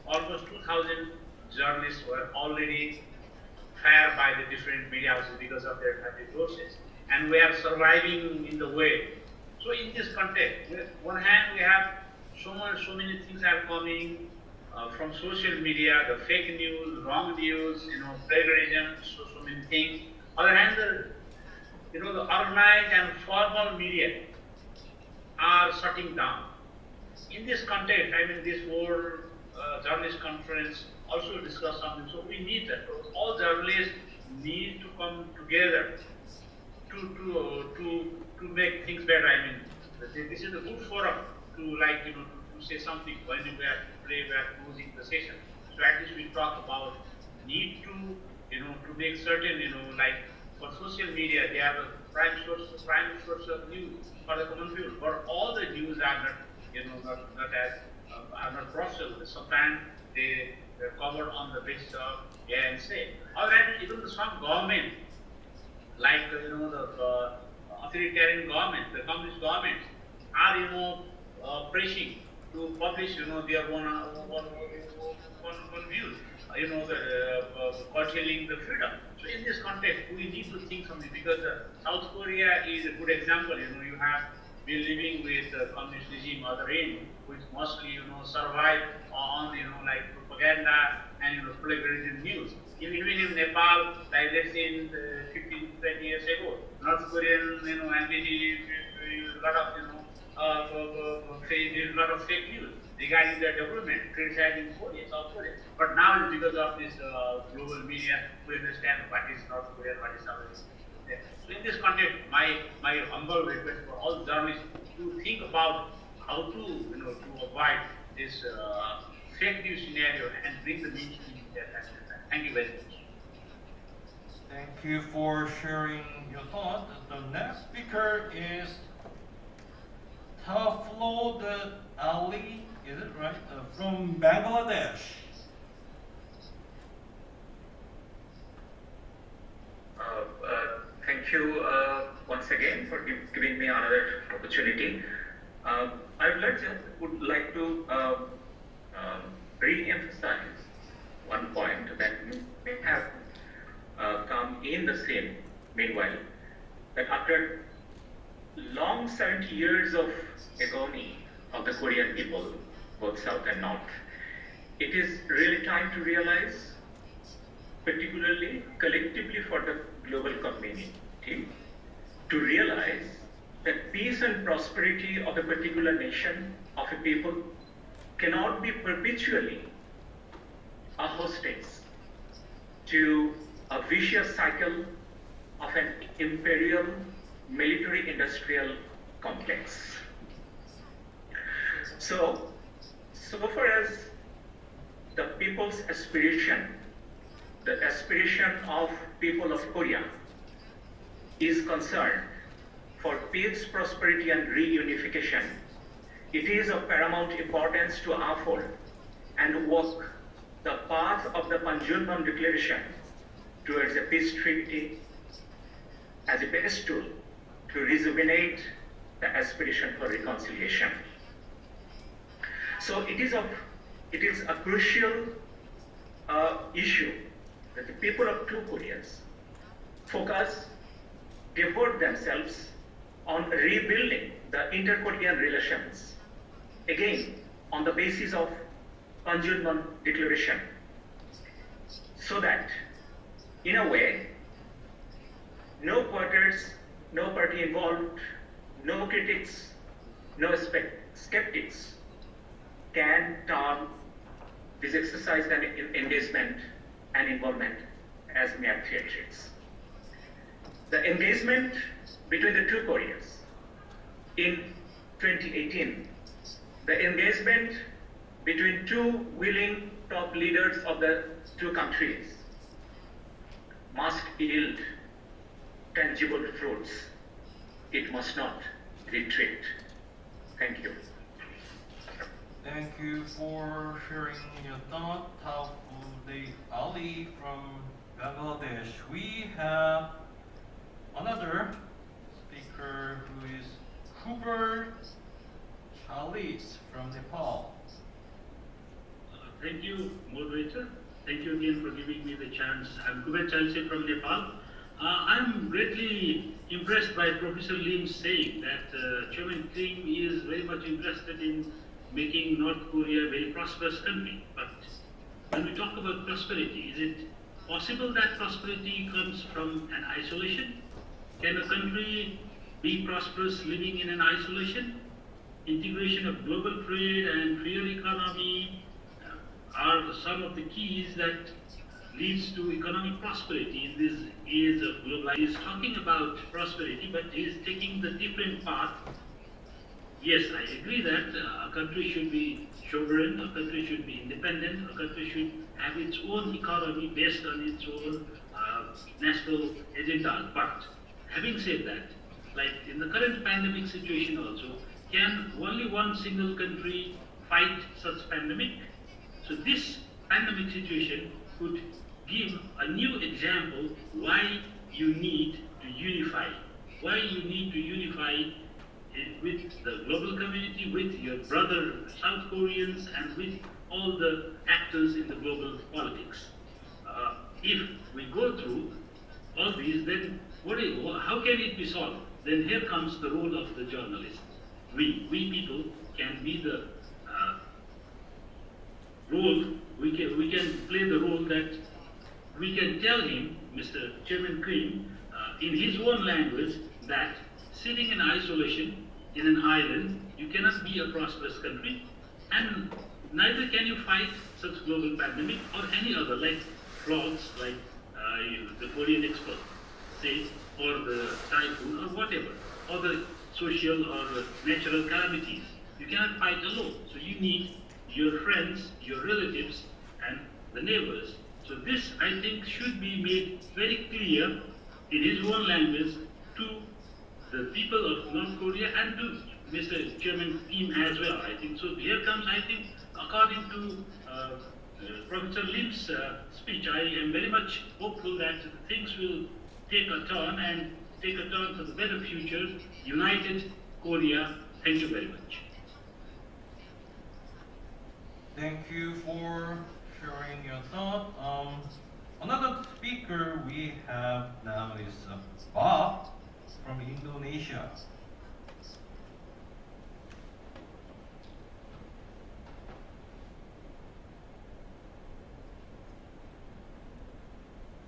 almost 2,000 journalists were already fired by the different media houses because of their family sources. And we are surviving in the way. So in this context, on one hand, we have so many things are coming from social media, the fake news, wrong news, plagiarism, so many things. On the other hand, the organized and formal media are shutting down. In this context, this World Journalist Conference also discussed something. So we need that. All journalists need to come together to make things better. This is a good forum to say something when we are closing the session. So at least we talk about need to make certain for social media they are the prime source of news for the common people. But all the news are not processed. Sometimes they are covered on the basis of and say. Alright, even some government, like the authoritarian government, the communist governments, are pressing to publish their own views. Curtailing the freedom. So in this context, we need to think something because South Korea is a good example. You have been living with communist regime other end, which mostly survive on propaganda and plagiarism news. Even in Nepal, like let's say in 15-20 years ago, North Korean embassy a lot of fake news regarding their development, criticizing Korea, South Korea. But now, because of this global media, we understand what is North Korea, what is South Korea. So in this context, my humble request for all journalists to think about how to to avoid this fake news scenario and bring the mainstream in their life. Thank you very much. Thank you for sharing your thought. The next speaker is Taflod Ali, is it right? From Bangladesh. Thank you once again for giving me another opportunity. I would like to re-emphasize one point that may have come in the same meanwhile, that after long 70 years of agony of the Korean people, both South and North, it is really time to realize, particularly collectively for the global community, to realize that peace and prosperity of a particular nation, of a people, cannot be perpetually a hostage to a vicious cycle of an imperial military-industrial complex. So far as the people's aspiration, the aspiration of people of Korea is concerned for peace, prosperity, and reunification, it is of paramount importance to uphold and walk the path of the Panmunjom Declaration towards a peace treaty as a best tool to rejuvenate the aspiration for reconciliation. So it is a crucial issue that the people of two Koreas devote themselves on rebuilding the inter-Korean relations, again, on the basis of Panmunjom Declaration, so that, in a way, no quarters, no party involved, no critics, no skeptics can turn this exercise and engagement and involvement as mere theatrics. The engagement between the two Koreas in 2018, the engagement between two willing top leaders of the two countries must yield tangible fruits. It must not retreat. Thank you. Thank you for sharing your thought, Ali from Bangladesh. We have another speaker who is Hubert Chalis from Nepal. Thank you, moderator. Thank you again for giving me the chance. I'm Hubert Chalis from Nepal. I'm greatly impressed by Professor Lim's saying that Chairman Kim is very much interested in making North Korea a very prosperous country. But when we talk about prosperity, is it possible that prosperity comes from an isolation? Can a country be prosperous living in an isolation? Integration of global trade and freer economy are some of the keys that leads to economic prosperity in this age of globalization. He is talking about prosperity, but he is taking the different path. Yes, I agree that a country should be sovereign, a country should be independent, a country should have its own economy based on its own national agendas. But having said that, like in the current pandemic situation also, can only one single country fight such pandemic? So this pandemic situation could give a new example why you need to unify, why you need to unify with the global community, with your brother South Koreans, and with all the actors in the global politics. If we go through all these, then how can it be solved? Then here comes the role of the journalist. We people can be the role, we can play the role that we can tell him, Mr. Chairman Kim, in his own language, that sitting in isolation in an island, you cannot be a prosperous country, and neither can you fight such global pandemic or any other, like floods, like the Korean expert says, or the typhoon, or whatever, or the social or natural calamities. You cannot fight alone. So you need your friends, your relatives, and the neighbors. So this, I think, should be made very clear in his own language to the people of North Korea and to Mr. Chairman Kim as well. I think so. Here comes, I think, according to Professor Lim's speech, I am very much hopeful that things will take a turn and take a turn for the better future. United Korea. Thank you very much. Thank you for sharing your thought. Another speaker we have now is Bob from Indonesia.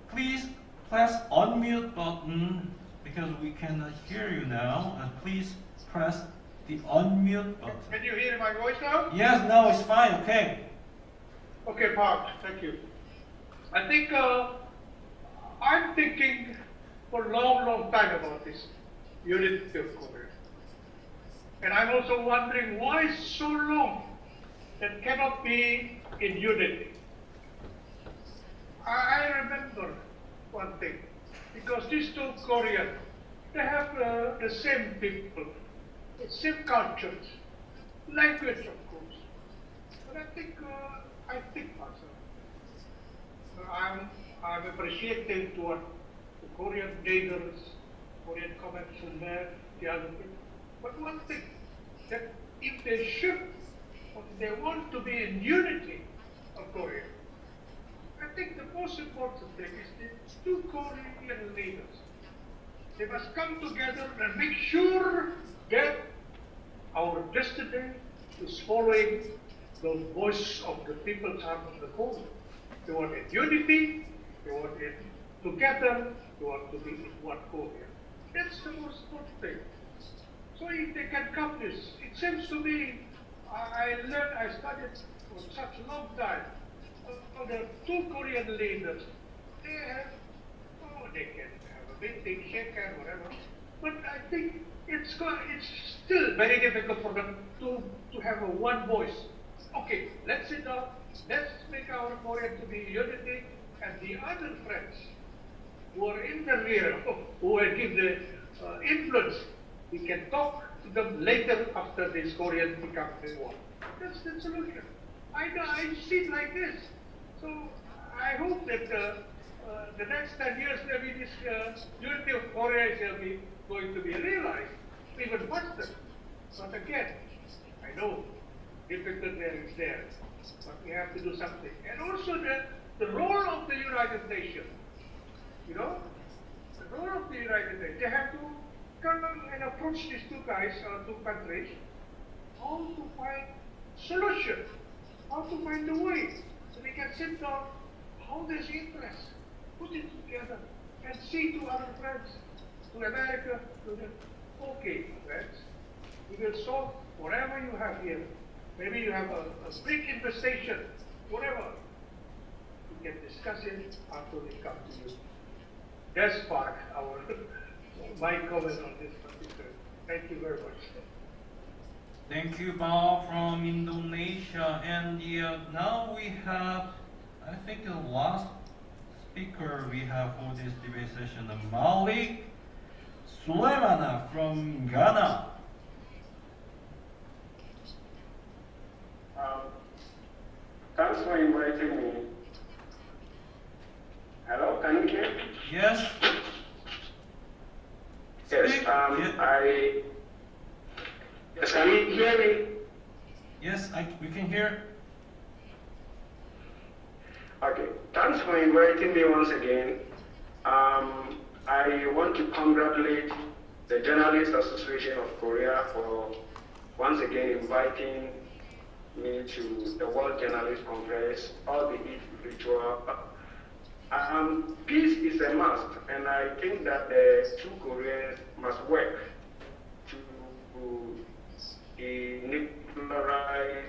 Please press unmute button because we cannot hear you now, and please press the unmute button. Can you hear my voice now? Yes, now it's fine, okay. Okay, Park, thank you. I think I'm thinking for a long time about this unity of Korea. And I'm also wondering why so long that cannot be in unity. I remember one thing, because these two Koreans, they have the same people, the same cultures, language of course. But I think myself, I'm appreciating toward the Korean leaders, Korean comments the other people. But one thing, that if they should, or they want to be in unity of Korea, I think the most important thing is the two Korean leaders. They must come together and make sure that our destiny is following the voice of the people's heart of the Korea. They want it unity, they want it together, they want to be in one Korea. That's the most important thing. So if they can accomplish, it seems to me, I studied for such a long time. The two Korean leaders, they can have a meeting, shake hands, whatever. But I think it's still very difficult for them to have a one voice. Okay, let's sit down, let's make our Korea to be unity, and the other friends who are in the rear, who will give the influence, we can talk to them later after this Korean becomes the war. That's the solution. I see it like this. So I hope that the next 10 years, maybe this unity of Korea is going to be realized even faster. But again, I know difficult there is there, but we have to do something. And also the role of the United Nations, you know, the role of the United Nations, they have to come and approach these two countries, how to find solution, how to find a way, so they can sit down, how there's interest, put it together, and see to other friends, to America, to the, okay, friends, we will solve whatever you have here. Maybe you have a big infestation, whatever. We can discuss it after we come to you. That's part our my comment on this particular. Thank you very much. Thank you, Bao from Indonesia. And now we have, I think, the last speaker we have for this debate session, Malik Suleimana from Ghana. Thanks for inviting me. Hello, can you hear me? Yes. Yes, yes, can you hear me? Yes, we can hear. Okay, thanks for inviting me once again. I want to congratulate the Journalists Association of Korea for once again inviting me to the World Journalist Conference, albeit virtual. Peace is a must, and I think that the two Koreans must work to denuclearize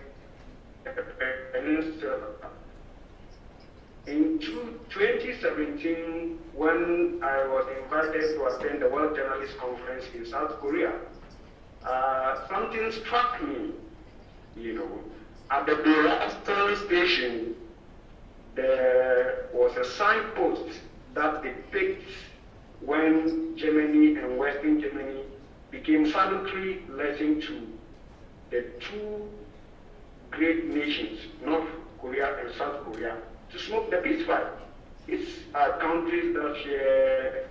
the peninsula. In 2017, when I was invited to attend the World Journalist Conference in South Korea, something struck me, you know. At the Boston station, there was a signpost that depicts when Germany and Western Germany became salutary lesson to the two great nations, North Korea and South Korea, to smoke the peacefight. It's countries that share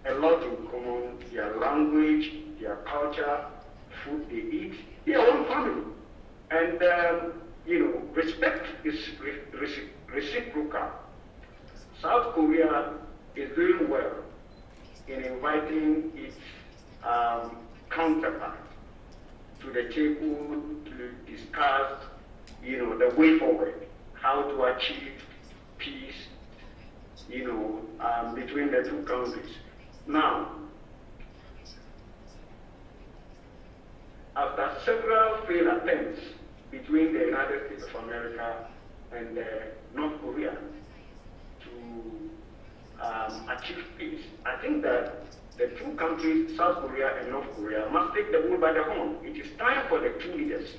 a lot in common, their language, their culture, food they eat, their own family. And, you know, respect is reciprocal. South Korea is doing well in inviting its counterpart to the table to discuss, you know, the way forward, how to achieve peace, you know, between the two countries. Now, after several failed attempts between the United States of America and North Korea to achieve peace, I think that the two countries, South Korea and North Korea, must take the bull by the horn. It is time for the two leaders,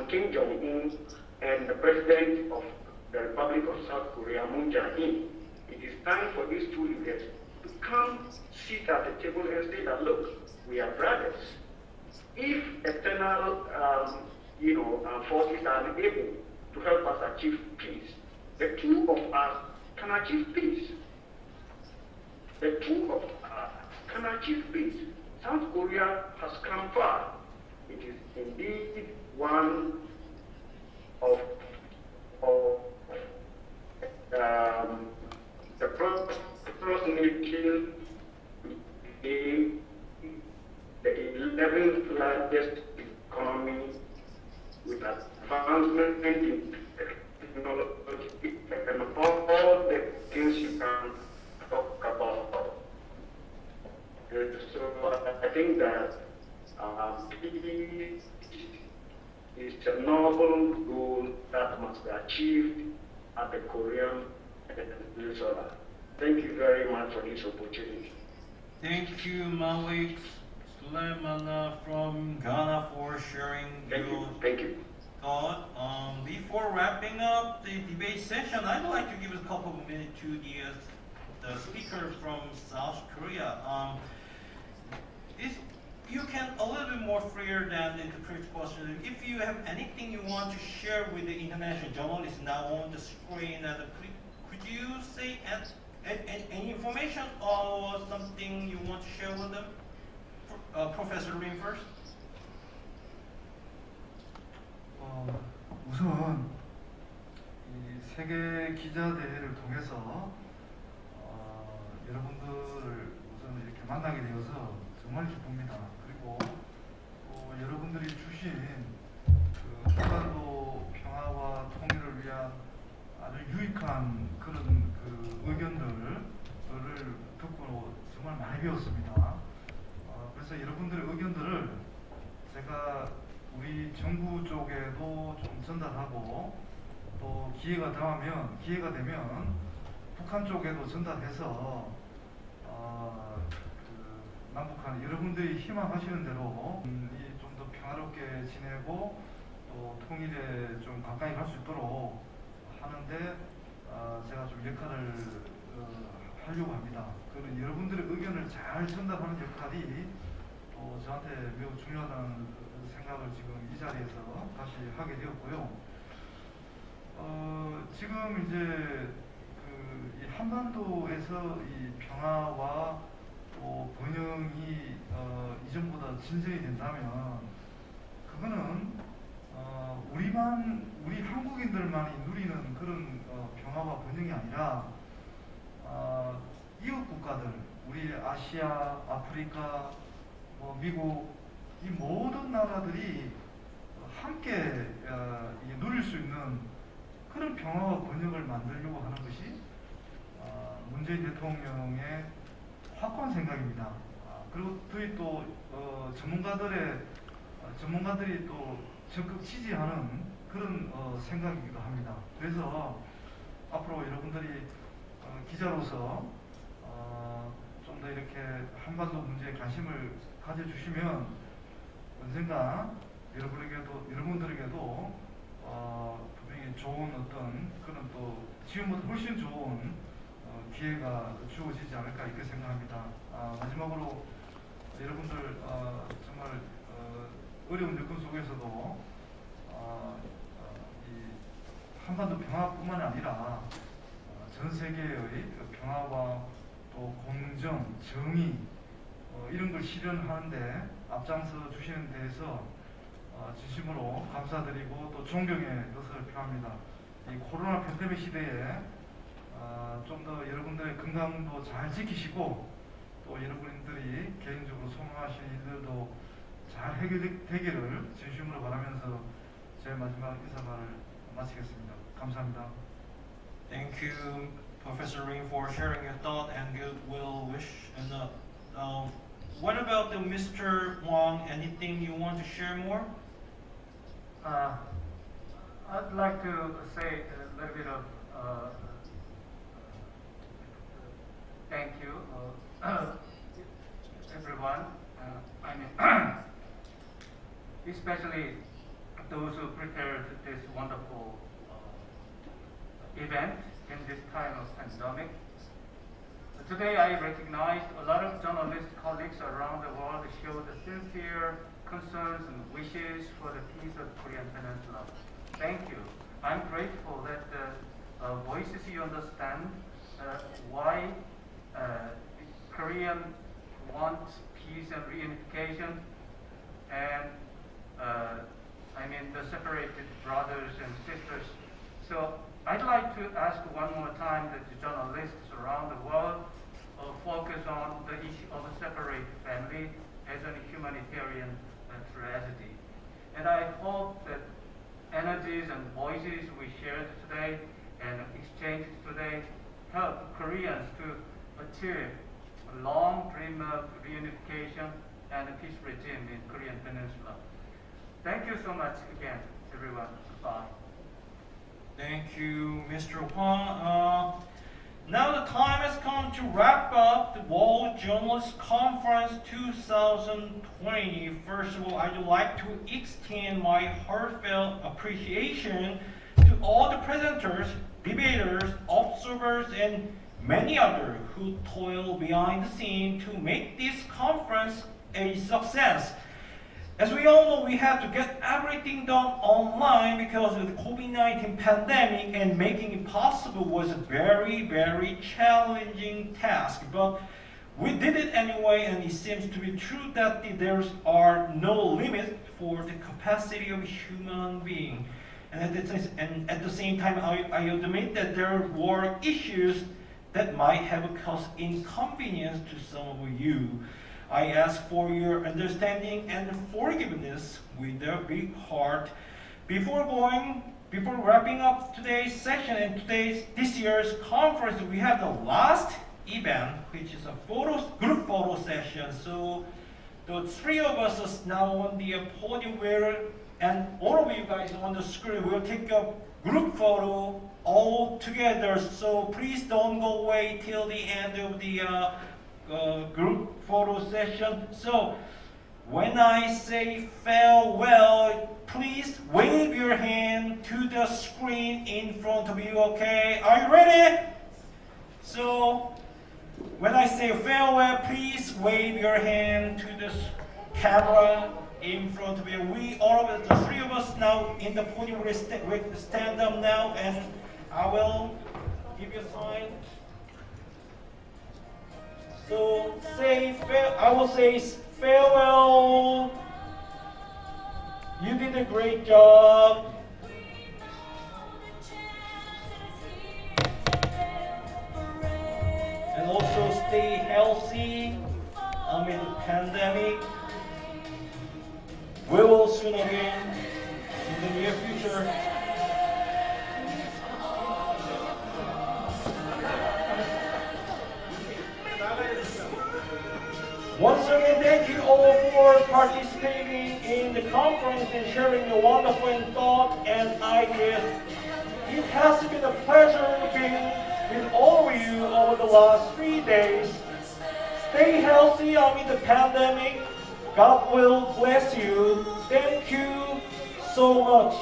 Kim Jong-un and the President of the Republic of South Korea, Moon Jae-in. It is time for these two leaders to come sit at the table and say that, look, we are brothers. If external you know, forces are able to help us achieve peace, the two of us can achieve peace. The two of us can achieve peace. South Korea has come far. It is indeed one of the approximately the 11th largest advancement in technology and all the things you can talk about. So I think that peace is a noble goal that must be achieved at the Korean Peninsula. Thank you very much for this opportunity. Thank you, Malik Suleimana from Ghana, for sharing your thought. Before wrapping up the debate session, I'd like to give a couple of minutes to the speaker from South Korea. You can a little bit more freer than the previous question. If you have anything you want to share with the international journalists now on the screen, could you say any information or something you want to share with them? Professor Rim first. 우선 이 세계 기자대회를 통해서 여러분들을 우선 이렇게 만나게 되어서 정말 기쁩니다. 그리고 여러분들이 주신 그 한반도 평화와 통일을 위한 아주 유익한 그런 그 의견들을 듣고 정말 많이 배웠습니다. 그래서 여러분들의 의견들을 제가 우리 정부 쪽에도 좀 전달하고 또 기회가 되면 북한 쪽에도 전달해서 남북한 여러분들이 희망하시는 대로 좀 더 평화롭게 지내고 또 통일에 좀 가까이 갈 수 있도록 하는데 제가 좀 역할을 하려고 합니다. 그런 여러분들의 의견을 잘 전달하는 역할이 또 저한테 매우 중요하다는 생각을 지금 이 자리에서 다시 하게 되었고요. 지금 이제 이 한반도에서 이 평화와 또 번영이 이전보다 진전이 된다면 그거는 우리 한국인들만이 누리는 그런 평화와 번영이 아니라 이웃 국가들, 우리 아시아, 아프리카, 미국 이 모든 나라들이 함께 누릴 수 있는 그런 평화와 번영을 만들려고 하는 것이 문재인 대통령의 확고한 생각입니다. 그리고 또 전문가들이 또 적극 지지하는 그런 생각이기도 합니다. 그래서 앞으로 여러분들이 기자로서 좀 더 이렇게 한반도 문제에 관심을 가져주시면 언젠가 여러분들에게도 분명히 좋은 어떤 그런 또 지금보다 훨씬 좋은 기회가 주어지지 않을까 이렇게 생각합니다. 마지막으로 여러분들 정말 어려운 여건 속에서도 이 한반도 평화뿐만 아니라 전 세계의 평화와 또 공정, 정의 이런 걸 실현하는데 앞장서 주시는 데에서 진심으로 감사드리고 또 존경의 뜻을 표합니다. 이 코로나 팬데믹 시대에 좀 더 여러분들의 건강도 잘 지키시고 또 여러분들이 개인적으로 소망하시는 일들도 잘 해결되기를 진심으로 바라면서 제 마지막 인사말을 마치겠습니다. 감사합니다. Thank you, Professor Ring, for sharing your thought and goodwill wish. And what about Mr. Wang? Anything you want to share more? I'd like to say a little bit of thank you, everyone. I mean, especially those who prepared this wonderful event in this time of pandemic. Today I recognize a lot of journalist colleagues around the world show the sincere concerns and wishes for the peace of Korean Peninsula. Thank you. I'm grateful that the voices you understand why Korean wants peace and reunification, and I mean the separated brothers and sisters. So I'd like to ask one more time that the journalists around the world focus on the issue of a separate family as a humanitarian tragedy. And I hope that energy ideologies and voices we shared today and exchanged today help Koreans to achieve a long dream of reunification and a peace regime in Korean Peninsula. Thank you so much again, everyone. Goodbye. Thank you, Mr. Hwang. Now the time has come to wrap up the World Journalist Conference 2020. First of all, I'd like to extend my heartfelt appreciation to all the presenters, debaters, observers, and many others who toil behind the scene to make this conference a success. As we all know, we had to get everything done online because of the COVID-19 pandemic, and making it possible was a very, very challenging task. But we did it anyway, and it seems to be true that there are no limits for the capacity of a human being. And at the same time, I admit that there were issues that might have caused inconvenience to some of you. I ask for your understanding and forgiveness with a big heart. Before wrapping up today's session and this year's conference, we have the last event, which is a group photo session. So the three of us are now on the podium and all of you guys on the screen will take a group photo all together. So please don't go away till the end of the group photo session. So when I say farewell, please wave your hand to the screen in front of you, okay? Are you ready? So when I say farewell, please wave your hand to the camera in front of you. We, all of us, the three of us now in the podium, will stand up now, and I will give you a sign. So I will say farewell. You did a great job. And also stay healthy amid the pandemic. We will soon again in the near future. Once again, thank you all for participating in the conference and sharing your wonderful thoughts and ideas. It has been a pleasure being with all of you over the last 3 days. Stay healthy amid the pandemic. God will bless you. Thank you so much.